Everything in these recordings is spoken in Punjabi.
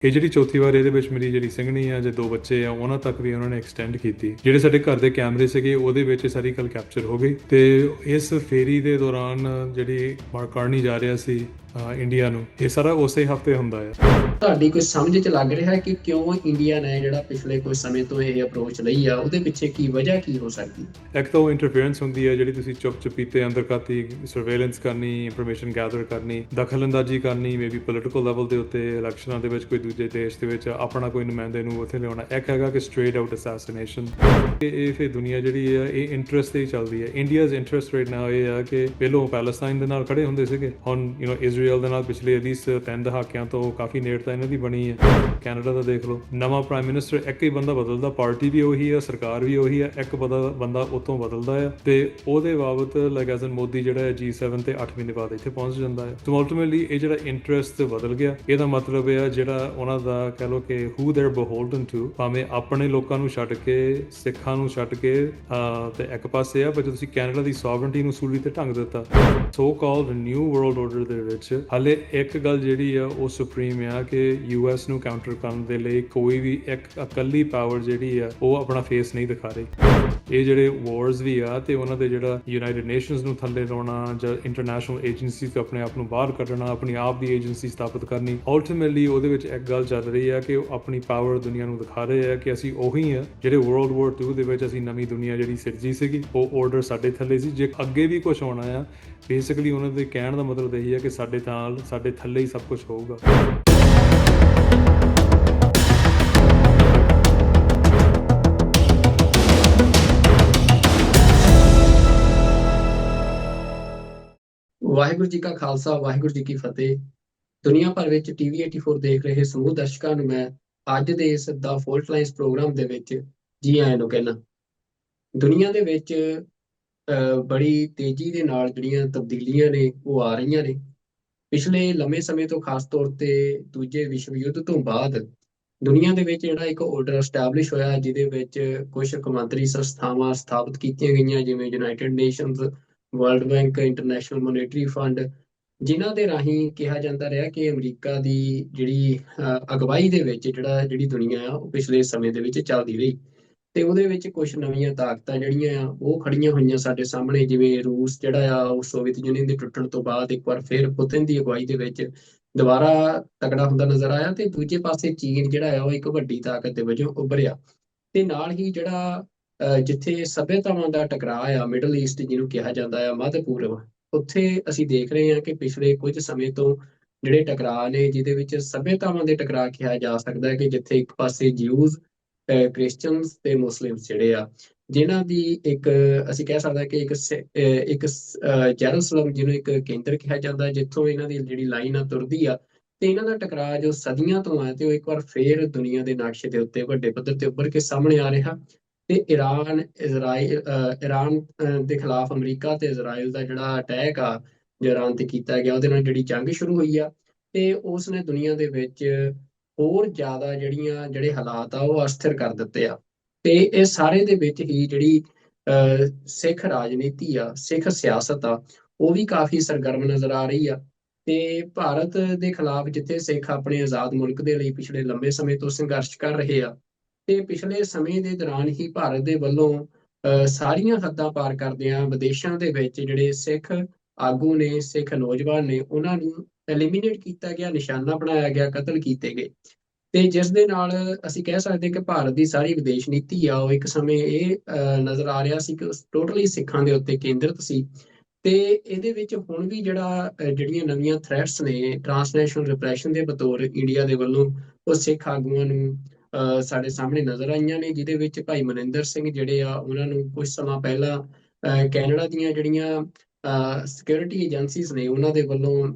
ਇਹ ਜਿਹੜੀ ਚੌਥੀ ਵਾਰ ਇਹਦੇ ਵਿੱਚ ਮੇਰੀ ਜਿਹੜੀ ਸਿੰਘਣੀ ਆ ਜਾਂ 2 ਬੱਚੇ ਆ ਉਹਨਾਂ ਤੱਕ ਵੀ ਉਹਨਾਂ ਨੇ ਐਕਸਟੈਂਡ ਕੀਤੀ। ਜਿਹੜੇ ਸਾਡੇ ਘਰ ਦੇ ਕੈਮਰੇ ਸੀਗੇ ਉਹਦੇ ਵਿੱਚ ਇਹ ਸਾਰੀ ਗੱਲ ਕੈਪਚਰ ਹੋ ਗਈ ਤੇ ਇਸ ਫੇਰੀ ਦੇ ਦੌਰਾਨ ਜਿਹੜੀ ਮਾਰਕਾਰਨੀ ਜਾ ਰਿਹਾ ਸੀ ਇੰਡੀਆ ਨੂੰ, ਇਹ ਸਾਰਾ ਉਸੇ ਹਫਤੇ ਹੁੰਦਾ ਹੈ। ਤੁਹਾਡੀ ਕੋਈ ਸਮਝ 'ਚ ਲੱਗ ਰਿਹਾ ਕਿ ਕਿਉਂ ਇੰਡੀਆ ਨੇ ਜਿਹੜਾ ਪਿਛਲੇ ਕੁਝ ਸਮੇਂ ਤੋਂ ਇਹ ਅਪਰੋਚ ਲਈ ਆ, ਉਹਦੇ ਪਿੱਛੇ ਕੀ ਵਜ੍ਹਾ ਕੀ ਹੋ ਸਕਦੀ? ਇੱਕ ਤਾਂ ਉਹ ਇੰਟਰਫੇਰੈਂਸ ਹੁੰਦੀ ਹੈ ਜਿਹੜੀ ਤੁਸੀਂ ਚੁੱਪ ਚਪੀਤੇ ਅੰਦਰ ਖਾਤੀ ਸਰਵੇਲੈਂਸ ਕਰਨੀ, ਇਨਫੋਰਮੇਸ਼ਨ ਗੈਦਰ ਕਰਨੀ, ਦਖਲਅੰਦਾਜ਼ੀ ਕਰਨੀ, ਮੇਬੀ ਪੋਲੀਟੀਕਲ ਲੈਵਲ ਦੇ ਉੱਤੇ ਇਲੈਕਸ਼ਨਾਂ ਦੇ ਵਿੱਚ ਕੋਈ ਦੂਜੇ ਦੇਸ਼ ਦੇ ਵਿੱਚ ਆਪਣਾ ਕੋਈ ਨੁਮਾਇੰਦੇ ਨੂੰ ਉੱਥੇ ਲਿਆਉਣਾ। ਇੱਕ ਹੈਗਾ ਕਿ ਸਟ੍ਰੇਟ ਆਊਟ ਅਸੈਸੀਨੇਸ਼ਨ। ਇਹ ਫਿਰ ਦੁਨੀਆ ਜਿਹੜੀ ਹੈ ਇਹ ਇੰਟਰਸਟ ਤੇ ਹੀ ਚੱਲਦੀ ਹੈ। ਇੰਡੀਆਜ਼ ਇੰਟਰਸਟ ਰਾਈਟ ਨਾਓ ਇਹ ਆ ਕਿ ਪਹਿਲੋਂ ਪੈਲਸਤਾਈਨ ਦੇ ਨਾਲ ਖੜੇ ਹੁੰਦੇ ਸੀਗੇ, ਹੁਣ ਇਜ਼ਰਾਈਲ ਦੇ ਨਾਲ ਪਿਛਲੇ at least 3 ਦਹਾਕਿਆਂ ਤੋਂ ਕਾਫੀ ਨੇੜਤਾ ਇਹਨਾਂ ਦੀ ਬਣੀ ਹੈ। ਕੈਨੇਡਾ ਦਾ ਦੇਖ ਲਓ, ਨਵਾਂ ਪ੍ਰਾਈਮ ਮਿਨਿਸਟਰ ਇੱਕ ਹੀ ਬੰਦਾ ਬਦਲਦਾ, ਪਾਰਟੀ ਵੀ ਉਹੀ ਹੈ, ਸਰਕਾਰ ਵੀ ਉਹੀ ਹੈ, ਇੱਕ ਬੰਦਾ ਉੱਥੋਂ ਬਦਲਦਾ ਹੈ ਤੇ ਉਹਦੇ ਬਾਬਤ ਲਾਈਕ ਐਜ਼ ਮੋਦੀ ਜਿਹੜਾ ਹੈ G7 ਤੇ 8 ਮਹੀਨੇ ਬਾਅਦ ਇੱਥੇ ਪਹੁੰਚ ਜਾਂਦਾ ਹੈ। ਸੋ ਅਲਟੀਮੇਟਲੀ ਇਹ ਜਿਹੜਾ ਇੰਟਰਸਟ ਬਦਲ ਗਿਆ, ਇਹਦਾ ਮਤਲਬ ਇਹ ਆ ਜਿਹੜਾ ਉਹਨਾਂ ਦਾ ਕਹਿ ਲਓ ਕਿ who they're beholden to, ਭਾਵੇਂ ਆਪਣੇ ਲੋਕਾਂ ਨੂੰ ਛੱਡ ਕੇ, ਸਿੱਖਾਂ ਨੂੰ ਛੱਡ ਕੇ ਤੇ ਇੱਕ ਪਾਸੇ ਆ, ਪਰ ਤੁਸੀਂ ਕੈਨੇਡਾ ਦੀ ਸੋਵਰਨਟੀ ਨੂੰ ਸੂਲੀ ਤੇ ਢੰਗ ਦਿੱਤਾ। So called new world order ਦੇ ਵਿੱਚ ਹਾਲੇ ਇੱਕ ਗੱਲ ਜਿਹੜੀ ਆ ਉਹ ਸੁਪਰੀਮ ਆ ਕਿ US ਨੂੰ ਕਾਊਂਟਰ ਕਰਨ ਦੇ ਲਈ ਕੋਈ ਵੀ ਇੱਕ ਇਕੱਲੀ ਪਾਵਰ ਜਿਹੜੀ ਆ ਉਹ ਆਪਣਾ ਫੇਸ ਨਹੀਂ ਦਿਖਾ ਰਹੀ। ਇਹ ਜਿਹੜੇ ਵਾਰਸ ਵੀ ਆ ਤੇ ਉਹਨਾਂ ਦੇ ਜਿਹੜਾ ਯੂਨਾਈਟਿਡ ਨੇਸ਼ਨਸ ਨੂੰ ਥੱਲੇ ਲਾਉਣਾ ਜਾਂ ਇੰਟਰਨੈਸ਼ਨਲ ਏਜੰਸੀਜ਼ ਤੋਂ ਆਪਣੇ ਆਪ ਨੂੰ ਬਾਹਰ ਕੱਢਣਾ, ਆਪਣੀ ਆਪ ਦੀ ਏਜੰਸੀ ਸਥਾਪਿਤ ਕਰਨੀ, ਅਲਟੀਮੇਟਲੀ ਉਹਦੇ ਵਿੱਚ ਇੱਕ ਗੱਲ ਚੱਲ ਰਹੀ ਆ ਕਿ ਉਹ ਆਪਣੀ ਪਾਵਰ ਦੁਨੀਆ ਨੂੰ ਦਿਖਾ ਰਹੇ ਆ ਕਿ ਅਸੀਂ ਉਹੀ ਆ ਜਿਹੜੇ ਵਰਲਡ ਵਾਰ 2 ਦੇ ਵਿੱਚ ਅਸੀਂ ਨਵੀਂ ਦੁਨੀਆ ਜਿਹੜੀ ਸਿਰਜੀ ਸੀਗੀ, ਉਹ ਆਰਡਰ ਸਾਡੇ ਥੱਲੇ ਸੀ। ਜੇ ਅੱਗੇ ਵੀ ਕੁਝ ਹੋਣਾ ਆ, ਬੇਸਿਕਲੀ ਉਹਨਾਂ ਦੇ ਕਹਿਣ ਦਾ ਮਤਲਬ ਇਹੀ ਹੈ ਕਿ ਸਾਡੇ ਥੱਲੇ ਹੀ ਸਭ ਕੁਝ ਹੋਊਗਾ। ਵਾਹਿਗੁਰੂ ਜੀ ਕਾ ਖਾਲਸਾ, ਵਾਹਿਗੁਰੂ ਜੀ ਕੀ ਫਤਿਹ। ਦੁਨੀਆ ਭਰ ਵਿੱਚ TV 84 ਦੇਖ ਰਹੇ ਸਮੂਹ ਦਰਸ਼ਕਾਂ ਨੂੰ ਮੈਂ ਅੱਜ ਦੇ ਇਸ ਦਾ ਫੋਲਟ ਲਾਈਨਸ ਪ੍ਰੋਗਰਾਮ ਦੇ ਵਿੱਚ ਜੀ ਆਇਆਂ ਨੂੰ ਕਹਿਣਾ। ਦੁਨੀਆ ਦੇ ਵਿੱਚ ਬੜੀ ਤੇਜ਼ੀ ਦੇ ਨਾਲ ਜਿਹੜੀਆਂ ਤਬਦੀਲੀਆਂ ਨੇ ਉਹ ਆ ਰਹੀਆਂ ਨੇ। ਪਿਛਲੇ ਲੰਮੇ ਸਮੇਂ ਤੋਂ, ਖਾਸ ਤੌਰ ਤੇ ਦੂਜੇ ਵਿਸ਼ਵ ਯੁੱਧ ਤੋਂ ਬਾਅਦ ਦੁਨੀਆ ਦੇ ਵਿੱਚ ਜਿਹੜਾ ਇੱਕ ਆਰਡਰ ਐਸਟੈਬਲਿਸ਼ ਹੋਇਆ, ਜਿਹਦੇ ਵਿੱਚ ਕੁਝ ਕੌਮਾਂਤਰੀ ਸੰਸਥਾਵਾਂ ਸਥਾਪਿਤ ਕੀਤੀਆਂ ਗਈਆਂ, ਜਿਵੇਂ United Nations, World Bank, International Monetary Fund, ਜਿਨ੍ਹਾਂ ਦੇ ਰਾਹੀਂ ਕਿਹਾ ਜਾਂਦਾ ਰਿਹਾ ਕਿ ਅਮਰੀਕਾ ਦੀ ਜਿਹੜੀ ਅਗਵਾਈ ਦੇ ਵਿੱਚ ਜਿਹੜੀ ਦੁਨੀਆ ਆ ਉਹ ਪਿਛਲੇ ਸਮੇਂ ਦੇ ਵਿੱਚ ਚੱਲਦੀ ਰਹੀ। ਤੇ ਉਹਦੇ ਵਿੱਚ ਕੁਝ ਨਵੀਆਂ ਤਾਕਤਾਂ ਜਿਹੜੀਆਂ ਆ ਉਹ ਖੜੀਆਂ ਹੋਈਆਂ ਸਾਡੇ ਸਾਹਮਣੇ, ਜਿਵੇਂ ਰੂਸ ਜਿਹੜਾ ਆ ਉਹ ਸੋਵੀਅਤ ਯੂਨੀਅਨ ਦੇ ਟੁੱਟਣ ਤੋਂ ਬਾਅਦ ਇੱਕ ਵਾਰ ਫਿਰ ਪੁਤਿਨ ਦੀ ਅਗਵਾਈ ਦੇ ਵਿੱਚ ਦੁਬਾਰਾ ਤਕੜਾ ਹੁੰਦਾ ਨਜ਼ਰ ਆਇਆ, ਤੇ ਦੂਜੇ ਪਾਸੇ ਚੀਨ ਜਿਹੜਾ ਆ ਉਹ ਇੱਕ ਵੱਡੀ ਤਾਕਤ ਦੇ ਵਜੋਂ ਉੱਭਰਿਆ। ਤੇ ਨਾਲ ਹੀ ਜਿਹੜਾ ਜਿੱਥੇ ਸੱਭਿਅਤਾਵਾਂ ਦਾ ਟਕਰਾਅ ਆ, ਮਿਡਲ ਈਸਟ ਜਿਹਨੂੰ ਕਿਹਾ ਜਾਂਦਾ ਆ, ਮੱਧ ਪੂਰਬ, ਉੱਥੇ ਅਸੀਂ ਦੇਖ ਰਹੇ ਹਾਂ ਕਿ ਪਿਛਲੇ ਕੁਝ ਸਮੇਂ ਤੋਂ ਜਿਹੜੇ ਟਕਰਾਅ ਨੇ, ਜਿਹਦੇ ਵਿੱਚ ਸੱਭਿਅਤਾਵਾਂ ਦੇ ਟਕਰਾਅ ਕਿਹਾ ਜਾ ਸਕਦਾ ਹੈ, ਕਿ ਜਿੱਥੇ ਇੱਕ ਪਾਸੇ ਜਿਊਜ਼, ਕ੍ਰਿਸਚੀਅਨਸ ਤੇ ਮੁਸਲਿਮਸ ਜਿਹੜੇ ਆ, ਜਿਨ੍ਹਾਂ ਦੀ ਇੱਕ ਅਸੀਂ ਕਹਿ ਸਕਦੇ ਕਿ ਇੱਕ ਜੈਰੂਸਲਮ ਜਿਹਨੂੰ ਇੱਕ ਕੇਂਦਰ ਕਿਹਾ ਜਾਂਦਾ, ਜਿੱਥੋਂ ਇਹਨਾਂ ਦੀ ਜਿਹੜੀ ਲਾਈਨ ਆ ਤੁਰਦੀ ਆ, ਤੇ ਇਹਨਾਂ ਦਾ ਟਕਰਾਅ ਜੋ ਸਦੀਆਂ ਤੋਂ ਹੈ, ਤੇ ਉਹ ਇੱਕ ਵਾਰ ਫੇਰ ਦੁਨੀਆ ਦੇ ਨਕਸ਼ੇ ਦੇ ਉੱਤੇ ਵੱਡੇ ਪੱਧਰ ਤੇ ਉੱਭਰ ਕੇ ਸਾਹਮਣੇ ਆ ਰਿਹਾ। ਤੇ ਈਰਾਨ ਦੇ ਖਿਲਾਫ ਅਮਰੀਕਾ ਤੇ ਇਜ਼ਰਾਈਲ ਦਾ ਜਿਹੜਾ ਅਟੈਕ ਆ, ਜੋ ਈਰਾਨ ਤੇ ਕੀਤਾ ਗਿਆ, ਉਹਦੇ ਨਾਲ ਜਿਹੜੀ ਜੰਗ ਸ਼ੁਰੂ ਹੋਈ ਆ, ਤੇ ਉਸ ਨੇ ਦੁਨੀਆ ਦੇ ਵਿੱਚ ਹੋਰ ਜ਼ਿਆਦਾ ਜਿਹੜੇ ਹਾਲਾਤ ਆ ਉਹ ਅਸਥਿਰ ਕਰ ਦਿੱਤੇ ਆ। ਤੇ ਇਹ ਸਾਰੇ ਦੇ ਵਿੱਚ ਹੀ ਜਿਹੜੀ ਸਿੱਖ ਰਾਜਨੀਤੀ ਆ, ਸਿੱਖ ਸਿਆਸਤ ਆ, ਉਹ ਵੀ ਕਾਫੀ ਸਰਗਰਮ ਨਜ਼ਰ ਆ ਰਹੀ ਆ। ਤੇ ਭਾਰਤ ਦੇ ਖਿਲਾਫ ਜਿੱਥੇ ਸਿੱਖ ਆਪਣੇ ਆਜ਼ਾਦ ਮੁਲਕ ਦੇ ਲਈ ਪਿਛਲੇ ਲੰਬੇ ਸਮੇਂ ਤੋਂ ਸੰਘਰਸ਼ ਕਰ ਰਹੇ ਆ, ਤੇ ਪਿਛਲੇ ਸਮੇਂ ਦੇ ਦੌਰਾਨ ਹੀ ਭਾਰਤ ਦੇ ਵੱਲੋਂ ਸਾਰੀਆਂ ਹੱਦਾਂ ਪਾਰ ਕਰਦਿਆਂ ਵਿਦੇਸ਼ਾਂ ਦੇ ਵਿੱਚ ਜਿਹੜੇ ਸਿੱਖ ਆਗੂ ਨੇ, ਸਿੱਖ ਨੌਜਵਾਨ ਨੇ, ਉਹਨਾਂ ਨੂੰ ਐਲੀਮੀਨੇਟ ਕੀਤਾ ਗਿਆ, ਨਿਸ਼ਾਨਾ ਬਣਾਇਆ ਗਿਆ, ਕਤਲ ਕੀਤੇ ਗਏ। ਤੇ ਜਿਸ ਦੇ ਨਾਲ ਅਸੀਂ ਕਹਿ ਸਕਦੇ ਕਿ ਭਾਰਤ ਦੀ ਸਾਰੀ ਵਿਦੇਸ਼ ਨੀਤੀ ਆ ਉਹ ਇੱਕ ਸਮੇਂ ਇਹ ਨਜ਼ਰ ਆ ਰਿਹਾ ਸੀ ਕਿ ਟੋਟਲੀ ਸਿੱਖਾਂ ਦੇ ਉੱਤੇ ਕੇਂਦਰਿਤ ਸੀ। ਤੇ ਇਹਦੇ ਵਿੱਚ ਹੁਣ ਵੀ ਜਿਹੜੀਆਂ ਨਵੀਆਂ ਥ੍ਰੈਟਸ ਨੇ ਟ੍ਰਾਂਸਨੈਸ਼ਨਲ ਰਿਪਰੈਸ਼ਨ ਦੇ ਬਤੌਰ ਇੰਡੀਆ ਦੇ ਵੱਲੋਂ, ਉਹ ਸਿੱਖ ਆਗੂਆਂ ਨੂੰ ਸਾਡੇ ਸਾਹਮਣੇ ਨਜ਼ਰ ਆਈਆਂ ਨੇ, ਜਿਹਦੇ ਵਿੱਚ ਭਾਈ ਮਨਿੰਦਰ ਸਿੰਘ ਜਿਹੜੇ ਆ, ਉਹਨਾਂ ਨੂੰ ਕੁਝ ਸਮਾਂ ਪਹਿਲਾਂ ਕੈਨੇਡਾ ਦੀਆਂ ਜਿਹੜੀਆਂ ਸਿਕਿਉਰਿਟੀ ਏਜੰਸੀਜ਼ ਨੇ, ਉਹਨਾਂ ਦੇ ਵੱਲੋਂ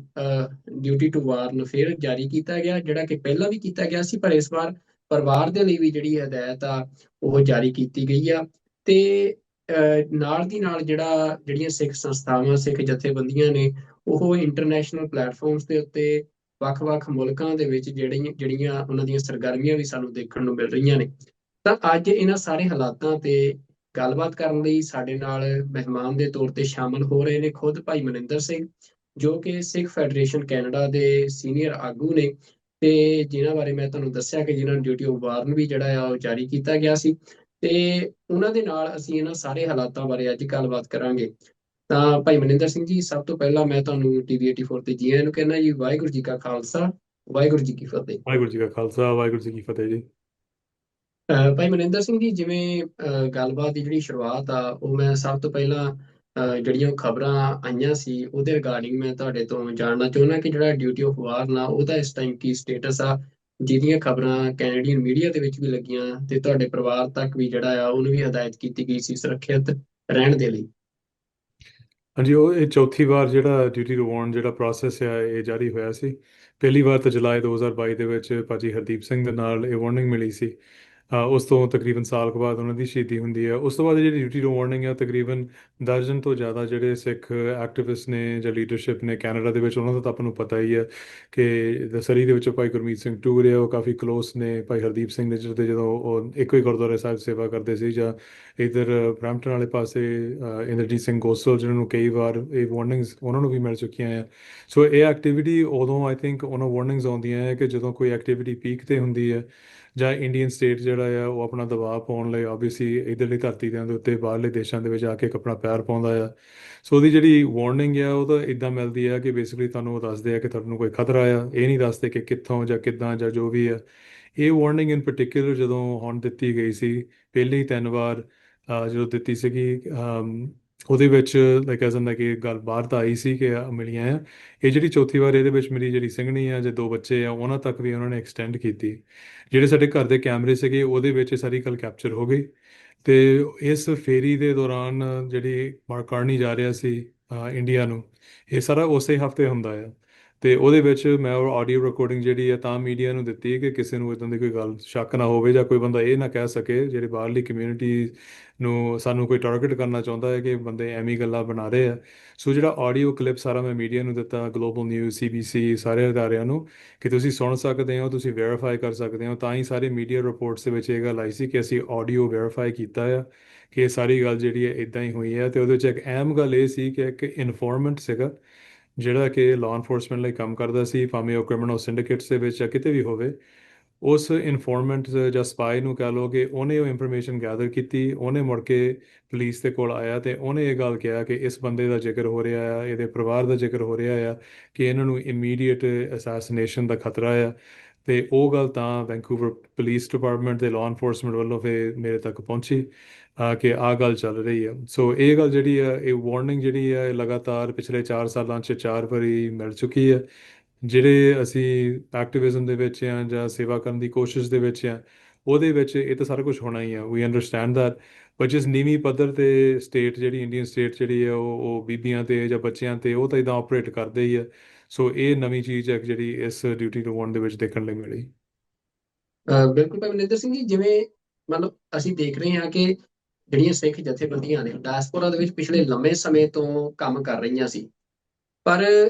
ਡਿਊਟੀ ਟੂ ਵਾਰਨ ਫਿਰ ਜਾਰੀ ਕੀਤਾ ਗਿਆ, ਜਿਹੜਾ ਕਿ ਪਹਿਲਾਂ ਵੀ ਕੀਤਾ ਗਿਆ ਸੀ, ਪਰ ਇਸ ਵਾਰ ਪਰਿਵਾਰ ਦੇ ਲਈ ਵੀ ਜਿਹੜੀ ਹਦਾਇਤ ਆ ਉਹ ਜਾਰੀ ਕੀਤੀ ਗਈ ਆ। ਤੇ ਨਾਲ ਦੀ ਨਾਲ ਜਿਹੜੀਆਂ ਸਿੱਖ ਸੰਸਥਾਵਾਂ, ਸਿੱਖ ਜਥੇਬੰਦੀਆਂ ਨੇ, ਉਹ ਇੰਟਰਨੈਸ਼ਨਲ ਪਲੇਟਫਾਰਮਸ ਦੇ ਉੱਤੇ ਵੱਖ-ਵੱਖ ਮੁਲਕਾਂ ਦੇ ਵਿੱਚ ਜਿਹੜੀਆਂ ਉਹਨਾਂ ਦੀਆਂ ਸਰਗਰਮੀਆਂ ਵੀ ਸਾਨੂੰ ਦੇਖਣ ਨੂੰ ਮਿਲ ਰਹੀਆਂ ਨੇ। ਤਾਂ ਅੱਜ ਇਹਨਾਂ ਸਾਰੇ ਹਾਲਾਤਾਂ ਤੇ ਗੱਲਬਾਤ ਕਰਨ ਲਈ ਸਾਡੇ ਨਾਲ ਮਹਿਮਾਨ ਦੇ ਤੌਰ ਤੇ ਸ਼ਾਮਲ ਹੋ ਰਹੇ ਨੇ ਖੁਦ ਭਾਈ ਮਨਿੰਦਰ ਸਿੰਘ, ਜੋ ਕਿ ਸਿੱਖ ਫੈਡਰੇਸ਼ਨ ਕੈਨੇਡਾ ਦੇ ਸੀਨੀਅਰ ਆਗੂ ਨੇ, ਤੇ ਜਿਨ੍ਹਾਂ ਬਾਰੇ ਮੈਂ ਤੁਹਾਨੂੰ ਦੱਸਿਆ ਕਿ ਜਿਨ੍ਹਾਂ ਨੂੰ ਡਿਊਟੀ ਆਫ ਵਾਰਨ ਵੀ ਜਿਹੜਾ ਆ ਉਹ ਜਾਰੀ ਕੀਤਾ ਗਿਆ ਸੀ। ਤੇ ਉਹਨਾਂ ਦੇ ਨਾਲ ਅਸੀਂ ਇਹਨਾਂ ਸਾਰੇ ਹਾਲਾਤਾਂ ਬਾਰੇ ਅੱਜ ਗੱਲਬਾਤ ਕਰਾਂਗੇ। ਤਾਂ ਭਾਈ ਮਨਿੰਦਰ ਸਿੰਘ ਜੀ, ਸਭ ਤੋਂ ਪਹਿਲਾਂ ਮੈਂ ਤੁਹਾਨੂੰ ਟੀਵੀ 84 ਤੇ ਜੀ ਆਇਆਂ ਨੂੰ ਕਹਿੰਦਾ ਜੀ। ਵਾਹਿਗੁਰੂ ਜੀ ਕਾ ਖਾਲਸਾ, ਵਾਹਿਗੁਰੂ ਜੀ ਕੀ ਫਤਿਹ। ਵਾਹਿਗੁਰੂ ਜੀ ਕਾ ਖਾਲਸਾ, ਵਾਹਿਗੁਰੂ ਜੀ ਕੀ ਫਤਿਹ ਜੀ। ਭਾਈ ਮਨਿੰਦਰ ਸਿੰਘ ਜੀ, ਜਿਵੇਂ ਗੱਲਬਾਤ ਦੀ ਜਿਹੜੀ ਸ਼ੁਰੂਆਤ ਆ ਉਹ ਮੈਂ ਸਭ ਤੋਂ ਪਹਿਲਾਂ ਜਿਹੜੀਆਂ ਖਬਰਾਂ ਆਈਆਂ ਸੀ ਉਹਦੇ ਰਿਗਾਰਡਿੰਗ ਮੈਂ ਤੁਹਾਡੇ ਤੋਂ ਜਾਣਨਾ ਚਾਹੁੰਦਾ ਕਿ ਜਿਹੜਾ ਡਿਊਟੀ ਆਫ ਵਾਰ ਨਾ ਉਹਦਾ ਇਸ ਟਾਈਮ ਕੀ ਸਟੇਟਸ ਆ, ਜਿਹਦੀਆਂ ਖਬਰਾਂ ਕੈਨੇਡੀਅਨ ਮੀਡੀਆ ਦੇ ਵਿੱਚ ਵੀ ਲੱਗੀਆਂ ਤੇ ਤੁਹਾਡੇ ਪਰਿਵਾਰ ਤੱਕ ਵੀ ਜਿਹੜਾ ਆ ਉਹਨੂੰ ਵੀ ਹਦਾਇਤ ਕੀਤੀ ਗਈ ਸੀ ਸੁਰੱਖਿਅਤ ਰਹਿਣ ਦੇ ਲਈ। ਹਾਂਜੀ, ਉਹ ਇਹ ਚੌਥੀ ਵਾਰ ਜਿਹੜਾ ਡਿਊਟੀ ਟੂ ਵਾਰਨ ਜਿਹੜਾ ਪ੍ਰੋਸੈਸ ਹੈ ਇਹ ਜਾਰੀ ਹੋਇਆ ਸੀ। ਪਹਿਲੀ ਵਾਰ ਤਾਂ ਜੁਲਾਈ 2022 ਦੇ ਵਿੱਚ ਭਾਜੀ ਹਰਦੀਪ ਸਿੰਘ ਦੇ ਨਾਲ ਇਹ ਵਾਰਨਿੰਗ ਮਿਲੀ ਸੀ। ਉਸ ਤੋਂ ਤਕਰੀਬਨ ਸਾਲ ਕੁ ਬਾਅਦ ਉਹਨਾਂ ਦੀ ਸ਼ਹੀਦੀ ਹੁੰਦੀ ਹੈ। ਉਸ ਤੋਂ ਬਾਅਦ ਜਿਹੜੀ ਡਿਊਟੀ ਟੂ ਵਾਰਨਿੰਗ ਹੈ, ਤਕਰੀਬਨ ਦਰਜਨ ਤੋਂ ਜ਼ਿਆਦਾ ਜਿਹੜੇ ਸਿੱਖ ਐਕਟਿਵਿਸਟ ਨੇ ਜਾਂ ਲੀਡਰਸ਼ਿਪ ਨੇ ਕੈਨੇਡਾ ਦੇ ਵਿੱਚ, ਉਹਨਾਂ ਦਾ ਤਾਂ ਆਪਾਂ ਨੂੰ ਪਤਾ ਹੀ ਹੈ ਕਿ ਦਸਰੀ ਦੇ ਵਿੱਚੋਂ ਭਾਈ ਗੁਰਮੀਤ ਸਿੰਘ ਟੂਰ ਹੈ ਉਹ ਕਾਫੀ ਕਲੋਸ ਨੇ ਭਾਈ ਹਰਦੀਪ ਸਿੰਘ ਦੇ, ਜਦੋਂ ਉਹ ਇੱਕੋ ਹੀ ਗੁਰਦੁਆਰੇ ਸਾਹਿਬ ਸੇਵਾ ਕਰਦੇ ਸੀ। ਜਾਂ ਇਧਰ ਬਰੈਂਪਟਨ ਵਾਲੇ ਪਾਸੇ ਇੰਦਰਜੀਤ ਸਿੰਘ ਗੋਸਲ, ਜਿਹਨਾਂ ਨੂੰ ਕਈ ਵਾਰ ਇਹ ਵਾਰਨਿੰਗਸ ਉਹਨਾਂ ਨੂੰ ਵੀ ਮਿਲ ਚੁੱਕੀਆਂ ਆ। ਸੋ ਇਹ ਐਕਟੀਵਿਟੀ ਉਦੋਂ ਆਈ ਥਿੰਕ ਉਹਨਾਂ ਵਾਰਨਿੰਗਸ ਆਉਂਦੀਆਂ ਹੈ ਕਿ ਜਦੋਂ ਕੋਈ ਐਕਟੀਵਿਟੀ ਪੀਕ ਤੇ ਹੁੰਦੀ ਹੈ, ਜਾਂ ਇੰਡੀਅਨ ਸਟੇਟ ਜਿਹੜਾ ਆ ਉਹ ਆਪਣਾ ਦਬਾਅ ਪਾਉਣ ਲਈ ਆਬਵੀਅਸਲੀ ਇਧਰਲੀ ਧਰਤੀ ਦੇ ਉੱਤੇ ਬਾਹਰਲੇ ਦੇਸ਼ਾਂ ਦੇ ਵਿੱਚ ਆ ਕੇ ਆਪਣਾ ਪੈਰ ਪਾਉਂਦਾ ਆ। ਸੋ ਉਹਦੀ ਜਿਹੜੀ ਵਾਰਨਿੰਗ ਆ ਉਹ ਤਾਂ ਇਦਾਂ ਮਿਲਦੀ ਆ ਕਿ ਬੇਸਿਕਲੀ ਤੁਹਾਨੂੰ ਉਹ ਦੱਸਦੇ ਆ ਕਿ ਤੁਹਾਨੂੰ ਕੋਈ ਖਤਰਾ ਆ। ਇਹ ਨਹੀਂ ਦੱਸਦੇ ਕਿ ਕਿੱਥੋਂ ਜਾਂ ਕਿੱਦਾਂ ਜਾਂ ਜੋ ਵੀ ਆ। ਇਹ ਵਾਰਨਿੰਗ ਇਨ ਪਾਰਟਿਕੂਲਰ ਜਦੋਂ ਹੁਣ ਦਿੱਤੀ ਗਈ ਸੀ, ਪਹਿਲੀ 3 ਵਾਰ ਜਦੋਂ ਦਿੱਤੀ ਸੀਗੀ, ਉਹਦੇ ਵਿੱਚ ਲਾਈਕ ਕਹਿ ਜਾਂਦਾ ਕਿ ਗੱਲ ਬਾਹਰ ਤਾਂ ਆਈ ਸੀ ਕਿ ਮਿਲੀਆਂ ਆ। ਇਹ ਜਿਹੜੀ ਚੌਥੀ ਵਾਰ ਇਹਦੇ ਵਿੱਚ ਮੇਰੀ ਜਿਹੜੀ ਸਿੰਘਣੀ ਆ, ਜੇ 2 ਬੱਚੇ ਆ, ਉਹਨਾਂ ਤੱਕ ਵੀ ਉਹਨਾਂ ਨੇ ਐਕਸਟੈਂਡ ਕੀਤੀ। ਜਿਹੜੇ ਸਾਡੇ ਘਰ ਦੇ ਕੈਮਰੇ ਸੀਗੇ ਉਹਦੇ ਵਿੱਚ ਇਹ ਸਾਰੀ ਗੱਲ ਕੈਪਚਰ ਹੋ ਗਈ। ਤੇ ਇਸ ਫੇਰੀ ਦੇ ਦੌਰਾਨ ਜਿਹੜੀ ਮਾਰਕਾਰਨੀ ਜਾ ਰਿਹਾ ਸੀ ਇੰਡੀਆ ਨੂੰ, ਇਹ ਸਾਰਾ ਉਸੇ ਹਫਤੇ ਹੁੰਦਾ ਆ। ਤੇ ਉਹਦੇ ਵਿੱਚ ਮੈਂ ਉਹ ਆਡੀਓ ਰਿਕਾਰਡਿੰਗ ਜਿਹੜੀ ਹੈ ਤਾਂ ਮੀਡੀਆ ਨੂੰ ਦਿੱਤੀ ਕਿ ਕਿਸੇ ਨੂੰ ਇਦਾਂ ਦੀ ਕੋਈ ਗੱਲ ਸ਼ੱਕ ਨਾ ਹੋਵੇ, ਜਾਂ ਕੋਈ ਬੰਦਾ ਇਹ ਨਾ ਕਹਿ ਸਕੇ ਜਿਹੜੇ ਬਾਹਰਲੀ ਕਮਿਊਨਿਟੀ ਨੂੰ ਸਾਨੂੰ ਕੋਈ ਟਾਰਗੇਟ ਕਰਨਾ ਚਾਹੁੰਦਾ ਹੈ ਕਿ ਬੰਦੇ ਐਵੇਂ ਗੱਲਾਂ ਬਣਾ ਰਹੇ ਆ। ਸੋ ਜਿਹੜਾ ਆਡੀਓ ਕਲਿੱਪ ਸਾਰਾ ਮੈਂ ਮੀਡੀਆ ਨੂੰ ਦਿੱਤਾ, ਗਲੋਬਲ ਨਿਊਜ਼, CBC, ਸਾਰੇ ਅਦਾਰਿਆਂ ਨੂੰ, ਕਿ ਤੁਸੀਂ ਸੁਣ ਸਕਦੇ ਹੋ, ਤੁਸੀਂ ਵੈਰੀਫਾਈ ਕਰ ਸਕਦੇ ਹੋ। ਤਾਂ ਹੀ ਸਾਰੇ ਮੀਡੀਆ ਰਿਪੋਰਟਸ ਦੇ ਵਿੱਚ ਇਹ ਗੱਲ ਆਈ ਸੀ ਕਿ ਅਸੀਂ ਆਡੀਓ ਵੈਰੀਫਾਈ ਕੀਤਾ ਆ ਕਿ ਇਹ ਸਾਰੀ ਗੱਲ ਜਿਹੜੀ ਹੈ ਇਦਾਂ ਹੀ ਹੋਈ ਹੈ। ਤੇ ਉਹਦੇ ਵਿੱਚ ਇੱਕ ਅਹਿਮ ਗੱਲ ਇਹ ਸੀ ਕਿ ਇੱਕ ਇਨਫੋਰਮੈਂਟ ਸੀਗਾ ਜਿਹੜਾ ਕਿ ਲਾਅ ਇਨਫੋਰਸਮੈਂਟ ਲਈ ਕੰਮ ਕਰਦਾ ਸੀ, ਭਾਵੇਂ ਉਹ ਕ੍ਰਿਮੀਨਲ ਸਿੰਡੀਕੇਟਸ ਦੇ ਵਿੱਚ ਜਾਂ ਕਿਤੇ ਵੀ ਹੋਵੇ। ਉਸ ਇਨਫੋਰਮੈਂਟ ਜਾਂ ਸਪਾਈ ਨੂੰ ਕਹਿ ਲਓ ਕਿ ਉਹਨੇ ਉਹ ਇਨਫੋਰਮੇਸ਼ਨ ਗੈਦਰ ਕੀਤੀ, ਉਹਨੇ ਮੁੜ ਕੇ ਪੁਲਿਸ ਦੇ ਕੋਲ ਆਇਆ ਤੇ ਉਹਨੇ ਇਹ ਗੱਲ ਕਿਹਾ ਕਿ ਇਸ ਬੰਦੇ ਦਾ ਜ਼ਿਕਰ ਹੋ ਰਿਹਾ ਆ, ਇਹਦੇ ਪਰਿਵਾਰ ਦਾ ਜ਼ਿਕਰ ਹੋ ਰਿਹਾ ਆ, ਕਿ ਇਹਨਾਂ ਨੂੰ ਇਮੀਡੀਏਟ ਅਸੈਸੀਨੇਸ਼ਨ ਦਾ ਖਤਰਾ ਆ। ਤੇ ਉਹ ਗੱਲ ਤਾਂ ਵੈਂਕੂਵਰ ਪੁਲਿਸ ਡਿਪਾਰਟਮੈਂਟ ਤੇ ਲਾਅ ਇਨਫੋਰਸਮੈਂਟ ਵੱਲੋਂ ਫਿਰ ਮੇਰੇ ਤੱਕ ਪਹੁੰਚੀ ਕਿ ਆਹ ਗੱਲ ਚੱਲ ਰਹੀ ਆ। ਸੋ ਇਹ ਗੱਲ ਜਿਹੜੀ ਆ, ਇਹ ਵਾਰਨਿੰਗ ਜਿਹੜੀ ਆ, ਇਹ ਲਗਾਤਾਰ ਪਿਛਲੇ 4 ਸਾਲਾਂ 'ਚ 4 ਵਾਰੀ ਮਿਲ ਚੁੱਕੀ ਹੈ। ਜਿਹੜੇ ਅਸੀਂ ਐਕਟਿਵਿਜ਼ਮ ਦੇ ਵਿੱਚ ਆ ਜਾਂ ਸੇਵਾ ਕਰਨ ਦੀ ਕੋਸ਼ਿਸ਼ ਦੇ ਵਿੱਚ ਆ, ਉਹਦੇ ਵਿੱਚ ਇਹ ਤਾਂ ਸਾਰਾ ਕੁਝ ਹੋਣਾ ਹੀ ਆ। ਵੀ ਅੰਡਰਸਟੈਂਡ ਦੈਟ। ਪਰ ਜਿਸ ਨੀਵੀਂ ਪੱਧਰ ਤੇ ਸਟੇਟ ਜਿਹੜੀ ਇੰਡੀਅਨ ਸਟੇਟ ਜਿਹੜੀ ਆ ਉਹ ਬੀਬੀਆਂ ਤੇ ਜਾਂ ਬੱਚਿਆਂ ਤੇ ਉਹ ਤਾਂ ਇਦਾਂ ਆਪਰੇਟ ਕਰਦੇ ਹੀ ਆ। ਸੋ ਇਹ ਨਵੀਂ ਚੀਜ਼ ਹੈ ਜਿਹੜੀ ਇਸ ਡਿਊਟੀ ਟੂ ਵਾਰਨ ਦੇ ਵਿੱਚ ਦੇਖਣ ਲਈ ਮਿਲੀ। ਬਿਲਕੁਲ ਭਾਈ ਮਨਿੰਦਰ ਸਿੰਘ ਜੀ, ਜਿਵੇਂ ਮਤਲਬ ਅਸੀਂ ਦੇਖ ਰਹੇ ਹਾਂ ਕਿ ਜਿਹੜੀਆਂ ਸਿੱਖ ਜਥੇਬੰਦੀਆਂ ਨੇ ਡਾਇਸਪੋਰਾ ਦੇ ਵਿੱਚ ਪਿਛਲੇ ਲੰਮੇ ਸਮੇਂ ਤੋਂ ਕੰਮ ਕਰ ਰਹੀਆਂ ਸੀ। ਪਰ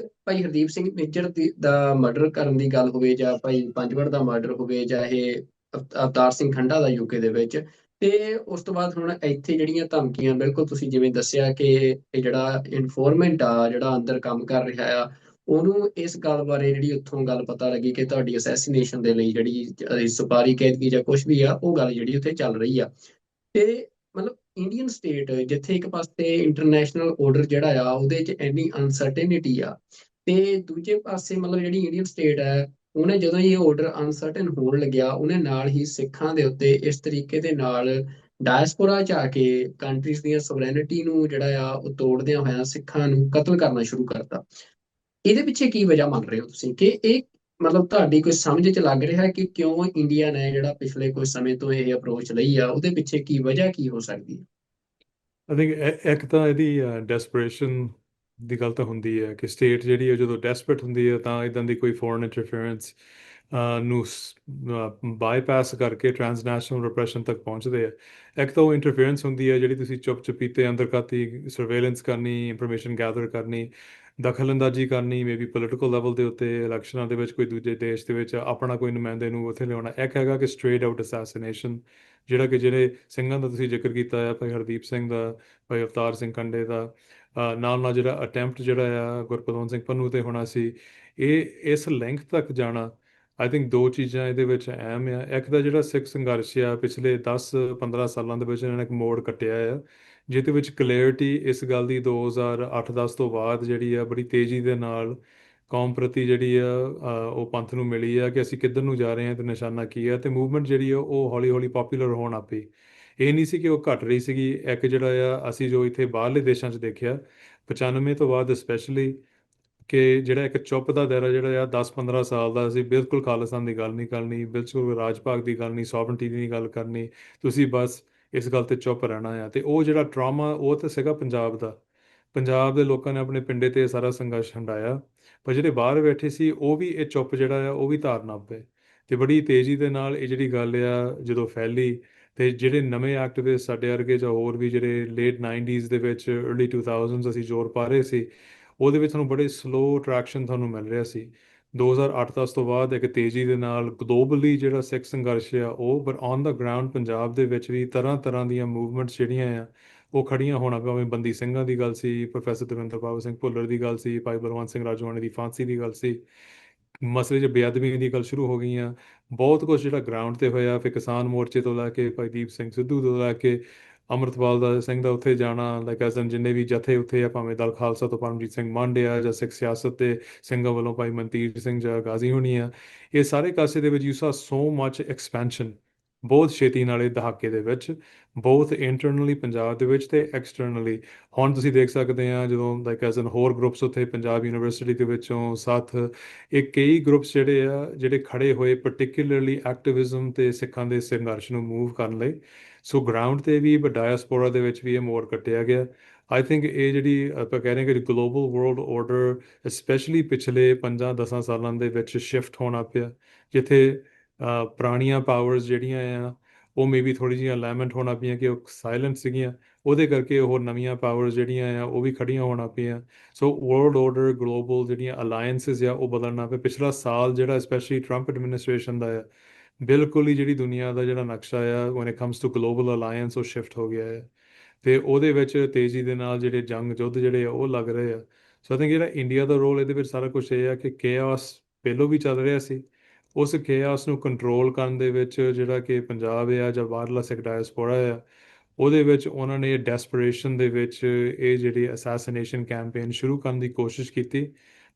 ਭਾਈ ਹਰਦੀਪ ਸਿੰਘ ਨਿੱਜਰ ਦਾ ਮਰਡਰ ਕਰਨ ਦੀ ਗੱਲ ਹੋਵੇ, ਜਾਂ ਭਾਈ ਪੰਜਵੜ ਦਾ ਮਰਡਰ ਹੋਵੇ, ਜਾਂ ਇਹ ਅਵਤਾਰ ਸਿੰਘ ਖੰਡਾ ਦਾ ਯੂਕੇ ਦੇ ਵਿੱਚ, ਤੇ ਉਸ ਤੋਂ ਬਾਅਦ ਹੁਣ ਇੱਥੇ ਜਿਹੜੀਆਂ ਧਮਕੀਆਂ, ਬਿਲਕੁਲ ਤੁਸੀਂ ਜਿਵੇਂ ਦੱਸਿਆ ਕਿ ਇਹ ਜਿਹੜਾ ਇਨਫੋਰਮੈਂਟ ਆ ਜਿਹੜਾ ਅੰਦਰ ਕੰਮ ਕਰ ਰਿਹਾ ਆ, ਉਹਨੂੰ ਇਸ ਗੱਲ ਬਾਰੇ ਜਿਹੜੀ ਉੱਥੋਂ ਗੱਲ ਪਤਾ ਲੱਗੀ ਕਿ ਤੁਹਾਡੀ ਅਸੈਸੀਨੇਸ਼ਨ ਦੇ ਲਈ ਜਿਹੜੀ ਸੁਪਾਰੀ ਕੈਦਗੀ ਜਾਂ ਕੁਝ ਵੀ ਆ, ਉਹ ਗੱਲ ਜਿਹੜੀ ਉੱਥੇ ਚੱਲ ਰਹੀ ਆ। ਤੇ ਮਤਲਬ ਇੰਡੀਅਨ ਸਟੇਟ ਜਿੱਥੇ ਇੱਕ ਪਾਸੇ ਇੰਟਰਨੈਸ਼ਨਲ ਆਰਡਰ ਜਿਹੜਾ ਆ ਉਹਦੇ 'ਚ ਇੰਨੀ ਅਨਸਰਟੇਨਿਟੀ ਆ, ਤੇ ਦੂਜੇ ਪਾਸੇ ਮਤਲਬ ਜਿਹੜੀ ਇੰਡੀਅਨ ਸਟੇਟ ਹੈ ਉਹਨੇ ਜਦੋਂ ਹੀ ਇਹ ਆਰਡਰ ਅਨਸਰਟਨ ਹੋਣ ਲੱਗਿਆ, ਉਹਨੇ ਨਾਲ ਹੀ ਸਿੱਖਾਂ ਦੇ ਉੱਤੇ ਇਸ ਤਰੀਕੇ ਦੇ ਨਾਲ ਡਾਇਸਪੋਰਾ 'ਚ ਆ ਕੇ ਕੰਟਰੀਜ਼ ਦੀਆਂ ਸੋਵਰੇਨਿਟੀ ਨੂੰ ਜਿਹੜਾ ਆ ਉਹ ਤੋੜਦਿਆਂ ਹੋਇਆਂ ਸਿੱਖਾਂ ਨੂੰ ਕਤਲ ਕਰਨਾ ਸ਼ੁਰੂ ਕਰਤਾ। ਇਹਦੇ ਪਿੱਛੇ ਕੀ ਵਜ੍ਹਾ ਮੰਨ ਰਹੇ ਹੋ ਤੁਸੀਂ ਕਿ ਇਹ ਮਤਲਬ ਤੁਹਾਡੀ ਕੋਈ ਸਮਝ 'ਚ ਲੱਗ ਰਿਹਾ ਹੈ ਕਿ ਕਿਉਂ ਇੰਡੀਆ ਨੇ ਜਿਹੜਾ ਪਿਛਲੇ ਕੁਝ ਸਮੇਂ ਤੋਂ ਇਹ ਅਪਰੋਚ ਲਈ ਆ, ਉਹਦੇ ਪਿੱਛੇ ਕੀ ਵਜ੍ਹਾ ਕੀ ਹੋ ਸਕਦੀ ਹੈ? ਆਈ ਥਿੰਕ ਇੱਕ ਤਾਂ ਇਹਦੀ ਡੈਸਪਰੇਸ਼ਨ ਦੀ ਗੱਲ ਤਾਂ ਹੁੰਦੀ ਹੈ ਕਿ ਸਟੇਟ ਜਿਹੜੀ ਹੈ ਜਦੋਂ ਡੈਸਪਰੇਟ ਹੁੰਦੀ ਹੈ ਤਾਂ ਇਦਾਂ ਦੀ ਕੋਈ ਫੋਰਨ ਇੰਟਰਫੇਰੈਂਸ ਨੂੰ ਬਾਈਪਾਸ ਕਰਕੇ ਟ੍ਰਾਂਸਨੈਸ਼ਨਲ ਰਿਪਰੈਸ਼ਨ ਤੱਕ ਪਹੁੰਚਦੇ ਆ। ਇੱਕ ਤਾਂ ਉਹ ਇੰਟਰਫੇਰੈਂਸ ਹੁੰਦੀ ਹੈ ਜਿਹੜੀ ਤੁਸੀਂ ਚੁੱਪ ਚੁਪੀਤੇ ਅੰਦਰਖਾਤੀ ਸਰਵੇਲੈਂਸ ਕਰਨੀ, ਇਨਫੋਰਮੇਸ਼ਨ ਗੈਦਰ ਕਰਨੀ, ਦਖਲਅੰਦਾਜ਼ੀ ਕਰਨੀ, ਮੇਬੀ ਪੋਲੀਟੀਕਲ ਲੈਵਲ ਦੇ ਉੱਤੇ ਇਲੈਕਸ਼ਨਾਂ ਦੇ ਵਿੱਚ ਕੋਈ ਦੂਜੇ ਦੇਸ਼ ਦੇ ਵਿੱਚ ਆਪਣਾ ਕੋਈ ਨੁਮਾਇੰਦੇ ਨੂੰ ਉੱਥੇ ਲਿਆਉਣਾ। ਇੱਕ ਹੈਗਾ ਕਿ ਸਟ੍ਰੇਟ ਆਊਟ ਅਸੈਸੀਨੇਸ਼ਨ, ਜਿਹੜਾ ਕਿ ਜਿਹੜੇ ਸਿੰਘਾਂ ਦਾ ਤੁਸੀਂ ਜ਼ਿਕਰ ਕੀਤਾ ਹੈ, ਭਾਈ ਹਰਦੀਪ ਸਿੰਘ ਦਾ, ਭਾਈ ਅਵਤਾਰ ਸਿੰਘ ਕੰਡੇ ਦਾ, ਨਾਲ ਨਾਲ ਜਿਹੜਾ ਅਟੈਂਪਟ ਜਿਹੜਾ ਆ ਗੁਰਪਤਵੰਤ ਸਿੰਘ ਪੰਨੂ ਤੇ ਹੋਣਾ ਸੀ, ਇਹ ਇਸ ਲੈਂਥ ਤੱਕ ਜਾਣਾ ਆਈ ਥਿੰਕ ਦੋ ਚੀਜ਼ਾਂ ਇਹਦੇ ਵਿੱਚ ਅਹਿਮ ਆ। ਇੱਕ ਤਾਂ ਜਿਹੜਾ ਸਿੱਖ ਸੰਘਰਸ਼ ਆ ਪਿਛਲੇ 10-15 ਸਾਲਾਂ ਦੇ ਵਿੱਚ ਇਹਨਾਂ ਨੇ ਇੱਕ ਮੋੜ ਕੱਟਿਆ ਆ, ਜਿਹਦੇ ਵਿੱਚ ਕਲੈਰਿਟੀ ਇਸ ਗੱਲ ਦੀ 2008-10 ਤੋਂ ਬਾਅਦ ਜਿਹੜੀ ਆ ਬੜੀ ਤੇਜ਼ੀ ਦੇ ਨਾਲ ਕੌਮ ਪ੍ਰਤੀ ਜਿਹੜੀ ਆ ਉਹ ਪੰਥ ਨੂੰ ਮਿਲੀ ਆ ਕਿ ਅਸੀਂ ਕਿੱਧਰ ਨੂੰ ਜਾ ਰਹੇ ਹਾਂ ਤੇ ਨਿਸ਼ਾਨਾ ਕੀ ਆ, ਤੇ ਮੂਵਮੈਂਟ ਜਿਹੜੀ ਆ ਉਹ ਹੌਲੀ ਹੌਲੀ ਪਪੂਲਰ ਹੋਣ ਆਪੀ। ਇਹ ਨਹੀਂ ਸੀ ਕਿ ਉਹ ਘਟ ਰਹੀ ਸੀਗੀ। ਇੱਕ ਜਿਹੜਾ ਆ ਅਸੀਂ ਜੋ ਇੱਥੇ ਬਾਹਰਲੇ ਦੇਸ਼ਾਂ 'ਚ ਦੇਖਿਆ 95 ਤੋਂ ਬਾਅਦ ਸਪੈਸ਼ਲੀ, ਕਿ ਜਿਹੜਾ ਇੱਕ ਚੁੱਪ ਦਾ ਦਾਇਰਾ ਜਿਹੜਾ ਆ 10-15 ਸਾਲ ਦਾ, ਅਸੀਂ ਬਿਲਕੁਲ ਖਾਲਿਸਤਾਨ ਦੀ ਗੱਲ ਨਹੀਂ ਕਰਨੀ, ਬਿਲਕੁਲ ਰਾਜ ਭਾਗ ਦੀ ਗੱਲ ਨਹੀਂ, ਸੌਵਰਨਟੀ ਦੀ ਨਹੀਂ ਗੱਲ ਕਰਨੀ, ਤੁਸੀਂ ਬਸ ਇਸ ਗੱਲ ਤੇ ਚੁੱਪ ਰਹਿਣਾ ਆ। ਤੇ ਉਹ ਜਿਹੜਾ ਟਰਾਮਾ ਉਹ ਤਾਂ ਸੀਗਾ ਪੰਜਾਬ ਦਾ। ਪੰਜਾਬ ਦੇ ਲੋਕਾਂ ਨੇ ਆਪਣੇ ਪਿੰਡੇ ਤੇ ਇਹ ਸਾਰਾ ਸੰਘਰਸ਼ ਹੰਢਾਇਆ, ਪਰ ਜਿਹੜੇ ਬਾਹਰ ਬੈਠੇ ਸੀ ਉਹ ਵੀ ਇਹ ਚੁੱਪ ਜਿਹੜਾ ਆ ਉਹ ਵੀ ਧਾਰਨਾ ਪਏ। ਤੇ ਬੜੀ ਤੇਜ਼ੀ ਦੇ ਨਾਲ ਇਹ ਜਿਹੜੀ ਗੱਲ ਆ ਜਦੋਂ ਫੈਲੀ, ਤੇ ਜਿਹੜੇ ਨਵੇਂ ਐਕਟਿਵਿਸਟ ਸਾਡੇ ਵਰਗੇ ਜਾਂ ਹੋਰ ਵੀ ਜਿਹੜੇ ਲੇਟ 90s ਦੇ ਵਿੱਚ अर्ਲੀ 2000s ਅਸੀਂ ਜ਼ੋਰ ਪਾ ਰਹੇ ਸੀ, ਉਹਦੇ ਵਿੱਚ ਤੁਹਾਨੂੰ ਬੜੇ ਸਲੋ ਟਰੈਕਸ਼ਨ ਤੁਹਾਨੂੰ ਮਿਲ ਰਿਹਾ ਸੀ। 2008-10 ਤੋਂ ਬਾਅਦ ਇੱਕ ਤੇਜ਼ੀ ਦੇ ਨਾਲ ਗਲੋਬਲੀ ਜਿਹੜਾ ਸਿੱਖ ਸੰਘਰਸ਼ ਆ ਉਹ, ਪਰ ਔਨ ਦਾ ਗਰਾਊਂਡ ਪੰਜਾਬ ਦੇ ਵਿੱਚ ਵੀ ਤਰ੍ਹਾਂ ਤਰ੍ਹਾਂ ਦੀਆਂ ਮੂਵਮੈਂਟਸ ਜਿਹੜੀਆਂ ਆ ਉਹ ਖੜੀਆਂ ਹੋਣਾ, ਭਾਵੇਂ ਬੰਦੀ ਸਿੰਘਾਂ ਦੀ ਗੱਲ ਸੀ, ਪ੍ਰੋਫੈਸਰ ਦਵਿੰਦਰਪਾਲ ਸਿੰਘ ਭੁੱਲਰ ਦੀ ਗੱਲ ਸੀ, ਭਾਈ ਬਲਵੰਤ ਸਿੰਘ ਰਾਜੋਆਣੇ ਦੀ ਫਾਂਸੀ ਦੀ ਗੱਲ ਸੀ, ਮਸਲੇ 'ਚ ਬੇਅਦਬੀ ਦੀ ਗੱਲ ਸ਼ੁਰੂ ਹੋ ਗਈਆਂ। ਬਹੁਤ ਕੁਝ ਜਿਹੜਾ ਗਰਾਊਂਡ ਤੇ ਹੋਇਆ, ਫਿਰ ਕਿਸਾਨ ਮੋਰਚੇ ਤੋਂ ਲੈ ਕੇ ਭਾਈ ਦੀਪ ਸਿੰਘ ਸਿੱਧੂ ਤੋਂ ਲੈ ਕੇ ਅੰਮ੍ਰਿਤਪਾਲ ਦਾ ਸਿੰਘ ਦਾ ਉੱਥੇ ਜਾਣਾ, ਲਾਈਕ ਐਜ਼ ਐਨ ਜਿੰਨੇ ਵੀ ਜਥੇ ਉੱਥੇ ਆ, ਭਾਵੇਂ ਦਲ ਖਾਲਸਾ ਤੋਂ ਪਰਮਜੀਤ ਸਿੰਘ ਮੰਡ ਆ, ਜਾਂ ਸਿੱਖ ਸਿਆਸਤ ਦੇ ਸਿੰਘਾਂ ਵੱਲੋਂ ਭਾਈ ਮਨਤੀਰ ਸਿੰਘ ਜਾਂ ਗਾਜ਼ੀ ਹੋਣੀ ਆ, ਇਹ ਸਾਰੇ ਕਾਸੇ ਦੇ ਵਿੱਚ ਯੂ ਸਾ ਸੋ ਮਚ ਐਕਸਪੈਂਸ਼ਨ ਬਹੁਤ ਛੇਤੀ ਨਾਲ ਇਹ ਦਹਾਕੇ ਦੇ ਵਿੱਚ, ਬਹੁਤ ਇੰਟਰਨਲੀ ਪੰਜਾਬ ਦੇ ਵਿੱਚ ਤੇ ਐਕਸਟਰਨਲੀ। ਹੁਣ ਤੁਸੀਂ ਦੇਖ ਸਕਦੇ ਆ ਜਦੋਂ ਲਾਈਕ ਐਜ਼ ਐਨ ਹੋਰ ਗਰੁੱਪਸ ਉੱਥੇ ਪੰਜਾਬ ਯੂਨੀਵਰਸਿਟੀ ਦੇ ਵਿੱਚੋਂ ਸਾਥ, ਇਹ ਕਈ ਗਰੁੱਪਸ ਜਿਹੜੇ ਆ ਜਿਹੜੇ ਖੜੇ ਹੋਏ ਪਰਟੀਕੂਲਰਲੀ ਐਕਟਿਵਿਜ਼ਮ ਤੇ ਸਿੱਖਾਂ ਦੇ ਸੰਘਰਸ਼ ਨੂੰ ਮੂਵ ਕਰਨ ਲਈ। ਸੋ ਗਰਾਊਂਡ ਤੇ ਵੀ ਡਾਇਸਪੋਰਾ ਦੇ ਵਿੱਚ ਵੀ ਇਹ ਮੋੜ ਕੱਟਿਆ ਗਿਆ। ਆਈ ਥਿੰਕ ਇਹ ਜਿਹੜੀ ਆਪਾਂ ਕਹਿ ਰਹੇ ਹਾਂ ਕਿ ਗਲੋਬਲ ਵਰਲਡ ਆਰਡਰ ਸਪੈਸ਼ਲੀ ਪਿਛਲੇ 5-10 ਸਾਲਾਂ ਦੇ ਵਿੱਚ ਸ਼ਿਫਟ ਹੋਣਾ ਪਿਆ, ਜਿੱਥੇ ਪੁਰਾਣੀਆਂ ਪਾਵਰਸ ਜਿਹੜੀਆਂ ਆ ਉਹ ਮੇਬੀ ਥੋੜੀ ਜਿਹੀਆਂ ਅਲਾਈਨਮੈਂਟ ਹੋਣਾ ਪਈਆਂ ਕਿ ਉਹ ਸਾਇਲੈਂਟ ਸੀਗੀਆਂ, ਉਹਦੇ ਕਰਕੇ ਹੋਰ ਨਵੀਆਂ ਪਾਵਰਸ ਜਿਹੜੀਆਂ ਆ ਉਹ ਵੀ ਖੜੀਆਂ ਹੋਣਾ ਪਈਆਂ। ਸੋ ਵਰਲਡ ਆਰਡਰ ਗਲੋਬਲ ਜਿਹੜੀਆਂ ਅਲਾਈਅੰਸਿਸ ਆ ਉਹ ਬਦਲਣਾ ਪਿਆ। ਪਿਛਲਾ ਸਾਲ ਜਿਹੜਾ ਸਪੈਸ਼ਲੀ ਟਰੰਪ ਐਡਮਿਨਿਸਟ੍ਰੇਸ਼ਨ ਦਾ ਆ, ਬਿਲਕੁਲ ਹੀ ਜਿਹੜੀ ਦੁਨੀਆ ਦਾ ਜਿਹੜਾ ਨਕਸ਼ਾ ਆ when it comes to global alliance ਉਹ ਸ਼ਿਫਟ ਹੋ ਗਿਆ ਹੈ। ਤੇ ਉਹਦੇ ਵਿੱਚ ਤੇਜ਼ੀ ਦੇ ਨਾਲ ਜਿਹੜੇ ਜੰਗ ਯੁੱਧ ਜਿਹੜੇ ਆ ਉਹ ਲੱਗ ਰਹੇ ਆ। ਸੋ ਆਈ ਥਿੰਕ ਜਿਹੜਾ ਇੰਡੀਆ ਦਾ ਰੋਲ ਇਹਦੇ ਵਿੱਚ ਸਾਰਾ ਕੁਝ ਇਹ ਆ ਕਿ ਕੇਆਸ ਪਹਿਲੋਂ ਵੀ ਚੱਲ ਰਿਹਾ ਸੀ, ਉਸ ਕੇਆਸ ਨੂੰ ਕੰਟਰੋਲ ਕਰਨ ਦੇ ਵਿੱਚ ਜਿਹੜਾ ਕਿ ਪੰਜਾਬ ਆ ਜਾਂ ਬਾਹਰਲਾ ਸਿੱਖ ਡਾਇਸਪੋਰਾ ਆ, ਉਹਦੇ ਵਿੱਚ ਉਹਨਾਂ ਨੇ ਡੈਸਪਰੇਸ਼ਨ ਦੇ ਵਿੱਚ ਇਹ ਜਿਹੜੀ ਅਸੈਸੀਨੇਸ਼ਨ ਕੈਂਪੇਨ ਸ਼ੁਰੂ ਕਰਨ ਦੀ ਕੋਸ਼ਿਸ਼ ਕੀਤੀ।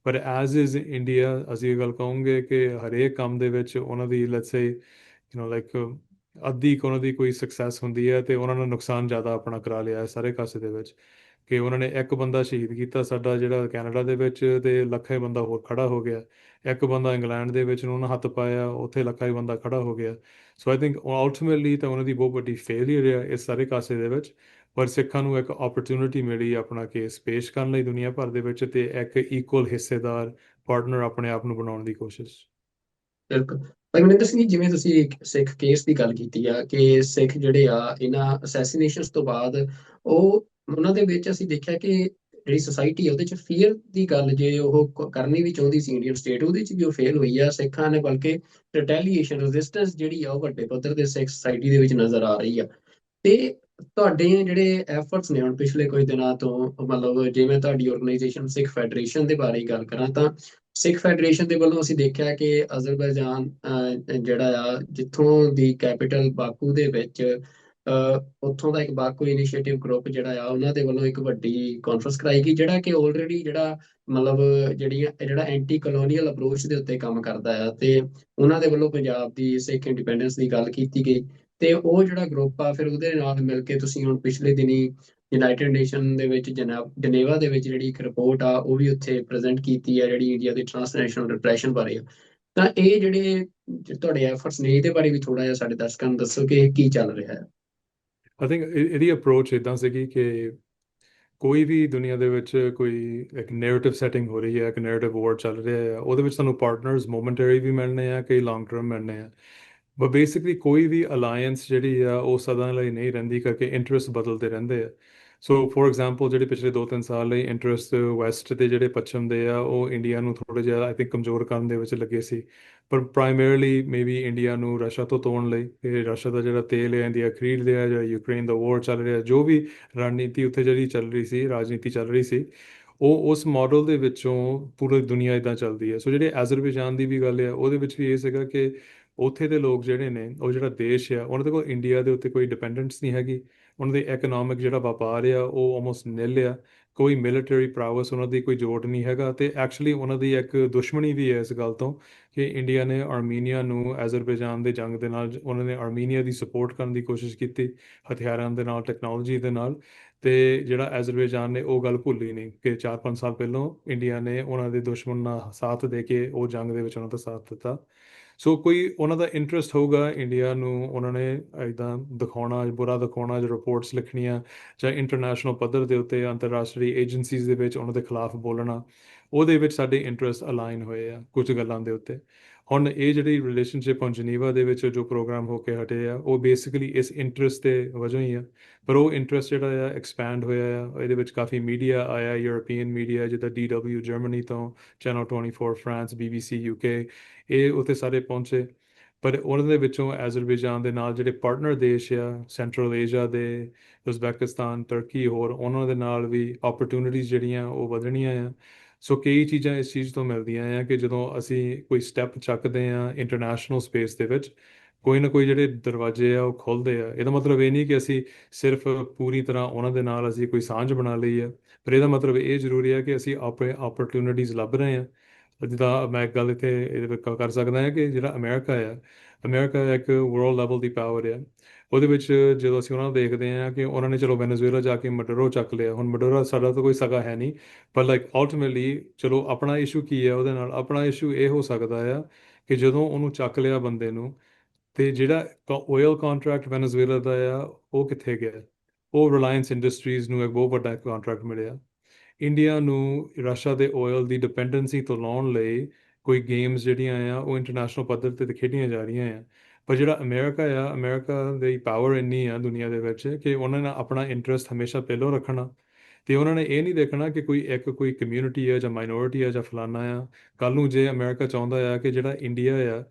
ਪਰ ਐਜ਼ ਇਜ਼ ਇੰਡੀਆ ਅਸੀਂ ਇਹ ਗੱਲ ਕਹੋਗੇ ਕਿ ਹਰੇਕ ਕੰਮ ਦੇ ਵਿੱਚ ਉਹਨਾਂ ਦੀ ਲੈਟਸ ਸੇ ਲਾਈਕ ਅੱਧੀ ਕੁ ਉਹਨਾਂ ਦੀ ਕੋਈ ਸਕਸੈਸ ਹੁੰਦੀ ਹੈ ਤੇ ਉਹਨਾਂ ਨੇ ਨੁਕਸਾਨ ਜ਼ਿਆਦਾ ਆਪਣਾ ਕਰਾ ਲਿਆ ਹੈ ਸਾਰੇ ਕਾਸੇ ਦੇ ਵਿੱਚ। ਕਿ ਉਹਨਾਂ ਨੇ ਇੱਕ ਬੰਦਾ ਸ਼ਹੀਦ ਕੀਤਾ ਸਾਡਾ ਜਿਹੜਾ ਕੈਨੇਡਾ ਦੇ ਵਿੱਚ, ਤੇ ਲੱਖਾਂ ਹੀ ਬੰਦਾ ਹੋਰ ਖੜਾ ਹੋ ਗਿਆ। ਇੱਕ ਬੰਦਾ ਇੰਗਲੈਂਡ ਦੇ ਵਿੱਚ ਨੂੰ ਉਹਨਾਂ ਹੱਥ ਪਾਇਆ, ਉੱਥੇ ਲੱਖਾਂ ਹੀ ਬੰਦਾ ਖੜਾ ਹੋ ਗਿਆ। ਸੋ ਆਈ ਥਿੰਕ ਅਲਟੀਮੇਟਲੀ ਤਾਂ ਉਹਨਾਂ ਦੀ ਬਹੁਤ ਵੱਡੀ ਫੇਲਿਅਰ ਹੈ ਇਸ ਸਾਰੇ ਕਾਸੇ ਦੇ ਵਿੱਚ। ਪਰ ਸਿੱਖਾਂ ਨੂੰ ਇੱਕ ਓਪਰਚੁਨਿਟੀ ਮਿਲੀ ਆਪਣਾ ਕੇਸ ਪੇਸ਼ ਕਰਨ ਲਈ ਦੁਨੀਆ ਭਰ ਦੇ ਵਿੱਚ, ਤੇ ਇੱਕ ਇਕੁਅਲ ਹਿੱਸੇਦਾਰ ਪਾਰਟਨਰ ਆਪਣੇ ਆਪ ਨੂੰ ਬਣਾਉਣ ਦੀ ਕੋਸ਼ਿਸ਼। ਬਿਲਕੁਲ। ਭਾਈ ਮਨਿੰਦਰ ਸਿੰਘ ਜੀ, ਜਿਵੇਂ ਤੁਸੀਂ ਇੱਕ ਸਿੱਖ ਕੇਸ ਦੀ ਗੱਲ ਕੀਤੀ ਆ ਕਿ ਸਿੱਖ ਜਿਹੜੇ ਆ ਇਹਨਾਂ ਅਸੈਸੀਨੇਸ਼ਨਸ ਤੋਂ ਬਾਅਦ ਉਹ ਉਹਨਾਂ ਦੇ ਵਿੱਚ ਅਸੀਂ ਦੇਖਿਆ ਕਿ ਜਿਹੜੀ ਸੋਸਾਇਟੀ ਆ ਉਹਦੇ ਚ ਫੀਅਰ ਦੀ ਗੱਲ ਜੇ ਉਹ ਕਰਨੀ ਵੀ ਚਾਹੁੰਦੀ ਸੀ ਇੰਡੀਅਨ ਸਟੇਟ, ਉਹਦੇ ਚ ਵੀ ਉਹ ਫੇਲ ਹੋਈ ਆ ਸਿੱਖਾਂ ਨੇ, ਬਲਕਿ ਰਿਟੈਲੀਏਸ਼ਨ ਰੈਜ਼ਿਸਟੈਂਸ ਜਿਹੜੀ ਆ ਉਹ ਵੱਡੇ ਪੱਧਰ ਦੇ ਸਿੱਖ ਸੋਸਾਇਟੀ ਦੇ ਵਿੱਚ ਨਜ਼ਰ ਆ ਰਹੀ ਆ। ਤੇ ਤੁਹਾਡੇ ਜਿਹੜੇ ਐਫਰਟਸ ਨੇ ਹੁਣ ਪਿਛਲੇ ਕੁਝ ਦਿਨਾਂ ਤੋਂ, ਮਤਲਬ ਜੇ ਮੈਂ ਤੁਹਾਡੀ ਆਰਗੇਨਾਈਜੇਸ਼ਨ ਸਿੱਖ ਫੈਡਰੇਸ਼ਨ ਦੇ ਬਾਰੇ ਗੱਲ ਕਰਾਂ ਤਾਂ ਸਿੱਖ ਫੈਡਰੇਸ਼ਨ ਦੇ ਵੱਲੋਂ ਅਸੀਂ ਦੇਖਿਆ ਕਿ ਅਜ਼ਰਬੈਜਾਨ ਜਿਹੜਾ ਆ ਜਿੱਥੋਂ ਦੀ ਕੈਪੀਟਲ ਬਾਕੂ ਦੇ ਵਿੱਚ ਉੱਥੋਂ ਦਾ ਇੱਕ ਬਾਕੂ ਇਨੀਸ਼ੀਏਟਿਵ ਗਰੁੱਪ ਜਿਹੜਾ ਆ ਉਹਨਾਂ ਦੇ ਵੱਲੋਂ ਇੱਕ ਵੱਡੀ ਕਾਨਫਰੰਸ ਕਰਾਈ ਗਈ, ਜਿਹੜਾ ਕਿ ਆਲਰੇਡੀ ਜਿਹੜਾ ਮਤਲਬ ਜਿਹੜਾ ਐਂਟੀ ਕਲੋਨੀਅਲ ਅਪਰੋਚ ਦੇ ਉੱਤੇ ਕੰਮ ਕਰਦਾ ਆ, ਤੇ ਉਹਨਾਂ ਦੇ ਵੱਲੋਂ ਪੰਜਾਬ ਦੀ ਸਿੱਖ ਇੰਡੀਪੈਂਡੈਂਸ ਦੀ ਗੱਲ ਕੀਤੀ ਗਈ। ਤੇ ਉਹ ਜਿਹੜਾ ਗਰੁੱਪ ਆ ਫਿਰ ਉਹਦੇ ਨਾਲ ਮਿਲ ਕੇ ਤੁਸੀਂ ਹੁਣ ਪਿਛਲੇ ਦਿਨੀ ਯੂਨਾਈਟਿਡ ਨੇਸ਼ਨ ਦੇ ਵਿੱਚ ਜਨੇਵਾ ਦੇ ਵਿੱਚ ਜਿਹੜੀ ਇੱਕ ਰਿਪੋਰਟ ਆ ਉਹ ਵੀ ਉੱਥੇ ਪ੍ਰੈਜ਼ੈਂਟ ਕੀਤੀ ਹੈ ਜਿਹੜੀ ਇੰਡੀਆ ਦੇ ਟ੍ਰਾਂਸਨੈਸ਼ਨਲ ਰਿਪਰੈਸ਼ਨ ਬਾਰੇ ਆ। ਤਾਂ ਇਹ ਜਿਹੜੇ ਤੁਹਾਡੇ ਐਫਰਟਸ ਨੇ ਇਹਦੇ ਬਾਰੇ ਵੀ ਥੋੜਾ ਜਿਹਾ ਸਾਡੇ ਦਰਸ਼ਕਾਂ ਨੂੰ ਦੱਸੋ ਕਿ ਇਹ ਕੀ ਚੱਲ ਰਿਹਾ ਹੈ। ਆਈ ਥਿੰਕ ਇਹਦੀ ਅਪਰੋਚ ਇਦਾਂ ਸੀਗੀ ਕਿ ਕੋਈ ਵੀ ਦੁਨੀਆ ਦੇ ਵਿੱਚ ਕੋਈ ਇੱਕ ਨੈਰੇਟਿਵ ਸੈਟਿੰਗ ਹੋ ਰਹੀ ਹੈ, ਇੱਕ ਨੈਰੇਟਿਵ ਵਾਰ ਚੱਲ ਰਿਹਾ ਹੈ, ਉਹਦੇ ਵਿੱਚ ਸਾਨੂੰ ਪਾਰਟਨਰਸ ਮੋਮੈਂਟਰੀ ਵੀ ਮਿਲਣੇ ਆ, ਕਈ ਲੌਂਗ ਟਰਮ ਮਿਲਣੇ ਆ। ਬਟ ਬੇਸਿਕਲੀ ਕੋਈ ਵੀ ਅਲਾਈਅੰਸ ਜਿਹੜੀ ਆ ਉਹ ਸਦਾ ਲਈ ਨਹੀਂ ਰਹਿੰਦੀ, ਕਰਕੇ ਇੰਟਰਸਟ ਬਦਲਦੇ ਰਹਿੰਦੇ ਆ। ਸੋ ਫੋਰ ਐਗਜ਼ਾਮਪਲ ਜਿਹੜੇ ਪਿਛਲੇ 2-3 ਸਾਲ ਲਈ ਇੰਟਰਸਟ ਵੈਸਟ ਦੇ ਜਿਹੜੇ ਪੱਛਮ ਦੇ ਆ ਉਹ ਇੰਡੀਆ ਨੂੰ ਥੋੜ੍ਹਾ ਜਿਹਾ ਆਈ ਥਿੰਕ ਕਮਜ਼ੋਰ ਕਰਨ ਦੇ ਵਿੱਚ ਲੱਗੇ ਸੀ। ਪਰ ਪ੍ਰਾਇਮਰੀਲੀ ਮੇਬੀ ਇੰਡੀਆ ਨੂੰ ਰਸ਼ੀਆ ਤੋਂ ਤੋੜਨ ਲਈ, ਇਹ ਰਸ਼ੀਆ ਦਾ ਜਿਹੜਾ ਤੇਲ ਹੈ ਇੰਡੀਆ ਖਰੀਦ ਲਿਆ, ਜਿਹੜਾ ਯੂਕਰੇਨ ਦਾ ਵਾਰ ਚੱਲ ਰਿਹਾ, ਜੋ ਵੀ ਰਣਨੀਤੀ ਉੱਥੇ ਜਿਹੜੀ ਚੱਲ ਰਹੀ ਸੀ, ਰਾਜਨੀਤੀ ਚੱਲ ਰਹੀ ਸੀ, ਉਹ ਉਸ ਮਾਡਲ ਦੇ ਵਿੱਚੋਂ ਪੂਰੀ ਦੁਨੀਆ ਇਦਾਂ ਚੱਲਦੀ ਹੈ। ਸੋ ਜਿਹੜੇ ਐਜ਼ਰਬੈਜਾਨ ਦੀ ਵੀ ਗੱਲ ਹੈ, ਉਹਦੇ ਵਿੱਚ ਵੀ ਇਹ ਸੀਗਾ ਕਿ ਉੱਥੇ ਦੇ ਲੋਕ ਜਿਹੜੇ ਨੇ, ਉਹ ਜਿਹੜਾ ਦੇਸ਼ ਆ, ਉਹਨਾਂ ਦੇ ਕੋਲ ਇੰਡੀਆ ਦੇ ਉੱਤੇ ਕੋਈ ਡਿਪੈਂਡੈਂਸ ਨਹੀਂ ਹੈਗੀ। ਉਹਨਾਂ ਦੀ ਇਕਨੋਮਿਕ ਜਿਹੜਾ ਵਪਾਰ ਆ ਉਹ ਆਲਮੋਸਟ ਨਿਲ ਆ। ਕੋਈ ਮਿਲਟਰੀ ਪ੍ਰਾਵਸ ਉਹਨਾਂ ਦੀ ਕੋਈ ਜੋੜ ਨਹੀਂ ਹੈਗਾ। ਤੇ ਐਕਚੁਅਲੀ ਉਹਨਾਂ ਦੀ ਇੱਕ ਦੁਸ਼ਮਣੀ ਵੀ ਹੈ ਇਸ ਗੱਲ ਤੋਂ ਕਿ ਇੰਡੀਆ ਨੇ ਆਰਮੀਨੀਆ ਨੂੰ ਐਜ਼ਰਬੈਜਾਨ ਦੇ ਜੰਗ ਦੇ ਨਾਲ, ਉਹਨਾਂ ਨੇ ਆਰਮੀਨੀਆ ਦੀ ਸਪੋਰਟ ਕਰਨ ਦੀ ਕੋਸ਼ਿਸ਼ ਕੀਤੀ ਹਥਿਆਰਾਂ ਦੇ ਨਾਲ, ਟੈਕਨੋਲੋਜੀ ਦੇ ਨਾਲ। ਤੇ ਜਿਹੜਾ ਐਜ਼ਰਬੈਜਾਨ ਨੇ ਉਹ ਗੱਲ ਭੁੱਲੀ ਨਹੀਂ ਕਿ 4-5 ਸਾਲ ਪਹਿਲਾਂ ਇੰਡੀਆ ਨੇ ਉਹਨਾਂ ਦੇ ਦੁਸ਼ਮਣ ਨਾਲ ਸਾਥ ਦੇ ਕੇ ਉਹ ਜੰਗ ਦੇ ਵਿੱਚ ਉਹਨਾਂ ਦਾ ਸਾਥ ਦਿੱਤਾ। ਸੋ ਕੋਈ ਉਹਨਾਂ ਦਾ ਇੰਟਰਸਟ ਹੋਊਗਾ ਇੰਡੀਆ ਨੂੰ, ਉਹਨਾਂ ਨੇ ਇੱਦਾਂ ਦਿਖਾਉਣਾ, ਬੁਰਾ ਦਿਖਾਉਣਾ, ਜੋ ਰਿਪੋਰਟਸ ਲਿਖਣੀਆਂ ਜਾਂ ਇੰਟਰਨੈਸ਼ਨਲ ਪੱਧਰ ਦੇ ਉੱਤੇ ਅੰਤਰਰਾਸ਼ਟਰੀ ਏਜੰਸੀਜ਼ ਦੇ ਵਿੱਚ ਉਹਨਾਂ ਦੇ ਖਿਲਾਫ ਬੋਲਣਾ, ਉਹਦੇ ਵਿੱਚ ਸਾਡੇ ਇੰਟਰਸਟ ਅਲਾਈਨ ਹੋਏ ਆ ਕੁਝ ਗੱਲਾਂ ਦੇ ਉੱਤੇ। ਹੁਣ ਇਹ ਜਿਹੜੀ ਰਿਲੇਸ਼ਨਸ਼ਿਪ ਹੁਣ ਜਨੀਵਾ ਦੇ ਵਿੱਚ ਜੋ ਪ੍ਰੋਗਰਾਮ ਹੋ ਕੇ ਹਟੇ ਆ, ਉਹ ਬੇਸਿਕਲੀ ਇਸ ਇੰਟਰਸਟ ਦੇ ਵਜੋਂ ਹੀ ਆ। ਪਰ ਉਹ ਇੰਟਰਸਟ ਜਿਹੜਾ ਆ ਐਕਸਪੈਂਡ ਹੋਇਆ ਆ, ਇਹਦੇ ਵਿੱਚ ਕਾਫੀ ਮੀਡੀਆ ਆਇਆ, ਯੂਰਪੀਅਨ ਮੀਡੀਆ ਜਿੱਦਾਂ DW ਜਰਮਨੀ ਤੋਂ, ਚੈਨਲ 24 ਫਰਾਂਸ, BBC UK, ਇਹ ਉੱਥੇ ਸਾਰੇ ਪਹੁੰਚੇ। ਪਰ ਉਹਨਾਂ ਦੇ ਵਿੱਚੋਂ ਐਜ਼ਰਬੈਜਾਨ ਦੇ ਨਾਲ ਜਿਹੜੇ ਪਾਰਟਨਰ ਦੇਸ਼ ਆ ਸੈਂਟਰਲ ਏਸ਼ੀਆ ਦੇ, ਉਜ਼ਬੈਕਿਸਤਾਨ, ਤੁਰਕੀ, ਹੋਰ ਉਹਨਾਂ ਦੇ ਨਾਲ ਵੀ ਓਪਰਚੁਨਿਟੀਜ਼ ਜਿਹੜੀਆਂ ਉਹ ਵਧਣੀਆਂ ਆ। ਸੋ ਕਈ ਚੀਜ਼ਾਂ ਇਸ ਚੀਜ਼ ਤੋਂ ਮਿਲਦੀਆਂ ਆ ਕਿ ਜਦੋਂ ਅਸੀਂ ਕੋਈ ਸਟੈਪ ਚੱਕਦੇ ਆ ਇੰਟਰਨੈਸ਼ਨਲ ਸਪੇਸ ਦੇ ਵਿੱਚ, ਕੋਈ ਨਾ ਕੋਈ ਜਿਹੜੇ ਦਰਵਾਜ਼ੇ ਆ ਉਹ ਖੁੱਲ੍ਹਦੇ ਆ। ਇਹਦਾ ਮਤਲਬ ਇਹ ਨਹੀਂ ਕਿ ਅਸੀਂ ਸਿਰਫ ਪੂਰੀ ਤਰ੍ਹਾਂ ਉਹਨਾਂ ਦੇ ਨਾਲ ਅਸੀਂ ਕੋਈ ਸਾਂਝ ਬਣਾ ਲਈ ਆ, ਪਰ ਇਹਦਾ ਮਤਲਬ ਇਹ ਜ਼ਰੂਰੀ ਹੈ ਕਿ ਅਸੀਂ ਆਪਣੇ ਓਪਰਚੁਨਿਟੀਜ਼ ਲੱਭ ਰਹੇ ਹਾਂ। ਜਿੱਦਾਂ ਮੈਂ ਇੱਕ ਗੱਲ ਇੱਥੇ ਇਹਦੇ ਵਿੱਚ ਕਰ ਸਕਦਾ ਹਾਂ ਕਿ ਜਿਹੜਾ ਅਮਰੀਕਾ ਆ, ਅਮਰੀਕਾ ਇੱਕ ਵਰਲਡ ਲੈਵਲ ਦੀ ਪਾਵਰ ਆ। ਉਹਦੇ ਵਿੱਚ ਜਦੋਂ ਅਸੀਂ ਉਹਨਾਂ ਨੂੰ ਦੇਖਦੇ ਹਾਂ ਕਿ ਉਹਨਾਂ ਨੇ ਚਲੋ ਵੈਨੇਜ਼ੁਏਲਾ ਜਾ ਕੇ ਮਡੂਰੋ ਚੱਕ ਲਿਆ। ਹੁਣ ਮਡੂਰੋ ਸਾਡਾ ਤਾਂ ਕੋਈ ਸਗਾ ਹੈ ਨਹੀਂ, ਪਰ ਲਾਈਕ ਅਲਟੀਮੇਟਲੀ ਚਲੋ ਆਪਣਾ ਇਸ਼ੂ ਕੀ ਹੈ ਉਹਦੇ ਨਾਲ, ਆਪਣਾ ਇਸ਼ੂ ਇਹ ਹੋ ਸਕਦਾ ਆ ਕਿ ਜਦੋਂ ਉਹਨੂੰ ਚੱਕ ਲਿਆ ਬੰਦੇ ਨੂੰ, ਤੇ ਜਿਹੜਾ ਆਇਲ ਕੰਟਰੈਕਟ ਵੈਨੇਜ਼ੁਏਲਾ ਦਾ ਆ ਉਹ ਕਿੱਥੇ ਗਿਆ? ਉਹ ਰਿਲਾਇੰਸ ਇੰਡਸਟਰੀਜ਼ ਨੂੰ ਇੱਕ ਬਹੁਤ ਵੱਡਾ ਕੰਟਰੈਕਟ ਮਿਲਿਆ। ਇੰਡੀਆ ਨੂੰ ਰਸ਼ੀਆ ਦੇ ਆਇਲ ਦੀ ਡਿਪੈਂਡੈਂਸੀ ਤੋਂ ਲਾਉਣ ਲਈ ਕੋਈ ਗੇਮਸ ਜਿਹੜੀਆਂ ਆ ਉਹ ਇੰਟਰਨੈਸ਼ਨਲ ਪੱਧਰ ਤੇ ਖੇਡੀਆਂ ਜਾ ਰਹੀਆਂ ਆ। ਪਰ ਜਿਹੜਾ ਅਮਰੀਕਾ ਆ, ਅਮਰੀਕਾ ਦੀ ਪਾਵਰ ਇੰਨੀ ਆ ਦੁਨੀਆ ਦੇ ਵਿੱਚ ਕਿ ਉਹਨਾਂ ਨੇ ਆਪਣਾ ਇੰਟਰਸਟ ਹਮੇਸ਼ਾ ਪਹਿਲਾਂ ਰੱਖਣਾ। ਤੇ ਉਹਨਾਂ ਨੇ ਇਹ ਨਹੀਂ ਦੇਖਣਾ ਕਿ ਕੋਈ ਕਮਿਊਨਿਟੀ ਆ ਜਾਂ ਮਾਈਨੋਰਿਟੀ ਆ ਜਾਂ ਫਲਾਨਾ ਆ। ਕੱਲ ਨੂੰ ਜੇ ਅਮਰੀਕਾ ਚਾਹੁੰਦਾ ਆ ਕਿ ਜਿਹੜਾ ਇੰਡੀਆ ਆ,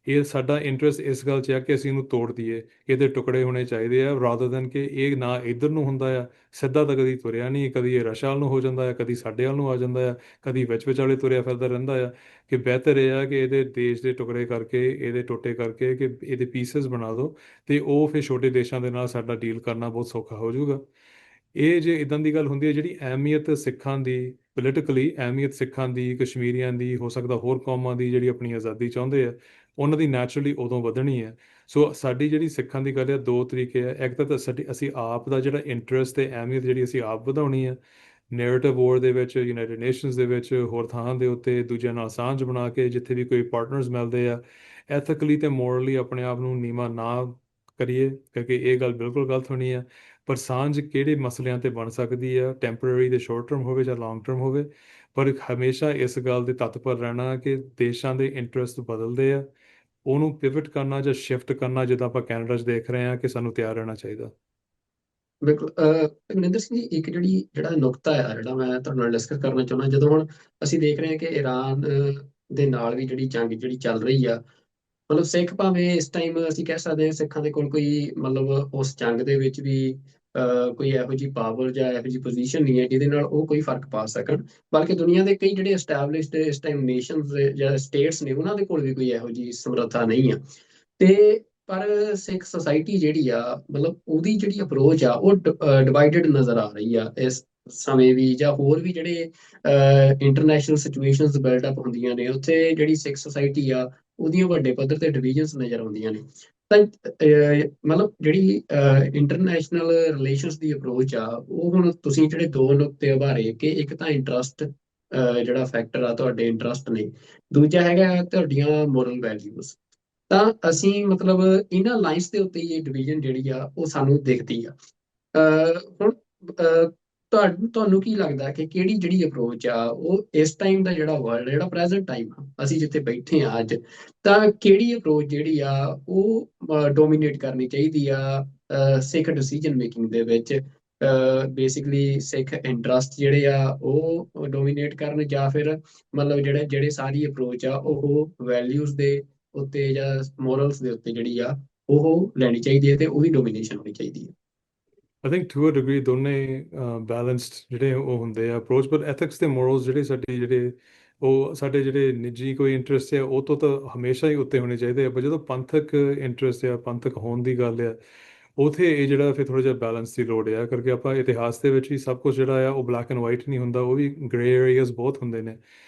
ਇਹ ਸਾਡਾ ਇੰਟਰਸਟ ਇਸ ਗੱਲ 'ਚ ਆ ਕਿ ਅਸੀਂ ਇਹਨੂੰ ਤੋੜ ਦਈਏ, ਇਹਦੇ ਟੁਕੜੇ ਹੋਣੇ ਚਾਹੀਦੇ ਆ, ਰਾਦਰ ਦੈਨ ਕਿ ਇਹ ਨਾ ਇੱਧਰ ਨੂੰ ਹੁੰਦਾ ਆ ਸਿੱਧਾ, ਤਾਂ ਕਦੀ ਤੁਰਿਆ ਨਹੀਂ, ਕਦੀ ਇਹ ਰਸ਼ਾ ਵੱਲ ਨੂੰ ਹੋ ਜਾਂਦਾ ਆ, ਕਦੀ ਸਾਡੇ ਵੱਲ ਨੂੰ ਆ ਜਾਂਦਾ ਆ, ਕਦੀ ਵਿੱਚ ਵਿਚਾਲੇ ਤੁਰਿਆ ਫਿਰਦਾ ਰਹਿੰਦਾ ਆ। ਕਿ ਬਿਹਤਰ ਇਹ ਆ ਕਿ ਇਹਦੇ ਦੇਸ਼ ਦੇ ਟੁਕੜੇ ਕਰਕੇ, ਇਹਦੇ ਟੋਟੇ ਕਰਕੇ, ਕਿ ਇਹਦੇ ਪੀਸਸ ਬਣਾ ਦਿਓ, ਤੇ ਉਹ ਫਿਰ ਛੋਟੇ ਦੇਸ਼ਾਂ ਦੇ ਨਾਲ ਸਾਡਾ ਡੀਲ ਕਰਨਾ ਬਹੁਤ ਸੌਖਾ ਹੋ ਜਾਊਗਾ। ਇਹ ਜੇ ਇਦਾਂ ਦੀ ਗੱਲ ਹੁੰਦੀ ਹੈ, ਜਿਹੜੀ ਅਹਿਮੀਅਤ ਸਿੱਖਾਂ ਦੀ, ਪੋਲੀਟੀਕਲੀ ਅਹਿਮੀਅਤ ਸਿੱਖਾਂ ਦੀ, ਕਸ਼ਮੀਰੀਆਂ ਦੀ, ਹੋ ਸਕਦਾ ਹੋਰ ਕੌਮਾਂ ਦੀ ਜਿਹੜੀ ਆਪਣੀ ਆਜ਼ਾਦੀ ਚਾਹੁੰਦੇ ਆ, ਉਹਨਾਂ ਦੀ ਨੈਚੁਰਲੀ ਉਦੋਂ ਵਧਣੀ ਹੈ। ਸੋ ਸਾਡੀ ਜਿਹੜੀ ਸਿੱਖਾਂ ਦੀ ਗੱਲ ਹੈ, ਦੋ ਤਰੀਕੇ ਆ। ਇੱਕ ਤਾਂ ਅਸੀਂ ਆਪ ਦਾ ਜਿਹੜਾ ਇੰਟਰਸਟ ਤੇ ਅਹਿਮੀਅਤ ਜਿਹੜੀ ਅਸੀਂ ਆਪ ਵਧਾਉਣੀ ਹੈ, ਨੈਰੇਟਿਵ ਵੋਰ ਦੇ ਵਿੱਚ, ਯੂਨਾਈਟਿਡ ਨੇਸ਼ਨਸ ਦੇ ਵਿੱਚ, ਹੋਰ ਥਾਂ ਦੇ ਉੱਤੇ ਦੂਜਿਆਂ ਨਾਲ ਸਾਂਝ ਬਣਾ ਕੇ, ਜਿੱਥੇ ਵੀ ਕੋਈ ਪਾਰਟਨਰਸ ਮਿਲਦੇ ਆ, ਐਥੀਕਲੀ ਤੇ ਮੋਰਲੀ ਆਪਣੇ ਆਪ ਨੂੰ ਨੀਵਾਂ ਨਾ ਕਰੀਏ, ਕਿਉਂਕਿ ਇਹ ਗੱਲ ਬਿਲਕੁਲ ਗਲਤ ਹੋਣੀ ਆ। ਪਰ ਸਾਂਝ ਕਿਹੜੇ ਮਸਲਿਆਂ ਤੇ ਬਣ ਸਕਦੀ ਆ, ਟੈਂਪਰੇਰੀ ਤੇ ਸ਼ਾਰਟ ਟਰਮ ਹੋਵੇ ਜਾਂ ਲੌਂਗ ਟਰਮ ਹੋਵੇ, ਪਰ ਹਮੇਸ਼ਾ ਇਸ ਗੱਲ ਦੇ ਤੱਤਪਰ ਰਹਿਣਾ ਕਿ ਦੇਸ਼ਾਂ ਦੇ ਇੰਟਰਸਟ ਬਦਲਦੇ ਆ, ਉਹਨੂੰ ਪਿਵਟ ਕਰਨਾ ਜਾਂ ਸ਼ਿਫਟ ਕਰਨਾ, ਜਿੱਦਾਂ ਆਪਾਂ ਕੈਨੇਡਾ 'ਚ ਦੇਖ ਰਹੇ ਹਾਂ, ਕਿ ਸਾਨੂੰ ਤਿਆਰ ਰਹਿਣਾ ਚਾਹੀਦਾ। ਬਿਲਕੁਲ। ਮਨਿੰਦਰ ਸਿੰਘ ਜੀ, ਇੱਕ ਜਿਹੜਾ ਨੁਕਤਾ ਆ ਜਿਹੜਾ ਮੈਂ ਤੁਹਾਡੇ ਨਾਲ ਡਿਸਕਸ ਕਰਨਾ ਚਾਹੁੰਦਾ, ਜਦੋਂ ਹੁਣ ਅਸੀਂ ਦੇਖ ਰਹੇ ਹਾਂ ਕਿ ਈਰਾਨ ਦੇ ਨਾਲ ਵੀ ਜਿਹੜੀ ਜੰਗ ਜਿਹੜੀ ਚੱਲ ਰਹੀ ਆ, ਮਤਲਬ ਸਿੱਖ ਭਾਵੇਂ ਇਸ ਟਾਈਮ ਅਸੀਂ ਕਹਿ ਸਕਦੇ ਹਾਂ ਸਿੱਖਾਂ ਦੇ ਕੋਲ ਕੋਈ ਮਤਲਬ ਉਸ ਜੰਗ ਦੇ ਵਿੱਚ ਵੀ ਕੋਈ ਇਹੋ ਜਿਹੀ ਪਾਵਰ ਜਾਂ ਇਹੋ ਜਿਹੀ ਪੋਜੀਸ਼ਨ ਨਹੀਂ ਹੈ ਜਿਹਦੇ ਨਾਲ ਉਹ ਕੋਈ ਫਰਕ ਪਾ ਸਕਣ। ਬਲਕਿ ਦੁਨੀਆ ਦੇ ਕਈ ਜਿਹੜੇ ਐਸਟੈਬਲਿਸ਼ਡ ਇਸ ਟਾਈਮ ਨੇਸ਼ਨਸ ਜਾਂ ਸਟੇਟਸ ਨੇ, ਉਹਨਾਂ ਦੇ ਕੋਲ ਵੀ ਕੋਈ ਇਹੋ ਜਿਹੀ ਸਮਰੱਥਾ ਨਹੀਂ ਆ। ਤੇ ਪਰ ਸਿੱਖ ਸੁਸਾਇਟੀ ਜਿਹੜੀ ਆ, ਮਤਲਬ ਉਹਦੀ ਜਿਹੜੀ ਅਪਰੋਚ ਆ ਉਹ ਡਿਵਾਈਡਡ ਨਜ਼ਰ ਆ ਰਹੀ ਆ ਇਸ ਸਮੇਂ ਵੀ, ਜਾਂ ਹੋਰ ਵੀ ਜਿਹੜੇ ਇੰਟਰਨੈਸ਼ਨਲ ਸਿਚੁਏਸ਼ਨਸ ਬਿਲਡਅਪ ਹੁੰਦੀਆਂ ਨੇ, ਉੱਥੇ ਜਿਹੜੀ ਸਿੱਖ ਸੁਸਾਇਟੀ ਆ ਉਹਦੀਆਂ ਵੱਡੇ ਪੱਧਰ ਤੇ ਡਿਵੀਜ਼ਨਸ ਨਜ਼ਰ ਆਉਂਦੀਆਂ ਨੇ। ਤਾਂ ਮਤਲਬ ਜਿਹੜੀ ਇੰਟਰਨੈਸ਼ਨਲ ਰਿਲੇਸ਼ਨਸ ਦੀ ਅਪਰੋਚ ਆ, ਉਹ ਹੁਣ ਤੁਸੀਂ ਜਿਹੜੇ ਦੋ ਨੁਕਤੇ ਉਭਾਰੇ ਕਿ ਇੱਕ ਤਾਂ ਇੰਟਰਸਟ ਜਿਹੜਾ ਫੈਕਟਰ ਆ, ਤੁਹਾਡੇ ਇੰਟਰਸਟ ਨੇ, ਦੂਜਾ ਹੈਗਾ ਤੁਹਾਡੀਆਂ ਮੋਰਲ ਵੈਲਿਊਜ਼। ਤਾਂ ਅਸੀਂ ਮਤਲਬ ਇਹਨਾਂ ਲਾਈਨਸ ਦੇ ਉੱਤੇ ਹੀ ਇਹ ਡਿਵੀਜ਼ਨ ਜਿਹੜੀ ਆ ਉਹ ਸਾਨੂੰ ਦਿਖਦੀ ਆ। ਹੁਣ ਤੁਹਾਨੂੰ ਕੀ ਲੱਗਦਾ ਕਿ ਕਿਹੜੀ ਜਿਹੜੀ ਅਪਰੋਚ ਆ ਉਹ ਇਸ ਟਾਈਮ ਦਾ ਜਿਹੜਾ ਵਰਲਡ, ਜਿਹੜਾ ਪ੍ਰੈਜ਼ੈਂਟ ਟਾਈਮ ਆ, ਅਸੀਂ ਜਿੱਥੇ ਬੈਠੇ ਆ ਅੱਜ, ਤਾਂ ਕਿਹੜੀ ਅਪਰੋਚ ਜਿਹੜੀ ਆ ਉਹ ਡੋਮੀਨੇਟ ਕਰਨੀ ਚਾਹੀਦੀ ਆ ਸਿੱਖ ਡਿਸੀਜਨ ਮੇਕਿੰਗ ਦੇ ਵਿੱਚ? ਬੇਸਿਕਲੀ ਸਿੱਖ ਇੰਟਰਸਟ ਜਿਹੜੇ ਆ ਉਹ ਡੋਮੀਨੇਟ ਕਰਨ, ਜਾਂ ਫਿਰ ਮਤਲਬ ਜਿਹੜੇ ਸਾਰੀ ਅਪਰੋਚ ਆ ਉਹ ਵੈਲਿਊਜ਼ ਦੇ ਉੱਤੇ ਜਾਂ ਮੋਰਲਸ ਦੇ ਉੱਤੇ ਜਿਹੜੀ ਆ ਉਹ ਲੈਣੀ ਚਾਹੀਦੀ ਹੈ, ਤੇ ਉਹਦੀ ਡੋਮੀਨੇਸ਼ਨ ਹੋਣੀ ਚਾਹੀਦੀ ਹੈ? I think to a degree ਦੋਨੇ ਬੈਲੈਂਸਡ ਜਿਹੜੇ ਉਹ ਹੁੰਦੇ ਆ ਅਪਰੋਚ, ਪਰ ਐਥਿਕਸ ਤੇ ਮੋਰਲਸ ਜਿਹੜੇ ਸਾਡੇ ਜਿਹੜੇ ਉਹ ਸਾਡੇ ਜਿਹੜੇ ਨਿੱਜੀ ਕੋਈ ਇੰਟਰਸਟ ਹੈ ਉਹ ਤੋਂ ਤਾਂ ਹਮੇਸ਼ਾ ਹੀ ਉੱਤੇ ਹੋਣੇ ਚਾਹੀਦੇ ਆ, ਪਰ ਜਦੋਂ ਪੰਥਕ ਇੰਟਰਸਟ ਆ, ਪੰਥਕ ਹੋਣ ਦੀ ਗੱਲ ਆ, ਉਥੇ ਇਹ ਜਿਹੜਾ ਫਿਰ ਥੋੜਾ ਜਿਹਾ ਬੈਲੈਂਸ ਦੀ ਲੋੜ ਆ, ਕਰਕੇ ਆਪਾਂ ਇਤਿਹਾਸ ਦੇ ਵਿੱਚ ਵੀ ਸਭ ਕੁਝ ਜਿਹੜਾ ਆ ਉਹ ਬਲੈਕ ਐਂਡ ਵਾਈਟ ਨਹੀਂ ਹੁੰਦਾ, ਉਹ ਵੀ ਗ੍ਰੇ ਏਰੀਆਜ਼ ਬਹੁਤ ਹੁੰਦੇ ਨੇ।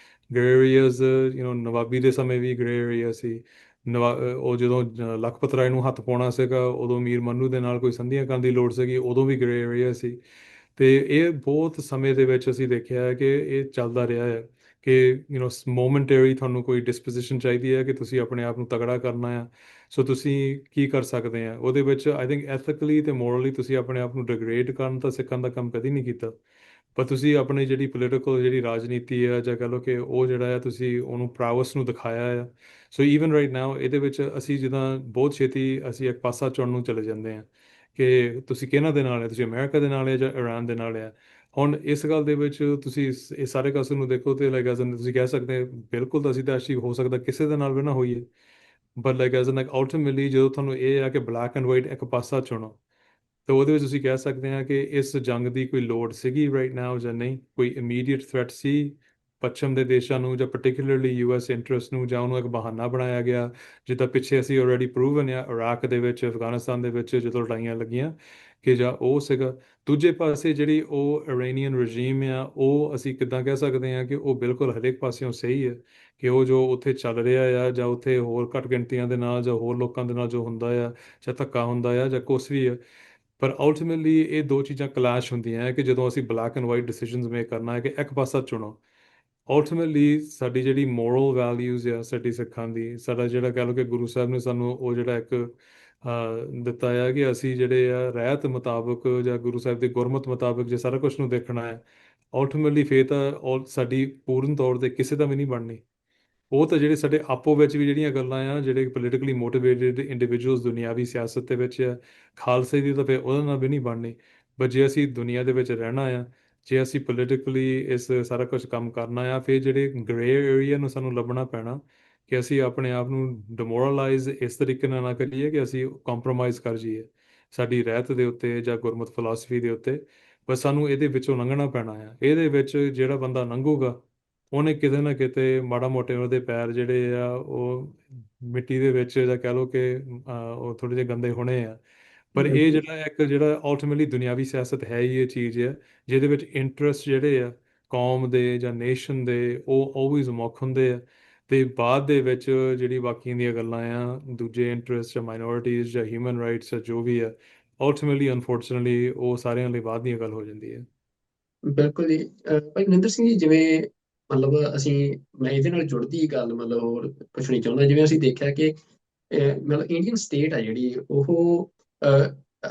ਗ੍ਰੇ ਏਰੀਆਜ਼, ਨਵਾਬੀ ਦੇ ਸਮੇਂ ਵੀ ਗ੍ਰੇ ਏਰੀਆ ਸੀ। ਉਹ ਜਦੋਂ ਲਖਪਤ ਰਾਏ ਨੂੰ ਹੱਥ ਪਾਉਣਾ ਸੀਗਾ, ਉਦੋਂ ਮੀਰ ਮਨੂੰ ਦੇ ਨਾਲ ਕੋਈ ਸੰਧੀਆਂ ਕਰਨ ਦੀ ਲੋੜ ਸੀਗੀ, ਉਦੋਂ ਵੀ ਗ੍ਰੇ ਏਰੀਆ ਸੀ। ਤੇ ਇਹ ਬਹੁਤ ਸਮੇਂ ਦੇ ਵਿੱਚ ਅਸੀਂ ਦੇਖਿਆ ਹੈ ਕਿ ਇਹ ਚੱਲਦਾ ਰਿਹਾ ਹੈ ਕਿ ਮੋਮੈਂਟਰੀ ਤੁਹਾਨੂੰ ਕੋਈ ਡਿਸਪੋਜੀਸ਼ਨ ਚਾਹੀਦੀ ਹੈ ਕਿ ਤੁਸੀਂ ਆਪਣੇ ਆਪ ਨੂੰ ਤਗੜਾ ਕਰਨਾ ਆ, ਸੋ ਤੁਸੀਂ ਕੀ ਕਰ ਸਕਦੇ ਆ ਉਹਦੇ ਵਿੱਚ। ਆਈ ਥਿੰਕ ਐਥੀਕਲੀ ਤੇ ਮੋਰਲੀ ਤੁਸੀਂ ਆਪਣੇ ਆਪ ਨੂੰ ਡਿਗਰੇਡ ਕਰਨ ਤਾਂ ਸਿੱਖਣ ਦਾ ਕੰਮ ਕਦੀ ਨਹੀਂ ਕੀਤਾ, ਪਰ ਤੁਸੀਂ ਆਪਣੀ ਜਿਹੜੀ ਪੋਲੀਟੀਕਲ ਜਿਹੜੀ ਰਾਜਨੀਤੀ ਆ, ਜਾਂ ਕਹ ਲਓ ਕਿ ਉਹ ਜਿਹੜਾ ਆ ਤੁਸੀਂ ਉਹਨੂੰ ਪ੍ਰਾਵਸ ਨੂੰ ਦਿਖਾਇਆ ਆ। ਸੋ ਈਵਨ ਰਾਈਟ ਨਾਓ ਇਹਦੇ ਵਿੱਚ ਅਸੀਂ ਜਿੱਦਾਂ ਬਹੁਤ ਛੇਤੀ ਅਸੀਂ ਇੱਕ ਪਾਸਾ ਚੁਣਨ ਨੂੰ ਚਲੇ ਜਾਂਦੇ ਹਾਂ ਕਿ ਤੁਸੀਂ ਕਿਹਨਾਂ ਦੇ ਨਾਲ ਹੈ, ਤੁਸੀਂ ਅਮਰੀਕਾ ਦੇ ਨਾਲ ਹੈ ਜਾਂ ਇਰਾਨ ਦੇ ਨਾਲ ਹੈ। ਹੁਣ ਇਸ ਗੱਲ ਦੇ ਵਿੱਚ ਤੁਸੀਂ ਇਹ ਸਾਰੇ ਕਾਸੇ ਨੂੰ ਦੇਖੋ ਤੇ ਲਾਈਕ ਐਜ਼ ਤੁਸੀਂ ਕਹਿ ਸਕਦੇ ਹੋ ਬਿਲਕੁਲ ਤਾਂ ਅਸੀਂ ਤਾਂ ਐਕਚੁਅਲੀ ਹੋ ਸਕਦਾ ਕਿਸੇ ਦੇ ਨਾਲ ਵੀ ਨਾ ਹੋਈਏ, but like as like ultimately ਜਦੋਂ ਤੁਹਾਨੂੰ ਇਹ ਆ ਕਿ ਬਲੈਕ ਐਂਡ ਵਾਈਟ ਇੱਕ ਪਾਸਾ ਚੁਣੋ, ਤਾਂ ਉਹਦੇ ਵਿੱਚ ਤੁਸੀਂ ਕਹਿ ਸਕਦੇ ਹਾਂ ਕਿ ਇਸ ਜੰਗ ਦੀ ਕੋਈ ਲੋੜ ਸੀਗੀ ਰਾਈਟ ਨਾਓ ਜਾਂ ਨਹੀਂ, ਕੋਈ ਇਮੀਡੀਏਟ ਥ੍ਰੈਟ ਸੀ ਪੱਛਮ ਦੇ ਦੇਸ਼ਾਂ ਨੂੰ ਜਾਂ ਪਾਰਟਿਕੂਲਰਲੀ ਯੂਐਸ ਇੰਟਰਸਟ ਨੂੰ, ਜਾਂ ਉਹਨੂੰ ਇੱਕ ਬਹਾਨਾ ਬਣਾਇਆ ਗਿਆ ਜਿੱਦਾਂ ਪਿੱਛੇ ਅਸੀਂ ਆਲਰੇਡੀ ਪ੍ਰੂਵਨ ਆ ਇਰਾਕ ਦੇ ਵਿੱਚ, ਅਫਗਾਨਿਸਤਾਨ ਦੇ ਵਿੱਚ ਜਦੋਂ ਲੜਾਈਆਂ ਲੱਗੀਆਂ, ਕਿ ਜਾਂ ਉਹ ਸੀਗਾ। ਦੂਜੇ ਪਾਸੇ ਜਿਹੜੀ ਉਹ ਇਰਾਨੀਅਨ ਰਜੀਮ ਆ, ਉਹ ਅਸੀਂ ਕਿੱਦਾਂ ਕਹਿ ਸਕਦੇ ਹਾਂ ਕਿ ਉਹ ਬਿਲਕੁਲ ਹਰੇਕ ਪਾਸਿਓਂ ਸਹੀ ਹੈ, ਕਿ ਉਹ ਜੋ ਉੱਥੇ ਚੱਲ ਰਿਹਾ ਆ ਜਾਂ ਉੱਥੇ ਹੋਰ ਘੱਟ ਗਿਣਤੀਆਂ ਦੇ ਨਾਲ ਜਾਂ ਹੋਰ ਲੋਕਾਂ ਦੇ ਨਾਲ ਜੋ ਹੁੰਦਾ ਆ, ਜਾਂ ਧੱਕਾ ਹੁੰਦਾ ਆ ਜਾਂ ਕੁਛ ਵੀ ਆ। ਪਰ ਅਲਟੀਮੇਟਲੀ ਇਹ ਦੋ ਚੀਜ਼ਾਂ ਕਲਾਸ਼ ਹੁੰਦੀਆਂ ਹੈ ਕਿ ਜਦੋਂ ਅਸੀਂ black and white decisions make ਕਰਨਾ ਹੈ ਕਿ ਇੱਕ ਪਾਸਾ ਚੁਣੋ, ਅਲਟੀਮੇਟਲੀ ਸਾਡੀ ਜਿਹੜੀ ਮੋਰਲ ਵੈਲਿਊਜ਼ ਆ ਸਾਡੀ ਸਿੱਖਾਂ ਦੀ, ਸਾਡਾ ਜਿਹੜਾ ਕਹਿ ਲਓ ਕਿ ਗੁਰੂ ਸਾਹਿਬ ਨੇ ਸਾਨੂੰ ਉਹ ਜਿਹੜਾ ਇੱਕ ਦਿੱਤਾ ਆ ਕਿ ਅਸੀਂ ਜਿਹੜੇ ਆ ਰਹਿਤ ਮੁਤਾਬਕ ਜਾਂ ਗੁਰੂ ਸਾਹਿਬ ਦੇ ਗੁਰਮਤ ਮੁਤਾਬਕ ਜੇ ਸਾਰਾ ਕੁਝ ਨੂੰ ਦੇਖਣਾ ਹੈ, ਅਲਟੀਮੇਟਲੀ ਫੇਰ ਤਾਂ ਸਾਡੀ ਪੂਰਨ ਤੌਰ ਤੇ ਕਿਸੇ ਦਾ ਵੀ ਨਹੀਂ ਬਣਨੀ। ਉਹ ਤਾਂ ਜਿਹੜੇ ਸਾਡੇ ਆਪੋ ਵਿੱਚ ਵੀ ਜਿਹੜੀਆਂ ਗੱਲਾਂ ਆ, ਜਿਹੜੇ ਪੋਲੀਟੀਕਲੀ ਮੋਟੀਵੇਟਿਡ ਇੰਡੀਵਿਜੂਅਲਸ ਦੁਨਿਆਵੀ ਸਿਆਸਤ ਦੇ ਵਿੱਚ ਆ, ਖਾਲਸੇ ਦੀ ਤਾਂ ਫਿਰ ਉਹਦੇ ਨਾਲ ਵੀ ਨਹੀਂ ਬਣਨੀ। ਪਰ ਜੇ ਅਸੀਂ ਦੁਨੀਆ ਦੇ ਵਿੱਚ ਰਹਿਣਾ ਆ, ਜੇ ਅਸੀਂ ਪੋਲੀਟੀਕਲੀ ਇਸ ਸਾਰਾ ਕੁਝ ਕੰਮ ਕਰਨਾ ਆ, ਫਿਰ ਜਿਹੜੇ ਗ੍ਰੇ ਏਰੀਆ ਨੂੰ ਸਾਨੂੰ ਲੱਭਣਾ ਪੈਣਾ ਕਿ ਅਸੀਂ ਆਪਣੇ ਆਪ ਨੂੰ ਡਿਮੋਰਲਾਈਜ਼ ਇਸ ਤਰੀਕੇ ਨਾਲ ਨਾ ਕਰੀਏ ਕਿ ਅਸੀਂ ਕੰਪਰੋਮਾਈਜ਼ ਕਰ ਜਾਈਏ ਸਾਡੀ ਰਹਿਤ ਦੇ ਉੱਤੇ ਜਾਂ ਗੁਰਮਤ ਫਿਲਾਸਫੀ ਦੇ ਉੱਤੇ। ਪਰ ਸਾਨੂੰ ਇਹਦੇ ਵਿੱਚੋਂ ਲੰਘਣਾ ਪੈਣਾ ਆ। ਇਹਦੇ ਵਿੱਚ ਜਿਹੜਾ ਬੰਦਾ ਲੰਘੂਗਾ ਉਹਨੇ ਕਿਤੇ ਨਾ ਕਿਤੇ ਮਾੜਾ ਮੋਟੇ ਉਹਦੇ ਪੈਰ ਜਿਹੜੇ ਆ ਉਹ ਮਿੱਟੀ ਦੇ ਵਿੱਚ, ਜਾਂ ਕਹਿ ਲਓ ਕਿ ਉਹ ਥੋੜੇ ਜਿਹੇ ਗੰਦੇ ਹੋਣੇ ਆ। ਪਰ ਇਹ ਬਿਲਕੁਲ ਜਿਹੜਾ ਇੱਕ ਜਿਹੜਾ ਅਲਟੀਮੇਟਲੀ ਦੁਨਿਆਵੀ ਸਿਆਸਤ ਹੈ ਹੀ ਇਹ ਚੀਜ਼ ਹੈ ਜਿਹਦੇ ਵਿੱਚ ਇੰਟਰਸਟ ਜਿਹੜੇ ਆ ਕੌਮ ਦੇ ਜਾਂ ਨੇਸ਼ਨ ਦੇ ਉਹ ਆਲਵੇਜ਼ ਮੁੱਖ ਹੁੰਦੇ ਆ, ਤੇ ਬਾਅਦ ਦੇ ਵਿੱਚ ਜਿਹੜੀ ਬਾਕੀਆਂ ਦੀਆਂ ਗੱਲਾਂ ਆ ਦੂਜੇ ਇੰਟਰਸਟ ਜਾਂ ਮਾਈਨੋਰਿਟੀਜ਼ ਜਾਂ ਹਿਊਮਨ ਰਾਈਟਸ ਜਾਂ ਜੋ ਵੀ ਆ, ਅਲਟੀਮੇਟਲੀ ਅਨਫੋਰਚੂਨਟਲੀ ਉਹ ਸਾਰਿਆਂ ਲਈ ਬਾਅਦ ਦੀਆਂ ਗੱਲ ਹੋ ਜਾਂਦੀ ਹੈ। ਬਿਲਕੁਲ ਜੀ। ਭਾਈ ਮਨਿੰਦਰ ਸਿੰਘ ਜੀ, ਜਿਵੇਂ ਮਤਲਬ ਅਸੀਂ ਮੈਂ ਇਹਦੇ ਨਾਲ ਜੁੜਦੀ ਗੱਲ ਮਤਲਬ ਹੋਰ ਪੁੱਛਣੀ ਚਾਹੁੰਦਾ, ਜਿਵੇਂ ਅਸੀਂ ਦੇਖਿਆ ਕਿ ਮਤਲਬ ਇੰਡੀਅਨ ਸਟੇਟ ਆ ਜਿਹੜੀ ਉਹ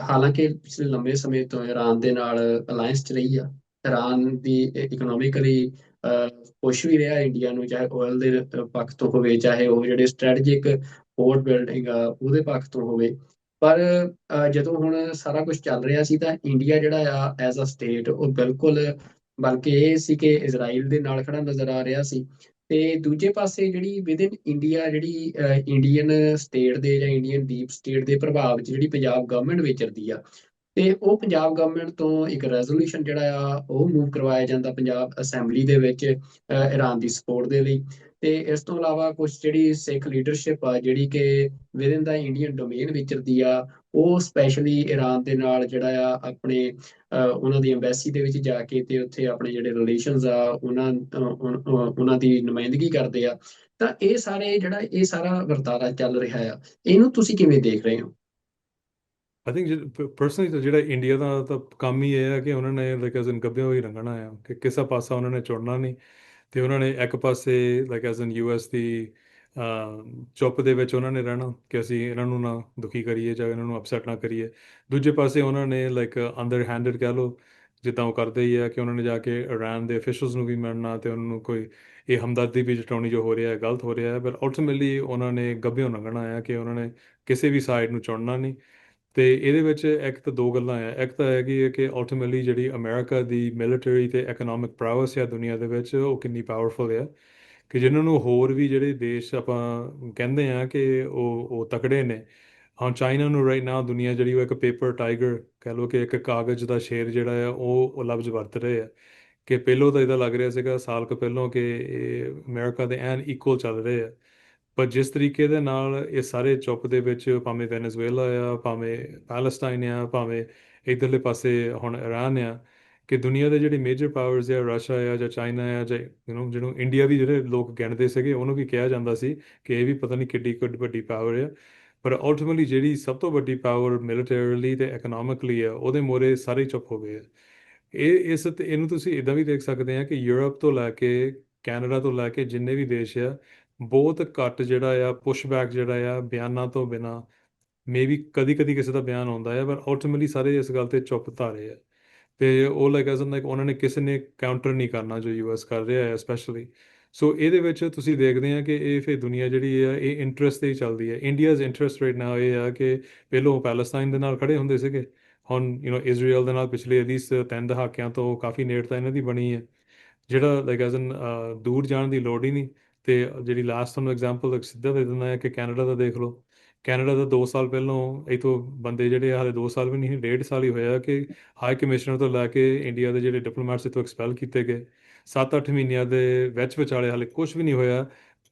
ਹਾਲਾਂਕਿ ਪਿਛਲੇ ਲੰਬੇ ਸਮੇਂ ਤੋਂ ਇਰਾਨ ਦੇ ਨਾਲ ਅਲਾਇੰਸ 'ਚ ਰਹੀ ਆ। ਇਰਾਨ ਦੀ ਇਕਨੋਮਿਕਲੀ ਪੁਸ਼ ਵੀ ਰਿਹਾ ਇੰਡੀਆ ਨੂੰ, ਚਾਹੇ ਆਇਲ ਦੇ ਪੱਖ ਤੋਂ ਹੋਵੇ, ਚਾਹੇ ਉਹ ਜਿਹੜੇ ਸਟ੍ਰੈਟਜਿਕ ਪੋਰਟ ਬਿਲਡਿੰਗ ਆ ਉਹਦੇ ਪੱਖ ਤੋਂ ਹੋਵੇ। ਪਰ ਜਦੋਂ ਹੁਣ ਸਾਰਾ ਕੁਝ ਚੱਲ ਰਿਹਾ ਸੀ ਤਾਂ ਇੰਡੀਆ ਜਿਹੜਾ ਆ ਐਜ਼ ਅ ਸਟੇਟ ਉਹ ਬਿਲਕੁਲ, ਬਲਕਿ ਇਹ ਸੀ ਕਿ ਇਜ਼ਰਾਈਲ ਦੇ ਨਾਲ ਖੜਾ ਨਜ਼ਰ ਆ ਰਿਹਾ ਸੀ। ਤੇ ਦੂਜੇ ਪਾਸੇ ਜਿਹੜੀ ਵਿਦਿਨ ਇੰਡੀਆ ਜਿਹੜੀ ਇੰਡੀਅਨ ਸਟੇਟ ਦੇ ਜਾਂ ਇੰਡੀਅਨ ਡੀਪ ਸਟੇਟ ਦੇ ਪ੍ਰਭਾਵ 'ਚ ਜਿਹੜੀ ਪੰਜਾਬ ਗਵਰਨਮੈਂਟ ਵਿਚਰਦੀ ਆ, ਤੇ ਉਹ ਪੰਜਾਬ ਗਵਰਨਮੈਂਟ ਤੋਂ ਇੱਕ ਰੈਜ਼ੋਲੂਸ਼ਨ ਜਿਹੜਾ ਆ ਉਹ ਮੂਵ ਕਰਵਾਇਆ ਜਾਂਦਾ ਪੰਜਾਬ ਅਸੈਂਬਲੀ ਦੇ ਵਿੱਚ ਇਰਾਨ ਦੀ ਸਪੋਰਟ ਦੇ ਲਈ। ਤੇ ਇਸ ਤੋਂ ਇਲਾਵਾ ਕੁਝ ਜਿਹੜੀ ਸਿੱਖ ਲੀਡਰਸ਼ਿਪ ਆ ਜਿਹੜੀ ਕਿ ਵਿਦਿਨ ਦਾ ਇੰਡੀਅਨ ਡੋਮੇਨ ਵਿਚਰਦੀ ਆ, ਉਹ ਸਪੈਸ਼ਲੀ ਇਰਾਨ ਦੇ ਨਾਲ ਜਿਹੜਾ ਆ ਆਪਣੇ ਉਹਨਾਂ ਦੀ ਐਮਬੈਸੀ ਦੇ ਵਿੱਚ ਜਾ ਕੇ ਤੇ ਉੱਥੇ ਆਪਣੇ ਜਿਹੜੇ ਰਿਲੇਸ਼ਨਸ ਆ ਉਹਨਾਂ ਦੀ ਨੁਮਾਇੰਦਗੀ ਕਰਦੇ ਆ। ਤਾਂ ਇਹ ਸਾਰੇ ਜਿਹੜਾ ਇਹ ਸਾਰਾ ਵਰਤਾਰਾ ਚੱਲ ਰਿਹਾ ਆ, ਇਹਨੂੰ ਤੁਸੀਂ ਕਿਵੇਂ ਦੇਖ ਰਹੇ ਹੋ? ਆਈ ਥਿੰਕ ਪਰਸਨਲੀ ਤਾਂ ਜਿਹੜਾ ਇੰਡੀਆ ਦਾ ਤਾਂ ਕੰਮ ਹੀ ਇਹ ਹੈ ਕਿ ਉਹਨਾਂ ਨੇ ਲਾਈਕ ਐਜ਼ ਇਨ ਗੱਭਿਓ ਹੀ ਰੰਗਣਾ ਆ, ਕਿ ਕਿਸੇ ਪਾਸਾ ਉਹਨਾਂ ਨੇ ਚੁਣਨਾ ਨਹੀਂ। ਤੇ ਉਹਨਾਂ ਨੇ ਇੱਕ ਪਾਸੇ ਲਾਈਕ ਐਜ਼ ਇਨ ਯੂਐਸ ਦੀ ਚੁੱਪ ਦੇ ਵਿੱਚ ਉਹਨਾਂ ਨੇ ਰਹਿਣਾ ਕਿ ਅਸੀਂ ਇਹਨਾਂ ਨੂੰ ਨਾ ਦੁਖੀ ਕਰੀਏ ਜਾਂ ਇਹਨਾਂ ਨੂੰ ਅਪਸੈਟ ਨਾ ਕਰੀਏ। ਦੂਜੇ ਪਾਸੇ ਉਹਨਾਂ ਨੇ ਲਾਈਕ ਅੰਡਰ ਹੈਂਡਡ ਕਹਿ ਲਓ, ਜਿੱਦਾਂ ਉਹ ਕਰਦੇ ਹੀ ਆ ਕਿ ਉਹਨਾਂ ਨੇ ਜਾ ਕੇ ਇਰਾਨ ਦੇ ਅਫੀਸ਼ਲਸ ਨੂੰ ਵੀ ਮਿਲਣਾ ਤੇ ਉਹਨਾਂ ਨੂੰ ਕੋਈ ਇਹ ਹਮਦਰਦੀ ਵੀ ਜਤਾਉਣੀ ਜੋ ਹੋ ਰਿਹਾ ਹੈ ਗਲਤ ਹੋ ਰਿਹਾ ਹੈ। ਪਰ ਅਲਟੀਮੇਟਲੀ ਉਹਨਾਂ ਨੇ ਗੱਭਿਓ ਲੰਘਣਾ ਆ ਕਿ ਉਹਨਾਂ ਨੇ ਕਿਸੇ ਵੀ ਸਾਈਡ ਨੂੰ ਚੁਣਨਾ ਨਹੀਂ। ਤੇ ਇਹਦੇ ਵਿੱਚ ਇੱਕ ਤਾਂ ਦੋ ਗੱਲਾਂ ਆ, ਇੱਕ ਤਾਂ ਹੈਗੀ ਹੈ ਕਿ ਅਲਟੀਮੇਟਲੀ ਜਿਹੜੀ ਅਮਰੀਕਾ ਦੀ ਮਿਲਟਰੀ ਤੇ ਇਕਨੋਮਿਕ ਪ੍ਰਾਵਸ ਆ ਦੁਨੀਆ ਦੇ ਵਿੱਚ ਉਹ ਕਿੰਨੀ ਪਾਵਰਫੁਲ ਆ, ਕਿ ਜਿਨ੍ਹਾਂ ਨੂੰ ਹੋਰ ਵੀ ਜਿਹੜੇ ਦੇਸ਼ ਆਪਾਂ ਕਹਿੰਦੇ ਆ ਕਿ ਉਹ ਤਕੜੇ ਨੇ, ਹਾਂ ਚਾਈਨਾ ਨੂੰ ਰਾਈਟ ਨਾਓ ਦੁਨੀਆ ਜਿਹੜੀ ਉਹ ਇੱਕ ਪੇਪਰ ਟਾਈਗਰ ਕਹਿ ਲਓ ਕਿ ਇੱਕ ਕਾਗਜ਼ ਦਾ ਸ਼ੇਰ ਜਿਹੜਾ ਆ ਉਹ ਲਫ਼ਜ਼ ਵਰਤ ਰਹੇ ਆ ਕਿ ਪਹਿਲੋਂ ਤਾਂ ਇਹਦਾ ਲੱਗ ਰਿਹਾ ਸੀਗਾ ਸਾਲ ਕੁ ਪਹਿਲੋਂ ਕਿ ਇਹ ਅਮਰੀਕਾ ਦੇ ਐਨ ਇਕੁਅਲ ਚੱਲ ਰਹੇ ਆ। ਪਰ ਜਿਸ ਤਰੀਕੇ ਦੇ ਨਾਲ ਇਹ ਸਾਰੇ ਚੁੱਪ ਦੇ ਵਿੱਚ ਭਾਵੇਂ ਵੈਨੇਜ਼ੁਏਲਾ ਆ ਭਾਵੇਂ ਪੈਲਸਟਾਈਨ ਆ ਭਾਵੇਂ ਇਧਰਲੇ ਪਾਸੇ ਹੁਣ ਇਰਾਨ ਆ ਕਿ ਦੁਨੀਆ ਦੇ ਜਿਹੜੇ ਮੇਜਰ ਪਾਵਰਸ ਆ ਰਸ਼ੀਆ ਆ ਜਾਂ ਚਾਈਨਾ ਆ ਜਾਂ ਜਿਹਨੂੰ ਇੰਡੀਆ ਵੀ ਜਿਹੜੇ ਲੋਕ ਗਿਣਦੇ ਸੀਗੇ ਉਹਨੂੰ ਵੀ ਕਿਹਾ ਜਾਂਦਾ ਸੀ ਕਿ ਇਹ ਵੀ ਪਤਾ ਨਹੀਂ ਕਿੱਡੀ ਕੁ ਵੱਡੀ ਪਾਵਰ ਆ। ਪਰ ਅਲਟੀਮੇਟਲੀ ਜਿਹੜੀ ਸਭ ਤੋਂ ਵੱਡੀ ਪਾਵਰ ਮਿਲੀਟਰੀਲੀ ਤੇ ਇਕਨੋਮਿਕਲੀ ਆ ਉਹਦੇ ਮੋਰੇ ਸਾਰੇ ਹੀ ਚੁੱਪ ਹੋ ਗਏ ਆ। ਇਹਨੂੰ ਤੁਸੀਂ ਇਦਾਂ ਵੀ ਦੇਖ ਸਕਦੇ ਆ ਕਿ ਯੂਰਪ ਤੋਂ ਲੈ ਕੇ ਕੈਨੇਡਾ ਤੋਂ ਲੈ ਕੇ ਜਿੰਨੇ ਵੀ ਦੇਸ਼ ਆ ਬਹੁਤ ਘੱਟ ਜਿਹੜਾ ਆ ਪੁਸ਼ਬੈਕ ਜਿਹੜਾ ਆ ਬਿਆਨਾਂ ਤੋਂ ਬਿਨਾ ਮੇਬੀ ਕਦੀ ਕਦੀ ਕਿਸੇ ਦਾ ਬਿਆਨ ਆਉਂਦਾ ਹੈ ਪਰ ਅਲਟੀਮੇਟਲੀ ਸਾਰੇ ਇਸ ਗੱਲ ਤੇ ਚੁੱਪ ਧਾਰੇ ਆ। ਤੇ ਉਹ ਲਾਈਕ ਐਜ਼ ਲਾਈਕ ਉਹਨਾਂ ਨੇ ਕਿਸੇ ਨੇ ਕਾਊਂਟਰ ਨਹੀਂ ਕਰਨਾ ਜੋ ਯੂਐਸ ਕਰ ਰਿਹਾ ਹੈ ਸਪੈਸ਼ਲੀ। ਸੋ ਇਹਦੇ ਵਿੱਚ ਤੁਸੀਂ ਦੇਖਦੇ ਆ ਕਿ ਇਹ ਫਿਰ ਦੁਨੀਆ ਜਿਹੜੀ ਆ ਇਹ ਇੰਟਰਸਟ ਤੇ ਹੀ ਚੱਲਦੀ ਹੈ। ਇੰਡੀਆਜ਼ ਇੰਟਰਸਟ ਰਾਈਟ ਨਾਓ ਇਹ ਆ ਕਿ ਪਹਿਲੋਂ ਪੈਲਸਤਾਈਨ ਦੇ ਨਾਲ ਖੜੇ ਹੁੰਦੇ ਸੀਗੇ ਹੁਣ ਇਜ਼ਰਾਈਲ ਦੇ ਨਾਲ ਪਿਛਲੇ ਐਟਲੀਸਟ 3 ਦਹਾਕਿਆਂ ਤੋਂ ਕਾਫੀ ਨੇੜਤਾ ਇਹਨਾਂ ਦੀ ਬਣੀ ਹੈ ਜਿਹੜਾ ਲਾਈਕ ਐਜ਼ ਐਨ ਦੂਰ ਜਾਣ ਦੀ ਲੋੜ ਹੀ ਨਹੀਂ। ਤੇ ਜਿਹੜੀ ਲਾਸਟ ਤੁਹਾਨੂੰ ਐਗਜ਼ਾਮਪਲ ਸਿੱਧਾ ਦੇ ਦਿੰਦਾ ਹੈ ਕਿ ਕੈਨੇਡਾ ਦਾ ਦੇਖ ਲਓ। ਕੈਨੇਡਾ ਦਾ 2 ਸਾਲ ਪਹਿਲੋਂ ਇਥੋਂ ਬੰਦੇ ਜਿਹੜੇ ਹਾਲੇ 2 ਸਾਲ ਵੀ ਨਹੀਂ 1.5 ਸਾਲ ਹੀ ਹੋਇਆ ਕਿ ਹਾਈ ਕਮਿਸ਼ਨਰ ਤੋਂ ਲੈ ਕੇ ਇੰਡੀਆ ਦੇ ਜਿਹੜੇ ਡਿਪਲੋਮੈਟਸ ਇਥੋਂ ਐਕਸਪੈਲ ਕੀਤੇ ਗਏ 7-8 ਮਹੀਨਿਆਂ ਦੇ ਵਿੱਚ ਵਿਚਾਲੇ ਹਾਲੇ ਕੁਝ ਵੀ ਨਹੀਂ ਹੋਇਆ।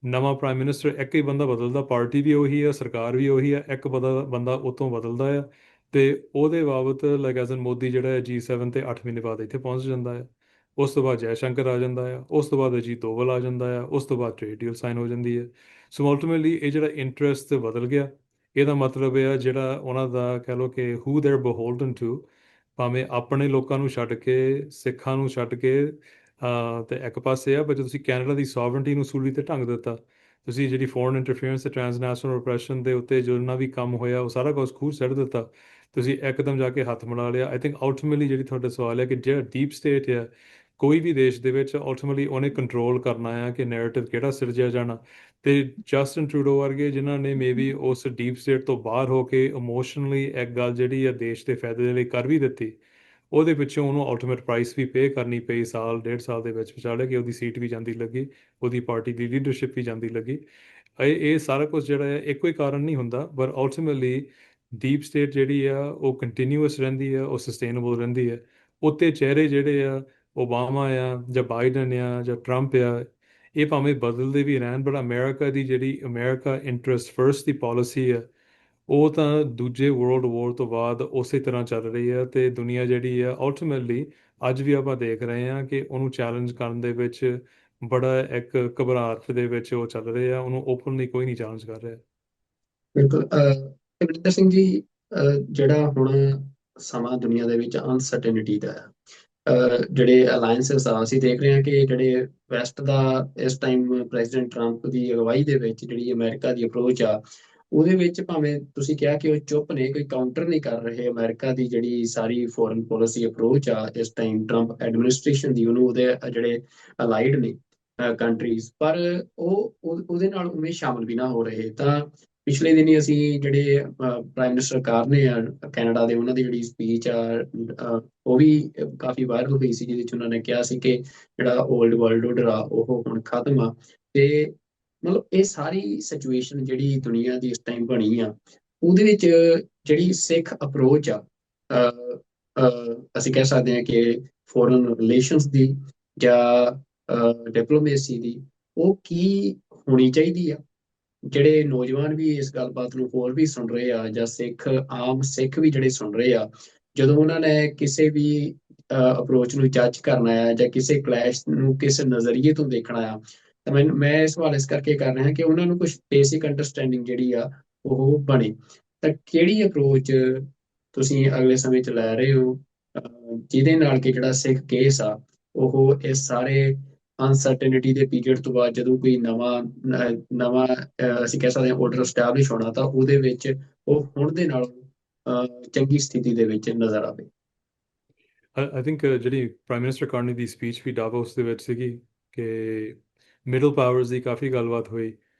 ਨਵਾਂ ਪ੍ਰਾਈਮ ਮਿਨਿਸਟਰ ਇੱਕ ਹੀ ਬੰਦਾ ਬਦਲਦਾ ਪਾਰਟੀ ਵੀ ਉਹੀ ਆ ਸਰਕਾਰ ਵੀ ਉਹੀ ਆ ਇੱਕ ਬੰਦਾ ਉਤੋਂ ਬਦਲਦਾ ਆ ਤੇ ਉਹਦੇ ਬਾਬਤ ਲਾਈਕ ਐਜ਼ ਐਨ ਮੋਦੀ ਜਿਹੜਾ ਹੈ G7 ਤੇ 8 ਮਹੀਨੇ ਬਾਅਦ ਇੱਥੇ ਪਹੁੰਚ ਜਾਂਦਾ ਹੈ। ਉਸ ਤੋਂ ਬਾਅਦ ਜੈ ਸ਼ੰਕਰ ਆ ਜਾਂਦਾ ਆ ਉਸ ਤੋਂ ਬਾਅਦ ਅਜੀਤ ਦੋਵਲ ਆ ਜਾਂਦਾ ਆ ਉਸ ਤੋਂ ਬਾਅਦ ਟ੍ਰੇਡ ਡੀਲ ਸਾਈਨ ਹੋ ਜਾਂਦੀ ਹੈ। ਸੋ ਅਲਟੀਮੇਟਲੀ ਇਹ ਜਿਹੜਾ ਇੰਟਰਸਟ ਬਦਲ ਗਿਆ ਇਹਦਾ ਮਤਲਬ ਇਹ ਆ ਜਿਹੜਾ ਉਹਨਾਂ ਦਾ ਕਹਿ ਲਓ ਕਿ ਹੂ ਦੇਰ beholden ਟੂ ਭਾਵੇਂ ਆਪਣੇ ਲੋਕਾਂ ਨੂੰ ਛੱਡ ਕੇ ਸਿੱਖਾਂ ਨੂੰ ਛੱਡ ਕੇ ਤੇ ਇੱਕ ਪਾਸੇ ਆ ਪਰ ਜੇ ਤੁਸੀਂ ਕੈਨੇਡਾ ਦੀ ਸੋਵਰਨਟੀ ਨੂੰ ਸੂਲੀ ਤੇ ਢੰਗ ਦਿੱਤਾ ਤੁਸੀਂ ਜਿਹੜੀ ਫੋਰਨ ਇੰਟਰਫੇਰੈਂਸ ਤੇ ਟ੍ਰਾਂਸਨੈਸ਼ਨਲ ਆਪਰੇਸ਼ਨ ਦੇ ਉੱਤੇ ਜਿੰਨਾ ਵੀ ਕੰਮ ਹੋਇਆ ਉਹ ਸਾਰਾ ਕੁਝ ਖੂਹ ਸੁੱਟ ਦਿੱਤਾ। ਤੁਸੀਂ ਇੱਕਦਮ ਜਾ ਕੇ ਹੱਥ ਮਿਲਾ ਲਿਆ। ਆਈ ਥਿੰਕ ਅਲਟੀਮੇਟਲੀ ਜਿਹੜੀ ਤੁਹਾਡਾ ਸਵਾਲ ਹੈ ਕਿ ਜਿਹੜਾ ਡੀਪ ਸਟੇਟ ਹੈ ਕੋਈ ਵੀ ਦੇਸ਼ ਦੇ ਵਿੱਚ ਅਲਟੀਮੇਟਲੀ ਉਹਨੇ ਕੰਟਰੋਲ ਕਰਨਾ ਆ ਕਿ ਨੈਰੇਟਿਵ ਕਿਹੜਾ ਸਿਰਜਿਆ ਜਾਣਾ। ਤੇ ਜਸਟਿਨ ਟਰੂਡੋ ਵਰਗੇ ਜਿਨ੍ਹਾਂ ਨੇ ਮੇਬੀ ਉਸ ਡੀਪ ਸਟੇਟ ਤੋਂ ਬਾਹਰ ਹੋ ਕੇ ਇਮੋਸ਼ਨਲੀ ਇੱਕ ਗੱਲ ਜਿਹੜੀ ਆ ਦੇਸ਼ ਦੇ ਫਾਇਦੇ ਦੇ ਲਈ ਕਰ ਵੀ ਦਿੱਤੀ ਉਹਦੇ ਪਿੱਛੋਂ ਉਹਨੂੰ ਅਲਟੀਮੇਟ ਪ੍ਰਾਈਸ ਵੀ ਪੇ ਕਰਨੀ ਪਈ ਸਾਲ 1.5 ਸਾਲ ਦੇ ਵਿੱਚ ਵਿਚਾਲੇ ਕਿ ਉਹਦੀ ਸੀਟ ਵੀ ਜਾਂਦੀ ਲੱਗੀ ਉਹਦੀ ਪਾਰਟੀ ਦੀ ਲੀਡਰਸ਼ਿਪ ਵੀ ਜਾਂਦੀ ਲੱਗੀ। ਇਹ ਸਾਰਾ ਕੁਝ ਜਿਹੜਾ ਹੈ ਇੱਕੋ ਹੀ ਕਾਰਨ ਨਹੀਂ ਹੁੰਦਾ ਪਰ ਅਲਟੀਮੇਟਲੀ ਡੀਪ ਸਟੇਟ ਜਿਹੜੀ ਆ ਉਹ ਕੰਟੀਨਿਊਅਸ ਰਹਿੰਦੀ ਆ ਉਹ ਸਸਟੇਨੇਬਲ ਰਹਿੰਦੀ ਹੈ। ਉੱਤੇ ਚਿਹਰੇ ਜਿਹੜੇ ਆ ਓਬਾਮਾ ਆ ਜਾਂ ਬਾਈਡਨ ਆ ਜਾਂ ਟਰੰਪ ਆ ਇਹ ਭਾਵੇਂ ਬਦਲਦੇ ਵੀ ਰਹਿਣ ਪਰ ਅਮਰੀਕਾ ਦੀ ਜਿਹੜੀ ਅਮਰੀਕਾ ਇੰਟਰਸਟ ਫਰਸਟ ਦੀ ਪਾਲਿਸੀ ਆ ਉਹ ਤਾਂ ਦੂਜੇ ਵਰਲਡ ਵਾਰ ਤੋਂ ਬਾਅਦ ਉਸੇ ਤਰ੍ਹਾਂ ਚੱਲ ਰਹੀ ਹੈ ਤੇ ਦੁਨੀਆ ਜਿਹੜੀ ਹੈ ਅਲਟੀਮੇਟਲੀ ਅੱਜ ਵੀ ਆਪਾਂ ਦੇਖ ਰਹੇ ਹਾਂ ਕਿ ਉਹਨੂੰ ਚੈਲੰਜ ਕਰਨ ਦੇ ਵਿੱਚ ਬੜਾ ਇੱਕ ਘਬਰਾਹਟ ਦੇ ਵਿੱਚ ਉਹ ਚੱਲ ਰਹੇ ਆ ਉਹਨੂੰ ਓਪਨਲੀ ਕੋਈ ਨਹੀਂ ਚੈਲੰਜ ਕਰ ਰਿਹਾ। ਬਿਲਕੁਲ ਗੁਰਜਿੰਦਰ ਸਿੰਘ ਜੀ, ਜਿਹੜਾ ਹੁਣ ਸਮਾਂ ਦੁਨੀਆ ਦੇ ਵਿੱਚ ਅਨਸਰਟੇਨਿਟੀ ਦਾ ਹੈ, ਜਿਹੜੇ ਅਲਾਈਅੰਸਸ ਆ ਅਸੀਂ ਦੇਖ ਰਹੇ ਹਾਂ ਕਿ ਜਿਹੜੇ ਵੈਸਟ ਦਾ ਇਸ ਟਾਈਮ ਪ੍ਰੈਜ਼ੀਡੈਂਟ ਟਰੰਪ ਦੀ ਅਗਵਾਈ ਦੇ ਵਿੱਚ ਜਿਹੜੀ ਅਮਰੀਕਾ ਦੀ ਅਪਰੋਚ ਆ ਉਹਦੇ ਵਿੱਚ ਭਾਵੇਂ ਤੁਸੀਂ ਕਿਹਾ ਕਿ ਉਹ ਚੁੱਪ ਨੇ ਕੋਈ ਕਾਊਂਟਰ ਨਹੀਂ ਕਰ ਰਹੇ ਅਮਰੀਕਾ ਦੀ ਜਿਹੜੀ ਸਾਰੀ ਫੋਰਨ ਪਾਲਿਸੀ ਅਪਰੋਚ ਆ ਇਸ ਟਾਈਮ ਟਰੰਪ ਐਡਮਿਨਿਸਟ੍ਰੇਸ਼ਨ ਦੀ ਉਹਨੂੰ ਉਹਦੇ ਜਿਹੜੇ ਅਲਾਈਡ ਨੇ ਕੰਟਰੀਜ਼ ਪਰ ਉਹਦੇ ਨਾਲ ਉਵੇਂ ਸ਼ਾਮਲ ਵੀ ਨਾ ਹੋ ਰਹੇ। ਤਾਂ ਪਿਛਲੇ ਦਿਨੀ ਅਸੀਂ ਜਿਹੜੇ ਪ੍ਰਾਈਮ ਮਿਨਿਸਟਰ ਕਾਰ ਨੇ ਆ ਕੈਨੇਡਾ ਦੇ ਉਹਨਾਂ ਦੀ ਜਿਹੜੀ ਸਪੀਚ ਆ ਉਹ ਵੀ ਕਾਫੀ ਵਾਇਰਲ ਹੋਈ ਸੀ ਜਿਹਦੇ ਚ ਉਹਨਾਂ ਨੇ ਕਿਹਾ ਸੀ ਕਿ ਜਿਹੜਾ 올ਡ ਵਰਲਡ ਆਰਡਰ ਆ ਉਹ ਹੁਣ ਖਤਮ ਆ। ਤੇ ਮਤਲਬ ਇਹ ਸਾਰੀ ਸਿਚੁਏਸ਼ਨ ਜਿਹੜੀ ਦੁਨੀਆ ਦੀ ਇਸ ਟਾਈਮ ਬਣੀ ਆ ਉਹਦੇ ਵਿੱਚ ਜਿਹੜੀ ਸਿੱਖ ਅਪਰੋਚ ਆ ਅਸੀਂ ਕਹਿ ਸਕਦੇ ਹਾਂ ਕਿ ਫੋਰਨ ਰਿਲੇਸ਼ਨਸ ਦੀ ਜਾਂ ਡਿਪਲੋਮੇਸੀ ਦੀ ਉਹ ਕੀ ਹੋਣੀ ਚਾਹੀਦੀ ਆ। ਜਿਹੜੇ ਨੌਜਵਾਨ ਵੀ ਇਸ ਗੱਲਬਾਤ ਨੂੰ ਹੋਰ ਵੀ ਸੁਣ ਰਹੇ ਆ ਜਾਂ ਆਮ ਸਿੱਖ ਵੀ ਜਿਹੜੇ ਸੁਣ ਰਹੇ ਆ ਜਦੋਂ ਉਹਨਾਂ ਨੇ ਕਿਸੇ ਵੀ ਅਪਰੋਚ ਨੂੰ ਜੱਜ ਕਰਨਾ ਆ ਜਾਂ ਕਿਸੇ ਕਲੈਸ਼ ਨੂੰ ਕਿਸ ਨਜ਼ਰੀਏ ਤੋਂ ਦੇਖਣਾ ਆ ਤਾਂ ਮੈਂ ਇਹ ਸਵਾਲ ਇਸ ਕਰਕੇ ਕਰ ਰਿਹਾ ਕਿ ਉਹਨਾਂ ਨੂੰ ਕੁਝ ਬੇਸਿਕ ਅੰਡਰਸਟੈਂਡਿੰਗ ਜਿਹੜੀ ਆ ਉਹ ਬਣੇ। ਤਾਂ ਕਿਹੜੀ ਅਪਰੋਚ ਤੁਸੀਂ ਅਗਲੇ ਸਮੇਂ 'ਚ ਲੈ ਰਹੇ ਹੋ ਜਿਹਦੇ ਨਾਲ ਕਿ ਜਿਹੜਾ ਸਿੱਖ ਕੇਸ ਆ ਉਹ ਇਸ ਸਾਰੇ ਅਨਸਰਟੇਨਿਟੀ ਦੇ ਪੀਰੀਅਡ ਤੋਂ ਬਾਅਦ ਜਦੋਂ ਕੋਈ ਨਵਾਂ ਅਸੀਂ ਕਹਿ ਸਕਦੇ ਹਾਂ ਆਰਡਰ ਸਟੈਬਲਿਸ਼ ਹੋਣਾ ਤਾਂ ਉਹਦੇ ਵਿੱਚ ਉਹ ਹੁਣ ਦੇ ਨਾਲੋਂ ਚੰਗੀ ਸਥਿਤੀ ਦੇ ਵਿੱਚ ਨਜ਼ਰ ਆਵੇ। ਆਈ ਥਿੰਕ ਜਿਹੜੀ ਪ੍ਰਾਈਮ ਮਿਨਿਸਟਰ ਕਾਰਨੀ ਦੀ ਸਪੀਚ ਵੀ ਡਾਵੋਸ ਦੇ ਵਿੱਚ ਸੀਗੀ ਕਿ ਮਿਡਲ ਪਾਵਰਸ ਦੀ ਕਾਫੀ ਗੱਲਬਾਤ ਹੋਈ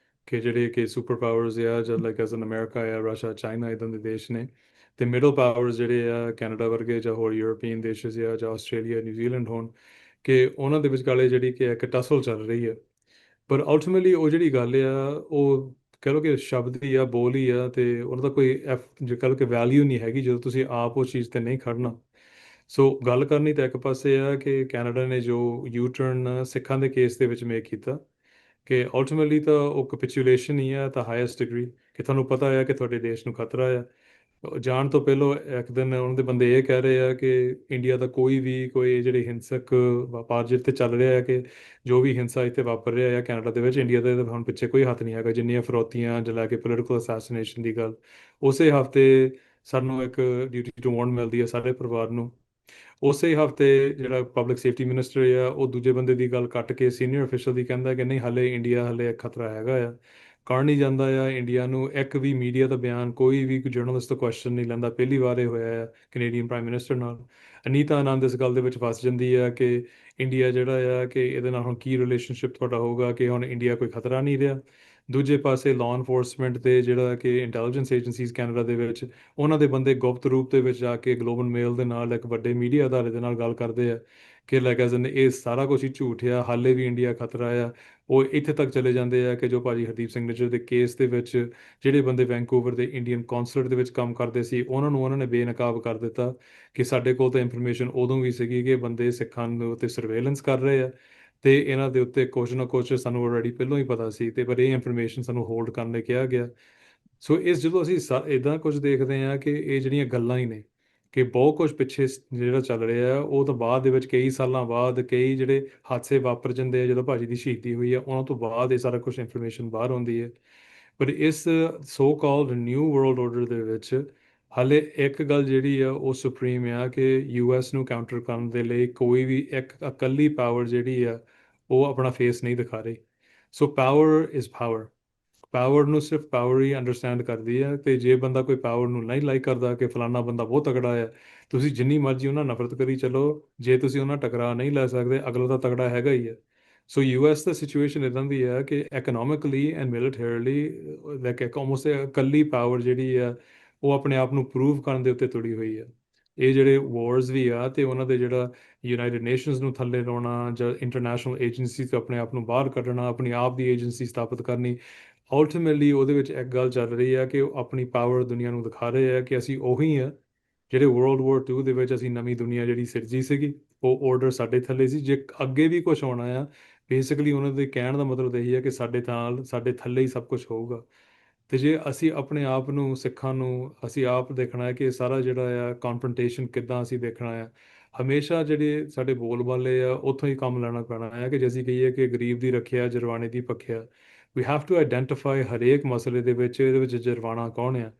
ਕਿ ਜਿਹੜੇ ਕਿ ਸੁਪਰ ਪਾਵਰਸ ਆ ਜਾਂ ਲਾਈਕ ਐਜ਼ ਐਨ ਅਮਰੀਕਾ ਆ ਰਸ਼ੀਆ ਚਾਈਨਾ ਇਦਾਂ ਦੇ ਦੇਸ਼ ਨੇ ਤੇ ਮਿਡਲ ਪਾਵਰਸ ਜਿਹੜੇ ਆ ਕੈਨੇਡਾ ਵਰਗੇ ਜਾਂ ਹੋਰ ਯੂਰਪੀਅਨ ਦੇਸ਼ ਆ ਜਾਂ ਆਸਟ੍ਰੇਲੀਆ ਨਿਊਜ਼ੀਲੈਂਡ ਹੋਣ ਕਿ ਉਹਨਾਂ ਦੇ ਵਿਚਾਲੇ ਜਿਹੜੀ ਕਿ ਇੱਕ ਟਸਲ ਚੱਲ ਰਹੀ ਹੈ। ਪਰ ਅਲਟੀਮੇਟਲੀ ਉਹ ਜਿਹੜੀ ਗੱਲ ਆ ਉਹ ਕਹ ਲਓ ਕਿ ਸ਼ਬਦ ਹੀ ਆ, ਬੋਲ ਹੀ ਆ, ਤੇ ਉਹਨਾਂ ਦਾ ਕੋਈ ਜੇ ਕਹ ਲਓ ਕਿ ਵੈਲਿਊ ਨਹੀਂ ਹੈਗੀ ਜਦੋਂ ਤੁਸੀਂ ਆਪ ਉਸ ਚੀਜ਼ ਤੇ ਨਹੀਂ ਖੜਨਾ। ਸੋ ਗੱਲ ਕਰਨੀ ਤਾਂ ਇੱਕ ਪਾਸੇ ਆ ਕਿ ਕੈਨੇਡਾ ਨੇ ਜੋ ਯੂ ਟਰਨ ਸਿੱਖਾਂ ਦੇ ਕੇਸ ਦੇ ਵਿੱਚ ਮੇਕ ਕੀਤਾ, ਕਿ ਅਲਟੀਮੇਟਲੀ ਤਾਂ ਉਹ ਕੈਪੀਚੁਲੇਸ਼ਨ ਹੀ ਆ ਤਾਂ ਹਾਈਐਸਟ ਡਿਗਰੀ, ਕਿ ਤੁਹਾਨੂੰ ਪਤਾ ਹੈ ਕਿ ਤੁਹਾਡੇ ਦੇਸ਼ ਨੂੰ ਖਤਰਾ ਆ। ਜਾਣ ਤੋਂ ਪਹਿਲਾਂ ਇੱਕ ਦਿਨ ਉਹਨਾਂ ਦੇ ਬੰਦੇ ਇਹ ਕਹਿ ਰਹੇ ਆ ਕਿ ਇੰਡੀਆ ਦਾ ਕੋਈ ਜਿਹੜੀ ਹਿੰਸਕ ਵਪਾਰ ਜਿਹਦੇ ਤੇ ਚੱਲ ਰਿਹਾ ਹੈ, ਕਿ ਜੋ ਵੀ ਹਿੰਸਾ ਇੱਥੇ ਵਾਪਰ ਰਿਹਾ ਹੈ ਕੈਨੇਡਾ ਦੇ ਵਿੱਚ, ਇੰਡੀਆ ਦੇ ਹੁਣ ਪਿੱਛੇ ਕੋਈ ਹੱਥ ਨਹੀਂ ਹੈਗਾ। ਜਿੰਨੀਆਂ ਫਰੌਤੀਆਂ ਜਾਂ ਲੈ ਕੇ ਪੋਲੀਟੀਕਲ ਅਸੈਸੀਨੇਸ਼ਨ ਦੀ ਗੱਲ, ਉਸੇ ਹਫਤੇ ਸਾਨੂੰ ਇੱਕ ਡਿਊਟੀ ਟੂ ਵਾਰਨ ਮਿਲਦੀ ਹੈ ਸਾਰੇ ਪਰਿਵਾਰ ਨੂੰ। ਉਸੇ ਹਫਤੇ ਜਿਹੜਾ ਪਬਲਿਕ ਸੇਫਟੀ ਮਿਨਿਸਟਰ ਆ ਉਹ ਦੂਜੇ ਬੰਦੇ ਦੀ ਗੱਲ ਕੱਟ ਕੇ ਸੀਨੀਅਰ ਅਫੀਸ਼ਲ ਦੀ ਕਹਿੰਦਾ ਕਿ ਨਹੀਂ, ਹਾਲੇ ਇੰਡੀਆ ਹਾਲੇ ਖਤਰਾ ਹੈਗਾ ਆ। ਕਾਰਨ ਨਹੀਂ ਜਾਂਦਾ ਆ ਇੰਡੀਆ ਨੂੰ, ਇੱਕ ਵੀ ਮੀਡੀਆ ਦਾ ਬਿਆਨ, ਕੋਈ ਵੀ ਜਰਨਲਿਸਟ ਤੋਂ ਕੁਐਸਚਨ ਨਹੀਂ ਲੈਂਦਾ। ਪਹਿਲੀ ਵਾਰ ਇਹ ਹੋਇਆ ਆ ਕੈਨੇਡੀਅਨ ਪ੍ਰਾਈਮ ਮਿਨਿਸਟਰ ਨਾਲ। ਅਨੀਤਾ ਆਨੰਦ ਇਸ ਗੱਲ ਦੇ ਵਿੱਚ ਫਸ ਜਾਂਦੀ ਆ ਕਿ ਇੰਡੀਆ ਜਿਹੜਾ ਆ ਕਿ ਇਹਦੇ ਨਾਲ ਹੁਣ ਕੀ ਰਿਲੇਸ਼ਨਸ਼ਿਪ ਤੁਹਾਡਾ ਹੋਊਗਾ, ਕਿ ਹੁਣ ਇੰਡੀਆ ਕੋਈ ਖਤਰਾ ਨਹੀਂ ਰਿਹਾ। ਦੂਜੇ ਪਾਸੇ ਲਾਅ ਇਨਫੋਰਸਮੈਂਟ ਤੇ ਜਿਹੜਾ ਕਿ ਇੰਟੈਲੀਜੈਂਸ ਏਜੰਸੀਜ਼ ਕੈਨੇਡਾ ਦੇ ਵਿੱਚ, ਉਹਨਾਂ ਦੇ ਬੰਦੇ ਗੁਪਤ ਰੂਪ ਦੇ ਵਿੱਚ ਜਾ ਕੇ ਗਲੋਬਲ ਮੇਲ ਦੇ ਨਾਲ ਇੱਕ ਵੱਡੇ ਮੀਡੀਆ ਅਦਾਰੇ ਦੇ ਨਾਲ ਗੱਲ ਕਰਦੇ ਆ ਕਿ ਲਾਈਕ ਐਜ਼ ਇਹ ਸਾਰਾ ਕੁਝ ਹੀ ਝੂਠ ਆ, ਹਾਲੇ ਵੀ ਇੰਡੀਆ ਖਤਰਾ ਆ। ਉਹ ਇੱਥੇ ਤੱਕ ਚਲੇ ਜਾਂਦੇ ਆ ਕਿ ਜੋ ਭਾਜੀ ਹਰਦੀਪ ਸਿੰਘ ਨਿੱਜਰ ਦੇ ਕੇਸ ਦੇ ਵਿੱਚ ਜਿਹੜੇ ਬੰਦੇ ਵੈਂਕੂਵਰ ਦੇ ਇੰਡੀਅਨ ਕੌਂਸੂਲੇਟ ਦੇ ਵਿੱਚ ਕੰਮ ਕਰਦੇ ਸੀ, ਉਹਨਾਂ ਨੇ ਬੇਨਕਾਬ ਕਰ ਦਿੱਤਾ ਕਿ ਸਾਡੇ ਕੋਲ ਤਾਂ ਇਨਫੋਰਮੇਸ਼ਨ ਉਦੋਂ ਵੀ ਸੀਗੀ ਕਿ ਬੰਦੇ ਸਿੱਖਾਂ ਦੇ ਉੱਤੇ ਸਰਵੇਲੈਂਸ ਕਰ ਰਹੇ ਆ, ਤੇ ਇਹਨਾਂ ਦੇ ਉੱਤੇ ਕੁਝ ਨਾ ਕੁਝ ਸਾਨੂੰ ਆਲਰੇਡੀ ਪਹਿਲਾਂ ਹੀ ਪਤਾ ਸੀ, ਤੇ ਪਰ ਇਹ ਇਨਫੋਰਮੇਸ਼ਨ ਸਾਨੂੰ ਹੋਲਡ ਕਰਨ ਲਈ ਕਿਹਾ ਗਿਆ। ਸੋ ਜਦੋਂ ਅਸੀਂ ਇਦਾਂ ਕੁਝ ਦੇਖਦੇ ਹਾਂ ਕਿ ਇਹ ਜਿਹੜੀਆਂ ਗੱਲਾਂ ਹੀ ਨੇ, ਕਿ ਬਹੁਤ ਕੁਝ ਪਿੱਛੇ ਜਿਹੜਾ ਚੱਲ ਰਿਹਾ ਆ, ਉਹ ਤੋਂ ਬਾਅਦ ਦੇ ਵਿੱਚ ਕਈ ਸਾਲਾਂ ਬਾਅਦ ਕਈ ਜਿਹੜੇ ਹਾਦਸੇ ਵਾਪਰ ਜਾਂਦੇ ਆ, ਜਦੋਂ ਭਾਜੀ ਦੀ ਸ਼ਹੀਦੀ ਹੋਈ ਆ ਉਹਨਾਂ ਤੋਂ ਬਾਅਦ ਇਹ ਸਾਰਾ ਕੁਝ ਇਨਫੋਰਮੇਸ਼ਨ ਬਾਹਰ ਆਉਂਦੀ ਹੈ। ਪਰ ਇਸ so called new world order ਦੇ ਵਿੱਚ ਹਾਲੇ ਇੱਕ ਗੱਲ ਜਿਹੜੀ ਆ ਉਹ ਸੁਪਰੀਮ ਆ, ਕਿ ਯੂਐਸ ਨੂੰ ਕਾਊਂਟਰ ਕਰਨ ਦੇ ਲਈ ਕੋਈ ਵੀ ਇੱਕ ਇਕੱਲੀ ਪਾਵਰ ਜਿਹੜੀ ਆ ਉਹ ਆਪਣਾ ਫੇਸ ਨਹੀਂ ਦਿਖਾ ਰਹੀ। ਸੋ ਪਾਵਰ ਇਜ਼ ਪਾਵਰ। ਪਾਵਰ ਨੂੰ ਸਿਰਫ ਪਾਵਰ ਹੀ ਅੰਡਰਸਟੈਂਡ ਕਰਦੀ ਹੈ, ਤੇ ਜੇ ਬੰਦਾ ਕੋਈ ਪਾਵਰ ਨੂੰ ਨਹੀਂ ਲਾਈਕ ਕਰਦਾ ਕਿ ਫਲਾਨਾ ਬੰਦਾ ਬਹੁਤ ਤਗੜਾ ਹੈ, ਤੁਸੀਂ ਜਿੰਨੀ ਮਰਜ਼ੀ ਉਹਨਾਂ ਨਫ਼ਰਤ ਕਰੀ ਚਲੋ, ਜੇ ਤੁਸੀਂ ਉਹਨਾਂ ਟਕਰਾ ਨਹੀਂ ਲੈ ਸਕਦੇ, ਅਗਲਾ ਤਾਂ ਤਗੜਾ ਹੈਗਾ ਹੀ ਹੈ। ਸੋ ਯੂਐਸ ਦਾ ਸਿਚੁਏਸ਼ਨ ਇਦਾਂ ਦੀ ਹੈ ਕਿ ਇਕਨੋਮਿਕਲੀ ਐਂਡ ਮਿਲੀਟਰੀਲੀ ਲਾਈਕ ਇੱਕ ਆਲਮੋਸਟ ਇਕੱਲੀ ਪਾਵਰ ਜਿਹੜੀ ਆ ਉਹ ਆਪਣੇ ਆਪ ਨੂੰ ਪ੍ਰੂਵ ਕਰਨ ਦੇ ਉੱਤੇ ਤੁੜੀ ਹੋਈ ਹੈ। ਇਹ ਜਿਹੜੇ ਵਾਰਸ ਵੀ ਆ, ਤੇ ਉਹਨਾਂ ਦੇ ਜਿਹੜਾ ਯੂਨਾਈਟਿਡ ਨੇਸ਼ਨਸ ਨੂੰ ਥੱਲੇ ਲਾਉਣਾ ਜਾਂ ਇੰਟਰਨੈਸ਼ਨਲ ਏਜੰਸੀ ਤੋਂ ਆਪਣੇ ਆਪ ਨੂੰ ਬਾਹਰ ਕੱਢਣਾ, ਆਪਣੀ ਆਪ ਦੀ ਏਜੰਸੀ ਸਥਾਪਿਤ ਕਰਨੀ, ਅਲਟੀਮੇਟਲੀ ਉਹਦੇ ਵਿੱਚ ਇੱਕ ਗੱਲ ਚੱਲ ਰਹੀ ਹੈ ਕਿ ਉਹ ਆਪਣੀ ਪਾਵਰ ਦੁਨੀਆ ਨੂੰ ਦਿਖਾ ਰਹੇ ਆ ਕਿ ਅਸੀਂ ਉਹੀ ਆ ਜਿਹੜੇ ਵਰਲਡ ਵਾਰ 2 ਦੇ ਵਿੱਚ ਅਸੀਂ ਨਵੀਂ ਦੁਨੀਆ ਜਿਹੜੀ ਸਿਰਜੀ ਸੀਗੀ, ਉਹ ਆਰਡਰ ਸਾਡੇ ਥੱਲੇ ਸੀ। ਜੇ ਅੱਗੇ ਵੀ ਕੁਝ ਹੋਣਾ ਆ, ਬੇਸਿਕਲੀ ਉਹਨਾਂ ਦੇ ਕਹਿਣ ਦਾ ਮਤਲਬ ਇਹੀ ਹੈ ਕਿ ਸਾਡੇ ਥੱਲੇ ਹੀ ਸਭ ਕੁਝ ਹੋਊਗਾ। ਤੇ ਜੇ ਅਸੀਂ ਆਪਣੇ ਆਪ ਨੂੰ, ਸਿੱਖਾਂ ਨੂੰ, ਅਸੀਂ ਆਪ ਦੇਖਣਾ ਹੈ ਕਿ ਇਹ ਸਾਰਾ ਜਿਹੜਾ ਆ ਕਨਫਰੰਟੇਸ਼ਨ ਕਿੱਦਾਂ ਅਸੀਂ ਦੇਖਣਾ ਆ। ਹਮੇਸ਼ਾ ਜਿਹੜੇ ਸਾਡੇ ਬੋਲ ਬਾਲੇ ਆ ਉੱਥੋਂ ਹੀ ਕੰਮ ਲੈਣਾ ਪੈਣਾ ਹੈ, ਕਿ ਜੇ ਅਸੀਂ ਕਹੀਏ ਕਿ ਗਰੀਬ ਦੀ ਰੱਖਿਆ ਜਰਵਾਣੇ ਦੀ ਭਖਿਆ, ਵੀ ਹੈਵ ਟੂ ਆਇਡੈਂਟੀਫਾਈ ਹਰੇਕ ਮਸਲੇ ਦੇ ਵਿੱਚ ਇਹਦੇ ਵਿੱਚ ਜਰਵਾਣਾ ਕੌਣ ਆ।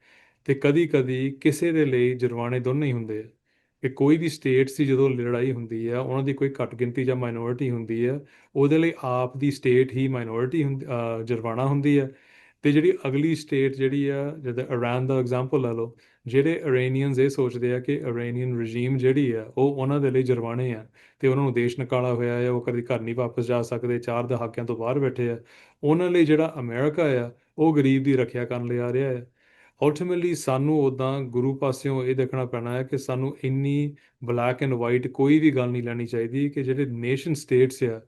ਤੇ ਕਦੀ ਕਦੀ ਕਿਸੇ ਦੇ ਲਈ ਜਰਵਾਣੇ ਦੋਨੇ ਹੀ ਹੁੰਦੇ ਆ, ਕਿ ਕੋਈ ਵੀ ਸਟੇਟ ਸੀ ਜਦੋਂ ਲੜਾਈ ਹੁੰਦੀ ਆ, ਉਹਨਾਂ ਦੀ ਕੋਈ ਘੱਟ ਗਿਣਤੀ ਜਾਂ ਮਾਈਨੋਰਿਟੀ ਹੁੰਦੀ ਆ, ਉਹਦੇ ਲਈ ਆਪ ਦੀ ਸਟੇਟ ਹੀ ਮਾਈਨੋਰਿਟੀ ਜਰਵਾਣਾ ਹੁੰਦੀ ਆ। ਤੇ ਜਿਹੜੀ ਅਗਲੀ ਸਟੇਟ ਜਿਹੜੀ ਆ, ਜਿੱਦਾਂ ਇਰਾਨ ਦਾ ਐਗਜ਼ਾਮਪਲ ਲੈ ਲਓ, ਜਿਹੜੇ ਇਰਾਨੀਅਨਸ ਇਹ ਸੋਚਦੇ ਆ ਕਿ ਇਰਾਨੀਅਨ ਰਜੀਮ ਜਿਹੜੀ ਆ ਉਹ ਉਹਨਾਂ ਦੇ ਲਈ ਜਰਵਾਣੇ ਆ, ਤੇ ਉਹਨਾਂ ਨੂੰ ਦੇਸ਼ ਨਿਕਾਲਾ ਹੋਇਆ ਆ, ਉਹ ਕਦੀ ਘਰ ਨਹੀਂ ਵਾਪਸ ਜਾ ਸਕਦੇ, ਚਾਰ ਦਹਾਕਿਆਂ ਤੋਂ ਬਾਹਰ ਬੈਠੇ ਆ। ਉਹਨਾਂ ਲਈ ਜਿਹੜਾ ਅਮਰੀਕਾ ਆ ਉਹ ਗਰੀਬ ਦੀ ਰੱਖਿਆ ਕਰਨ ਲਈ ਆ ਰਿਹਾ ਹੈ। ਅਲਟੀਮੇਟਲੀ ਸਾਨੂੰ ਉੱਦਾਂ ਗੁਰੂ ਪਾਸਿਓਂ ਇਹ ਦੇਖਣਾ ਪੈਣਾ ਹੈ ਕਿ ਸਾਨੂੰ ਇੰਨੀ ਬਲੈਕ ਐਂਡ ਵਾਈਟ ਕੋਈ ਵੀ ਗੱਲ ਨਹੀਂ ਲੈਣੀ ਚਾਹੀਦੀ, ਕਿ ਜਿਹੜੇ ਨੇਸ਼ਨ ਸਟੇਟਸ ਆ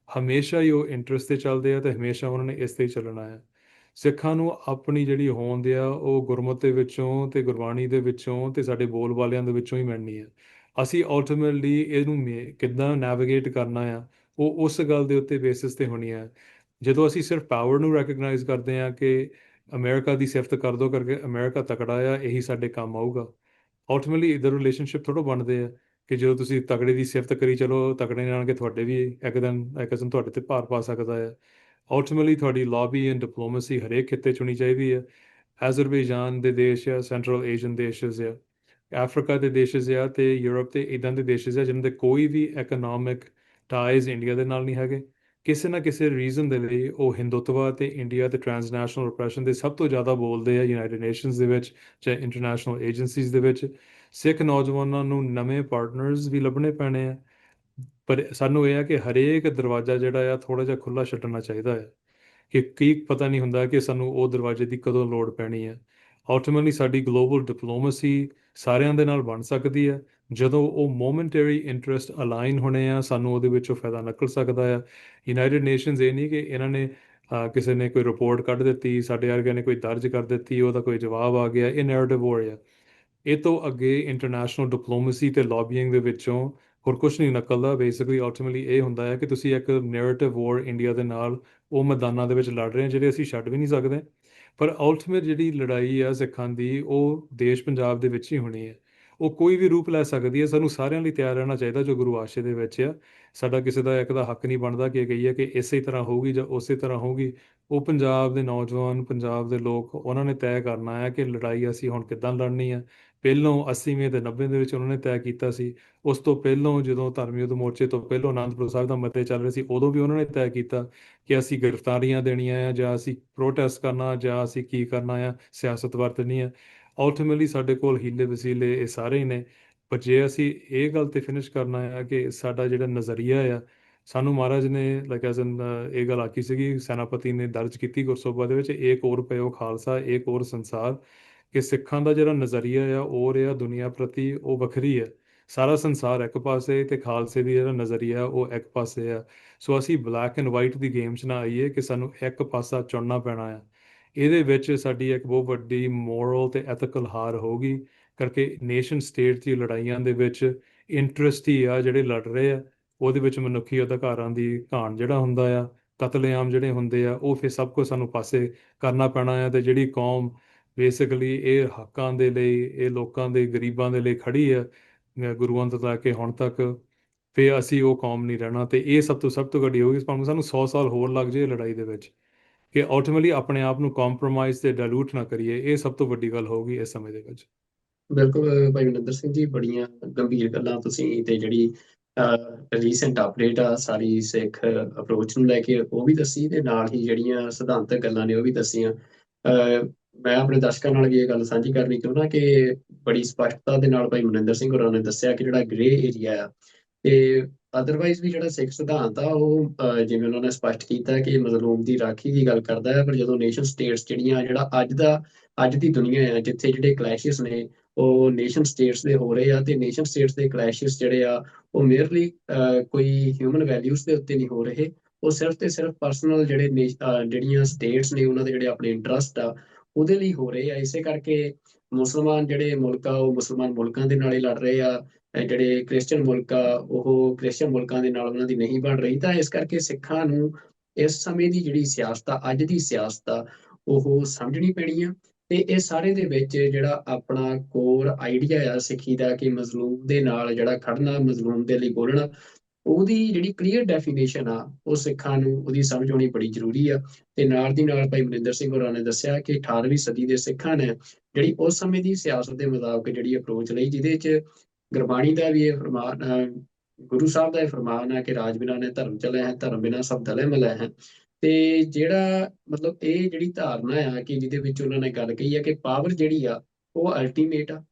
ਹਮੇਸ਼ਾ ਹੀ ਉਹ ਇੰਟਰਸਟ ਤੇ ਚੱਲਦੇ ਆ, ਤੇ ਹਮੇਸ਼ਾ ਉਹਨਾਂ ਨੇ ਇਸ ਤੇ ਹੀ ਚੱਲਣਾ ਹੈ। ਸਿੱਖਾਂ ਨੂੰ ਆਪਣੀ ਜਿਹੜੀ ਹੋਂਦ ਆ ਉਹ ਗੁਰਮਤਿ ਦੇ ਵਿੱਚੋਂ ਤੇ ਗੁਰਬਾਣੀ ਦੇ ਵਿੱਚੋਂ ਤੇ ਸਾਡੇ ਬੋਲ ਬਾਲਿਆਂ ਦੇ ਵਿੱਚੋਂ ਹੀ ਮਿਲਣੀ ਹੈ। ਅਸੀਂ ਅਲਟੀਮੇਟਲੀ ਇਹਨੂੰ ਕਿੱਦਾਂ ਨੈਵੀਗੇਟ ਕਰਨਾ ਆ, ਉਹ ਉਸ ਗੱਲ ਦੇ ਉੱਤੇ ਬੇਸਿਸ ਤੇ ਹੋਣੀ ਹੈ। ਜਦੋਂ ਅਸੀਂ ਸਿਰਫ ਪਾਵਰ ਨੂੰ ਰੈਕਗਨਾਈਜ਼ ਕਰਦੇ ਹਾਂ ਕਿ ਅਮਰੀਕਾ ਦੀ ਸਿਫਤ ਕਰ ਦੋ ਕਰਕੇ ਅਮਰੀਕਾ ਤਕੜਾ ਆ, ਇਹੀ ਸਾਡੇ ਕੰਮ ਆਊਗਾ, ਅਲਟੀਮੇਟਲੀ ਇਧਰ ਰਿਲੇਸ਼ਨਸ਼ਿਪ ਥੋੜ੍ਹਾ ਬਣਦੇ ਆ ਕਿ ਜਦੋਂ ਤੁਸੀਂ ਤਗੜੇ ਦੀ ਸਿਫਤ ਕਰੀ ਚਲੋ, ਤਗੜੇ ਨਾਲ ਕਿ ਤੁਹਾਡੇ ਵੀ ਇੱਕ ਦਿਨ ਤੁਹਾਡੇ ਤੇ ਭਾਰ ਪਾ ਸਕਦਾ ਹੈ। ਅਲਟੀਮੇਟਲੀ ਤੁਹਾਡੀ ਲੌਬੀ ਐਂਡ ਡਿਪਲੋਮੇਸੀ ਹਰੇਕ ਖਿੱਤੇ 'ਚ ਹੋਣੀ ਚਾਹੀਦੀ ਹੈ। ਐਜ਼ਰਬੇਜਾਨ ਦੇ ਦੇਸ਼ ਆ, ਸੈਂਟਰਲ ਏਸ਼ੀਅਨ ਦੇਸ਼ਜ਼ ਆ, ਅਫਰੀਕਾ ਦੇ ਦੇਸ਼ਜ਼ ਆ, ਤੇ ਯੂਰਪ ਤੇ ਇਦਾਂ ਦੇ ਦੇਸ਼ਜ਼ ਆ ਜਿਨ੍ਹਾਂ ਦੇ ਕੋਈ ਵੀ ਇਕਨੋਮਿਕ ਟਾਈਜ਼ ਇੰਡੀਆ ਦੇ ਨਾਲ ਨਹੀਂ ਹੈਗੇ। ਕਿਸੇ ਨਾ ਕਿਸੇ ਰੀਜ਼ਨ ਦੇ ਲਈ ਉਹ ਹਿੰਦੂਤਵਾ ਤੇ ਇੰਡੀਆ ਤੇ ਟ੍ਰਾਂਸਨੈਸ਼ਨਲ ਰਿਪਰੈਸ਼ਨ ਦੇ ਸਭ ਤੋਂ ਜ਼ਿਆਦਾ ਬੋਲਦੇ ਆ ਯੂਨਾਈਟਿਡ ਨੇਸ਼ਨਸ ਦੇ ਵਿੱਚ ਜਾਂ ਇੰਟਰਨੈਸ਼ਨਲ ਏਜੰਸੀਜ਼ ਦੇ ਵਿੱਚ। ਸਿੱਖ ਨੌਜਵਾਨਾਂ ਨੂੰ ਨਵੇਂ ਪਾਰਟਨਰਸ ਵੀ ਲੱਭਣੇ ਪੈਣੇ ਆ, ਪਰ ਸਾਨੂੰ ਇਹ ਆ ਕਿ ਹਰੇਕ ਦਰਵਾਜ਼ਾ ਜਿਹੜਾ ਆ ਥੋੜਾ ਜਿਹਾ ਖੁੱਲਾ ਛੱਡਣਾ ਚਾਹੀਦਾ ਹੈ, ਕਿ ਕੀ ਪਤਾ ਨਹੀਂ ਹੁੰਦਾ ਕਿ ਸਾਨੂੰ ਉਹ ਦਰਵਾਜ਼ੇ ਦੀ ਕਦੋਂ ਲੋੜ ਪੈਣੀ ਹੈ। ਅਲਟੀਮੇਟਲੀ ਸਾਡੀ ਗਲੋਬਲ ਡਿਪਲੋਮੇਸੀ ਸਾਰਿਆਂ ਦੇ ਨਾਲ ਬਣ ਸਕਦੀ ਹੈ ਜਦੋਂ ਉਹ ਮੋਮੈਂਟਰੀ ਇੰਟਰਸਟ ਅਲਾਈਨ ਹੋਣੇ ਆ, ਸਾਨੂੰ ਉਹਦੇ ਵਿੱਚੋਂ ਫਾਇਦਾ ਨਿਕਲ ਸਕਦਾ ਆ। ਯੂਨਾਈਟਿਡ ਨੇਸ਼ਨਸ ਇਹ ਨਹੀਂ ਕਿ ਇਹਨਾਂ ਨੇ ਕਿਸੇ ਨੇ ਕੋਈ ਰਿਪੋਰਟ ਕੱਢ ਦਿੱਤੀ, ਸਾਡੇ ਵਰਗਿਆਂ ਨੇ ਕੋਈ ਦਰਜ ਕਰ ਦਿੱਤੀ, ਉਹਦਾ ਕੋਈ ਜਵਾਬ ਆ ਗਿਆ, ਇਹ ਨੈਰੇਟਿਵ ਵੋਰ ਆ। ਇਹ ਤੋਂ ਅੱਗੇ ਇੰਟਰਨੈਸ਼ਨਲ ਡਿਪਲੋਮੇਸੀ ਤੇ ਲੌਬੀਇੰਗ ਦੇ ਵਿੱਚੋਂ ਹੋਰ ਕੁਝ ਨਹੀਂ ਨਿਕਲਦਾ। ਬੇਸਿਕਲੀ ਅਲਟੀਮੇਟਲੀ ਇਹ ਹੁੰਦਾ ਹੈ ਕਿ ਤੁਸੀਂ ਇੱਕ ਨੈਰੇਟਿਵ ਵੋਰ ਇੰਡੀਆ ਦੇ ਨਾਲ ਉਹ ਮੈਦਾਨਾਂ ਦੇ ਵਿੱਚ ਲੜ ਰਹੇ ਹੋ ਜਿਹੜੇ ਅਸੀਂ ਛੱਡ ਵੀ ਨਹੀਂ ਸਕਦੇ। ਪਰ ਅਲਟੀਮੇਟ ਜਿਹੜੀ ਲੜਾਈ ਆ ਸਿੱਖਾਂ ਦੀ, ਉਹ ਦੇਸ਼ ਪੰਜਾਬ ਦੇ ਵਿੱਚ ਹੀ ਹੋਣੀ ਹੈ। ਉਹ ਕੋਈ ਵੀ ਰੂਪ ਲੈ ਸਕਦੀ ਹੈ। ਸਾਨੂੰ ਸਾਰਿਆਂ ਲਈ ਤਿਆਰ ਰਹਿਣਾ ਚਾਹੀਦਾ ਜੋ ਗੁਰੂ ਆਸ਼ੇ ਦੇ ਵਿੱਚ ਆ। ਸਾਡਾ ਕਿਸੇ ਦਾ ਇੱਕ ਦਾ ਹੱਕ ਨਹੀਂ ਬਣਦਾ ਕਿ ਇਹ ਕਹੀਏ ਕਿ ਇਸੇ ਤਰ੍ਹਾਂ ਹੋਊਗੀ ਜਾਂ ਉਸੇ ਤਰ੍ਹਾਂ ਹੋਊਗੀ। ਉਹ ਪੰਜਾਬ ਦੇ ਨੌਜਵਾਨ, ਪੰਜਾਬ ਦੇ ਲੋਕ, ਉਹਨਾਂ ਨੇ ਤੈਅ ਕਰਨਾ ਹੈ ਕਿ ਲੜਾਈ ਅਸੀਂ ਹੁਣ ਕਿੱਦਾਂ ਲੜਨੀ ਹੈ। ਪਹਿਲੋਂ 80ਵੇਂ ਤੇ 90 ਦੇ ਵਿੱਚ ਉਹਨਾਂ ਨੇ ਤੈਅ ਕੀਤਾ ਸੀ। ਉਸ ਤੋਂ ਪਹਿਲੋਂ ਜਦੋਂ ਧਰਮ ਯੁੱਧ ਮੋਰਚੇ ਤੋਂ ਪਹਿਲੋਂ ਅਨੰਦਪੁਰ ਸਾਹਿਬ ਦਾ ਮਤੇ ਚੱਲ ਰਹੇ ਸੀ, ਉਦੋਂ ਵੀ ਉਹਨਾਂ ਨੇ ਤੈਅ ਕੀਤਾ ਕਿ ਅਸੀਂ ਗ੍ਰਿਫਤਾਰੀਆਂ ਦੇਣੀਆਂ ਆ, ਜਾਂ ਅਸੀਂ ਪ੍ਰੋਟੈਸਟ ਕਰਨਾ, ਜਾਂ ਅਸੀਂ ਕੀ ਕਰਨਾ ਆ, ਸਿਆਸਤ ਵਰਤਣੀ ਆ। ਅਲਟੀਮੇਟਲੀ ਸਾਡੇ ਕੋਲ ਹੀਲੇ ਵਸੀਲੇ ਇਹ ਸਾਰੇ ਹੀ ਨੇ। ਪਰ ਜੇ ਅਸੀਂ ਇਹ ਗੱਲ ਤੇ ਫਿਨਿਸ਼ ਕਰਨਾ ਆ ਕਿ ਸਾਡਾ ਜਿਹੜਾ ਨਜ਼ਰੀਆ ਆ, ਸਾਨੂੰ ਮਹਾਰਾਜ ਨੇ ਲਾਈਕ ਐਜ਼ ਇਨ ਇਹ ਗੱਲ ਆਖੀ ਸੀਗੀ, ਸੈਨਾਪਤੀ ਨੇ ਦਰਜ ਕੀਤੀ ਗੁਰਸੋਬਾ ਦੇ ਵਿੱਚ, ਏਕ ਔਰ ਪਇਓ ਖਾਲਸਾ ਏਕ ਔਰ ਸੰਸਾਰ। ਕਿ ਸਿੱਖਾਂ ਦਾ ਜਿਹੜਾ ਨਜ਼ਰੀਆ ਆ ਉਹ ਰਿਹਾ ਦੁਨੀਆ ਪ੍ਰਤੀ, ਉਹ ਵੱਖਰੀ ਹੈ। ਸਾਰਾ ਸੰਸਾਰ ਇੱਕ ਪਾਸੇ ਤੇ ਖਾਲਸੇ ਦੀ ਜਿਹੜਾ ਨਜ਼ਰੀਆ ਉਹ ਇੱਕ ਪਾਸੇ ਆ। ਸੋ ਅਸੀਂ black and white the game 'ਚ ਨਾ ਆਈਏ ਕਿ ਸਾਨੂੰ ਇੱਕ ਪਾਸਾ ਚੁਣਨਾ ਪੈਣਾ ਆ। ਇਹਦੇ ਵਿੱਚ ਸਾਡੀ ਇੱਕ ਬਹੁਤ ਵੱਡੀ ਮੋਰਲ ਤੇ ਐਥੀਕਲ ਹਾਰ ਹੋਊਗੀ। ਕਰਕੇ ਨੇਸ਼ਨ ਸਟੇਟ ਦੀ ਲੜਾਈਆਂ ਦੇ ਵਿੱਚ ਇੰਟਰਸਟ ਹੀ ਆ ਜਿਹੜੇ ਲੜ ਰਹੇ ਆ, ਉਹਦੇ ਵਿੱਚ ਮਨੁੱਖੀ ਅਧਿਕਾਰਾਂ ਦੀ ਘਾਣ ਜਿਹੜਾ ਹੁੰਦਾ ਆ, ਕਤਲੇਆਮ ਜਿਹੜੇ ਹੁੰਦੇ ਆ, ਉਹ ਫਿਰ ਸਭ ਕੁਝ ਸਾਨੂੰ ਪਾਸੇ ਕਰਨਾ ਪੈਣਾ ਆ। ਤੇ ਜਿਹੜੀ ਕੌਮ ਬੇਸਿਕਲੀ ਇਹ ਹੱਕਾਂ ਦੇ ਲਈ, ਇਹ ਲੋਕਾਂ ਦੇ, ਗਰੀਬਾਂ ਦੇ ਲਈ ਖੜੀ ਆ ਗੁਰੂਆਂ ਤੋਂ ਲੈ ਕੇ ਹੁਣ ਤੱਕ, ਫਿਰ ਅਸੀਂ ਉਹ ਕੌਮ ਨਹੀਂ ਰਹਿਣਾ। ਤੇ ਇਹ ਸਭ ਤੋਂ ਵੱਡੀ ਹੋਊਗੀ। ਭਾਵੇਂ ਸਾਨੂੰ 100 ਸਾਲ ਹੋਰ ਲੱਗ ਜਾਏ ਲੜਾਈ ਦੇ ਵਿੱਚ, ਕਿ ਅਲਟੀਮੇਟਲੀ ਆਪਣੇ ਆਪ ਨੂੰ ਕੰਪਰੋਮਾਈਜ਼ ਤੇ ਡਾਇਲੂਟ ਨਾ ਕਰੀਏ। ਇਹ ਸਭ ਤੋਂ ਵੱਡੀ ਗੱਲ ਹੋਊਗੀ ਇਸ ਸਮੇਂ ਦੇ ਵਿੱਚ। ਬਿਲਕੁਲ ਭਾਈ ਮਨਿੰਦਰ ਸਿੰਘ ਜੀ, ਬੜੀਆਂ ਗੰਭੀਰ ਗੱਲਾਂ ਤੁਸੀਂ ਤੇ ਜਿਹੜੀ ਰੀਸੈਂਟ ਅਪਡੇਟ ਆ ਸਾਰੀ ਸਿੱਖ ਅਪਰੋਚ ਨੂੰ ਲੈ ਕੇ ਉਹ ਵੀ ਦੱਸੀ, ਤੇ ਨਾਲ ਹੀ ਜਿਹੜੀਆਂ ਸਿਧਾਂਤਕ ਗੱਲਾਂ ਨੇ ਉਹ ਵੀ ਦੱਸੀਆਂ। ਮੈਂ ਆਪਣੇ ਦਰਸ਼ਕਾਂ ਨਾਲ ਵੀ ਇਹ ਗੱਲ ਸਾਂਝੀ ਕਰਨੀ ਚਾਹੁੰਦਾ ਕਿ ਬੜੀ ਸਪਸ਼ਟਤਾ ਦੇ ਨਾਲ ਭਾਈ ਮਨਿੰਦਰ ਸਿੰਘ ਹੋਰਾਂ ਨੇ ਦੱਸਿਆ ਕਿ ਜਿਹੜਾ ਗ੍ਰੇ ਏਰੀਆ ਆ, ਤੇ ਅਦਰਵਾਈਜ਼ ਵੀ ਜਿਹੜਾ ਸਿੱਖ ਸਿਧਾਂਤ ਆ ਉਹ ਜਿਵੇਂ ਉਹਨਾਂ ਨੇ ਸਪਸ਼ਟ ਕੀਤਾ ਕਿ ਮਜ਼ਲੂਮ ਦੀ ਰਾਖੀ ਦੀ ਗੱਲ ਕਰਦਾ ਹੈ। ਪਰ ਜਦੋਂ ਨੇਸ਼ਨ ਸਟੇਟਸ ਜਿਹੜੀਆਂ, ਜਿਹੜਾ ਅੱਜ ਦੀ ਦੁਨੀਆ ਆ ਜਿੱਥੇ ਜਿਹੜੇ ਕਲੈਸ਼ਿਸ ਨੇ ਉਹ ਨੇਸ਼ਨ ਸਟੇਟਸ ਦੇ ਹੋ ਰਹੇ ਆ, ਤੇ ਨੇਸ਼ਨ ਸਟੇਟਸ ਦੇ ਕਲੈਸ਼ਿਸ ਜਿਹੜੇ ਆ ਉਹ ਮੇਅਰਲੀ ਕੋਈ ਹਿਊਮਨ ਵੈਲਿਊਜ਼ ਦੇ ਉੱਤੇ ਨਹੀਂ ਹੋ ਰਹੇ। ਉਹ ਸਿਰਫ ਤੇ ਸਿਰਫ ਪਰਸਨਲ ਜਿਹੜੀਆਂ ਸਟੇਟਸ ਨੇ ਉਹਨਾਂ ਦੇ ਜਿਹੜੇ ਆਪਣੇ ਇੰਟਰਸਟ ਆ ਉਹਦੇ ਲਈ ਹੋ ਰਹੇ ਆ। ਇਸੇ ਕਰਕੇ ਮੁਸਲਮਾਨ ਜਿਹੜੇ ਮੁਲਕ ਆ ਉਹ ਮੁਸਲਮਾਨ ਮੁਲਕਾਂ ਦੇ ਨਾਲ ਹੀ ਲੜ ਰਹੇ ਆ, ਜਿਹੜੇ ਕ੍ਰਿਸਚਨ ਮੁਲਕ ਆ ਉਹ ਕ੍ਰਿਸਚਨ ਮੁਲਕਾਂ ਦੇ ਨਾਲ ਉਹਨਾਂ ਦੀ ਨਹੀਂ ਬਣ ਰਹੀ। ਤਾਂ ਇਸ ਕਰਕੇ ਸਿੱਖਾਂ ਨੂੰ ਇਸ ਸਮੇਂ ਦੀ ਜਿਹੜੀ ਸਿਆਸਤ ਆ, ਅੱਜ ਦੀ ਸਿਆਸਤ ਆ, ਉਹ ਸਮਝਣੀ ਪੈਣੀ ਆ। ਤੇ ਇਹ ਸਾਰੇ ਦੇ ਵਿੱਚ ਜਿਹੜਾ ਆਪਣਾ ਕੋਰ ਆਈਡੀਆ ਆ ਸਿੱਖੀ ਦਾ ਕਿ ਮਜ਼ਲੂਮ ਦੇ ਨਾਲ ਜਿਹੜਾ ਖੜਨਾ, ਮਜ਼ਲੂਮ ਦੇ ਲਈ ਬੋਲਣਾ, ਉਹਦੀ ਜਿਹੜੀ ਕਲੀਅਰ ਡੈਫੀਨੇਸ਼ਨ ਆ ਉਹ ਸਿੱਖਾਂ ਨੂੰ ਉਹਦੀ ਸਮਝ ਆਉਣੀ ਬੜੀ ਜ਼ਰੂਰੀ ਆ। ਤੇ ਨਾਲ ਦੀ ਨਾਲ ਭਾਈ ਮਨਿੰਦਰ ਸਿੰਘ ਹੋਰਾਂ ਨੇ ਦੱਸਿਆ ਕਿ 18ਵੀਂ ਸਦੀ ਦੇ ਸਿੱਖਾਂ ਨੇ ਜਿਹੜੀ ਉਸ ਸਮੇਂ ਦੀ ਸਿਆਸਤ ਦੇ ਮੁਤਾਬਕ ਜਿਹੜੀ ਅਪਰੋਚ ਲਈ, ਜਿਹਦੇ 'ਚ ਗੁਰਬਾਣੀ ਦਾ ਵੀ ਇਹ ਫਰਮਾਨ, ਗੁਰੂ ਸਾਹਿਬ ਦਾ ਇਹ ਫਰਮਾਨ ਹੈ ਕਿ ਰਾਜ ਬਿਨਾਂ ਨੇ ਧਰਮ ਚਲੇ ਹੈ, ਧਰਮ ਬਿਨਾਂ ਸਭ ਦਲੇ ਮਲੇ ਹੈ। ਤੇ ਜਿਹੜਾ ਮਤਲਬ ਇਹ ਜਿਹੜੀ ਧਾਰਨਾ ਆ ਕਿ ਜਿਹਦੇ ਵਿੱਚ ਉਹਨਾਂ ਨੇ ਗੱਲ ਕਹੀ ਹੈ ਕਿ ਪਾਵਰ ਜਿਹੜੀ ਆ ਉਹ ਅਲਟੀਮੇਟ ਆ।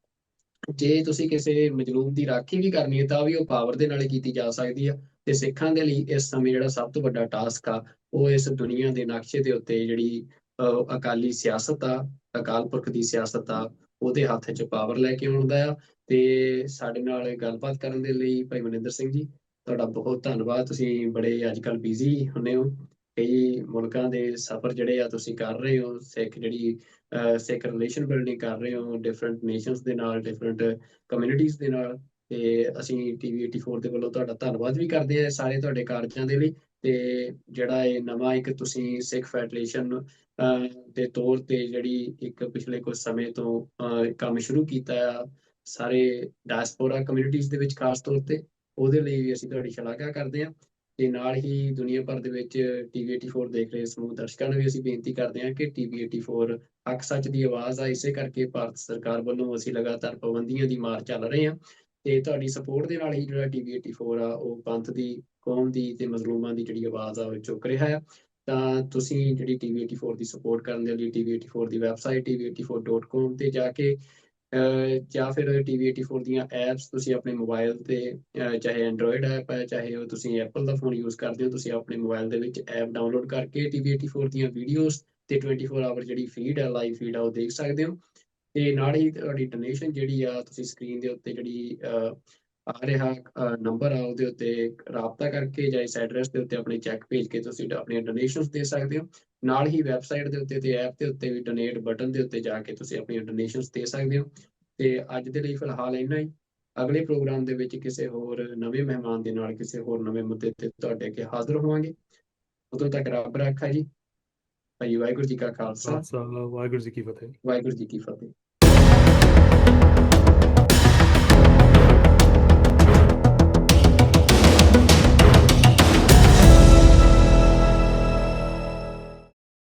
ਜੇ ਤੁਸੀਂ ਕਿਸੇ ਮਜ਼ਲੂਮ ਦੀ ਰਾਖੀ ਵੀ ਕਰਨੀ ਹੈ ਤਾਂ ਵੀ ਉਹ ਪਾਵਰ ਦੇ ਨਾਲ ਹੀ ਕੀਤੀ ਜਾ ਸਕਦੀ ਆ। ਤੇ ਸਿੱਖਾਂ ਦੇ ਲਈ ਇਸ ਸਮੇਂ ਜਿਹੜਾ ਸਭ ਤੋਂ ਵੱਡਾ ਟਾਸਕ ਆ ਉਹ ਇਸ ਦੁਨੀਆ ਦੇ ਨਕਸ਼ੇ ਦੇ ਉੱਤੇ ਜਿਹੜੀ ਅਕਾਲੀ ਸਿਆਸਤ ਆ, ਅਕਾਲ ਪੁਰਖ ਦੀ ਸਿਆਸਤ ਆ, ਉਹਦੇ ਹੱਥ 'ਚ ਪਾਵਰ ਲੈ ਕੇ ਆਉਣ ਦਾ ਆ। ਤੇ ਸਾਡੇ ਨਾਲ ਗੱਲਬਾਤ ਕਰਨ ਦੇ ਲਈ ਭਾਈ ਮਨਿੰਦਰ ਸਿੰਘ ਜੀ, ਤੁਹਾਡਾ ਬਹੁਤ ਧੰਨਵਾਦ। ਤੁਸੀਂ ਬੜੇ ਅੱਜ ਕੱਲ੍ਹ ਬਿਜ਼ੀ ਹੁੰਦੇ ਹੋ, ਕਈ ਮੁਲਕਾਂ ਦੇ ਸਫ਼ਰ ਜਿਹੜੇ ਆ ਤੁਸੀਂ ਕਰ ਰਹੇ ਹੋ, ਸਿੱਖ ਰਿਲੇਸ਼ਨ ਬਿਲਡਿੰਗ ਕਰ ਰਹੇ ਹੋ ਡਿਫਰੈਂਟ ਨੇਸ਼ਨਸ ਦੇ ਨਾਲ, ਡਿਫਰੈਂਟ ਕਮਿਊਨਿਟੀਜ਼ ਦੇ ਨਾਲ। ਤੇ ਅਸੀਂ ਟੀਵੀ 84 ਦੇ ਵੱਲੋਂ ਤੁਹਾਡਾ ਧੰਨਵਾਦ ਵੀ ਕਰਦੇ ਹਾਂ ਸਾਰੇ ਤੁਹਾਡੇ ਕਾਰਜਾਂ ਦੇ ਲਈ। ਤੇ ਜਿਹੜਾ ਇਹ ਨਵਾਂ ਇੱਕ ਤੁਸੀਂ ਸਿੱਖ ਫੈਡਰੇਸ਼ਨ ਦੇ ਤੌਰ ਤੇ ਜਿਹੜੀ ਇੱਕ ਪਿਛਲੇ ਕੁਝ ਸਮੇਂ ਤੋਂ ਕੰਮ ਸ਼ੁਰੂ ਕੀਤਾ ਆ ਸਾਰੇ ਡਾਇਸਪੋਰਾ ਕਮਿਊਨਿਟੀਜ਼ ਦੇ ਵਿੱਚ ਖਾਸ ਤੌਰ ਤੇ, ਉਹਦੇ ਲਈ ਵੀ ਅਸੀਂ ਤੁਹਾਡੀ ਸ਼ਲਾਘਾ ਕਰਦੇ ਹਾਂ। ਤੇ ਨਾਲ ਹੀ ਦੁਨੀਆ ਭਰ ਦੇ ਵਿੱਚ ਟੀਵੀ 84 ਦੇਖ ਰਹੇ ਸਮੂਹ ਦਰਸ਼ਕਾਂ ਨੂੰ ਵੀ ਅਸੀਂ ਬੇਨਤੀ ਕਰਦੇ ਹਾਂ ਕਿ ਟੀਵੀ 84 ਹੱਕ ਸੱਚ ਦੀ ਆਵਾਜ਼ ਆ। ਇਸੇ ਕਰਕੇ ਭਾਰਤ ਸਰਕਾਰ ਵੱਲੋਂ ਅਸੀਂ ਲਗਾਤਾਰ ਪਾਬੰਦੀਆਂ ਦੀ ਮਾਰ ਚੱਲ ਰਹੇ ਹਾਂ। ਤੇ ਤੁਹਾਡੀ ਸਪੋਰਟ ਦੇ ਨਾਲ ਹੀ ਜਿਹੜਾ ਟੀਵੀ 84 ਆ ਉਹ ਪੰਥ ਦੀ, ਕੌਮ ਦੀ ਤੇ ਮਜ਼ਲੂਮਾਂ ਦੀ ਜਿਹੜੀ ਆਵਾਜ਼ ਆ ਉਹ ਚੁੱਕ ਰਿਹਾ ਆ। ਤਾਂ ਤੁਸੀਂ ਜਿਹੜੀ ਟੀਵੀ 84 ਦੀ ਸਪੋਰਟ ਕਰਨ ਦੇ ਲਈ ਟੀਵੀ 84 ਦੀ ਵੈਬਸਾਈਟ tv84.com ਤੇ ਜਾ ਕੇ ਜਾਂ ਫਿਰ ਟੀਵੀ 84 ਦੀਆਂ ਐਪਸ ਤੁਸੀਂ ਆਪਣੇ ਮੋਬਾਈਲ ਤੇ, ਚਾਹੇ ਐਂਡਰੋਇਡ ਐਪ ਹੈ ਚਾਹੇ ਉਹ ਤੁਸੀਂ ਐਪਲ ਦਾ ਫੋਨ ਯੂਜ਼ ਕਰਦੇ ਹੋ, ਤੁਸੀਂ ਆਪਣੇ ਮੋਬਾਈਲ ਦੇ ਵਿੱਚ ਐਪ ਡਾਊਨਲੋਡ ਕਰਕੇ ਟੀਵੀ 84 ਦੀਆਂ ਵੀਡੀਓਜ਼ ਤੇ 24 ਆਵਰ ਜਿਹੜੀ ਫੀਡ ਹੈ, ਲਾਈਵ ਫੀਡ ਆ ਉਹ ਦੇਖ ਸਕਦੇ ਹੋ। ਤੇ ਨਾਲ ਹੀ ਤੁਹਾਡੀ ਡੋਨੇਸ਼ਨ ਜਿਹੜੀ ਆ ਤੁਸੀਂ ਸਕਰੀਨ ਦੇ ਉੱਤੇ ਜਿਹੜੀ ਆ ਰਿਹਾ ਨੰਬਰ ਆ ਉਹਦੇ ਉੱਤੇ ਰਾਬਤਾ ਕਰਕੇ ਜਾਂ ਇਸ ਐਡਰੈਸ ਦੇ ਉੱਤੇ ਆਪਣੇ ਚੈੱਕ ਭੇਜ ਕੇ ਤੁਸੀਂ ਆਪਣੀਆਂ ਡੋਨੇਸ਼ਨਸ ਦੇ ਸਕਦੇ ਹੋ। ਨਾਲ ਹੀ ਵੈਬਸਾਈਟ ਦੇ ਉੱਤੇ ਤੇ ਐਪ ਦੇ ਉੱਤੇ ਵੀ ਡੋਨੇਟ ਬਟਨ ਦੇ ਉੱਤੇ ਜਾ ਕੇ ਤੁਸੀਂ ਆਪਣੀਆਂ ਡੋਨੇਸ਼ਨਸ ਦੇ ਸਕਦੇ ਹੋ। ਤੇ ਅੱਜ ਦੇ ਲਈ ਫਿਲਹਾਲ ਇੰਨਾ ਹੀ। ਅਗਲੇ ਪ੍ਰੋਗਰਾਮ ਦੇ ਵਿੱਚ ਕਿਸੇ ਹੋਰ ਨਵੇਂ ਮਹਿਮਾਨ ਦੇ ਨਾਲ ਕਿਸੇ ਹੋਰ ਨਵੇਂ ਮੁੱਦੇ ਤੇ ਤੁਹਾਡੇ ਅੱਗੇ ਹਾਜ਼ਰ ਹੋਵਾਂਗੇ। ਉਦੋਂ ਤੱਕ ਰੱਬ ਰਾਖਾ ਜੀ। ਭਾਈ ਵਾਹਿਗੁਰੂ ਜੀ ਕਾ ਖਾਲਸਾ, ਖਾਲਸਾ ਵਾਹਿਗੁਰੂ ਜੀ ਕੀ ਫਤਿਹ। ਵਾਹਿਗੁਰੂ ਜੀ ਕੀ ਫਤਿਹ।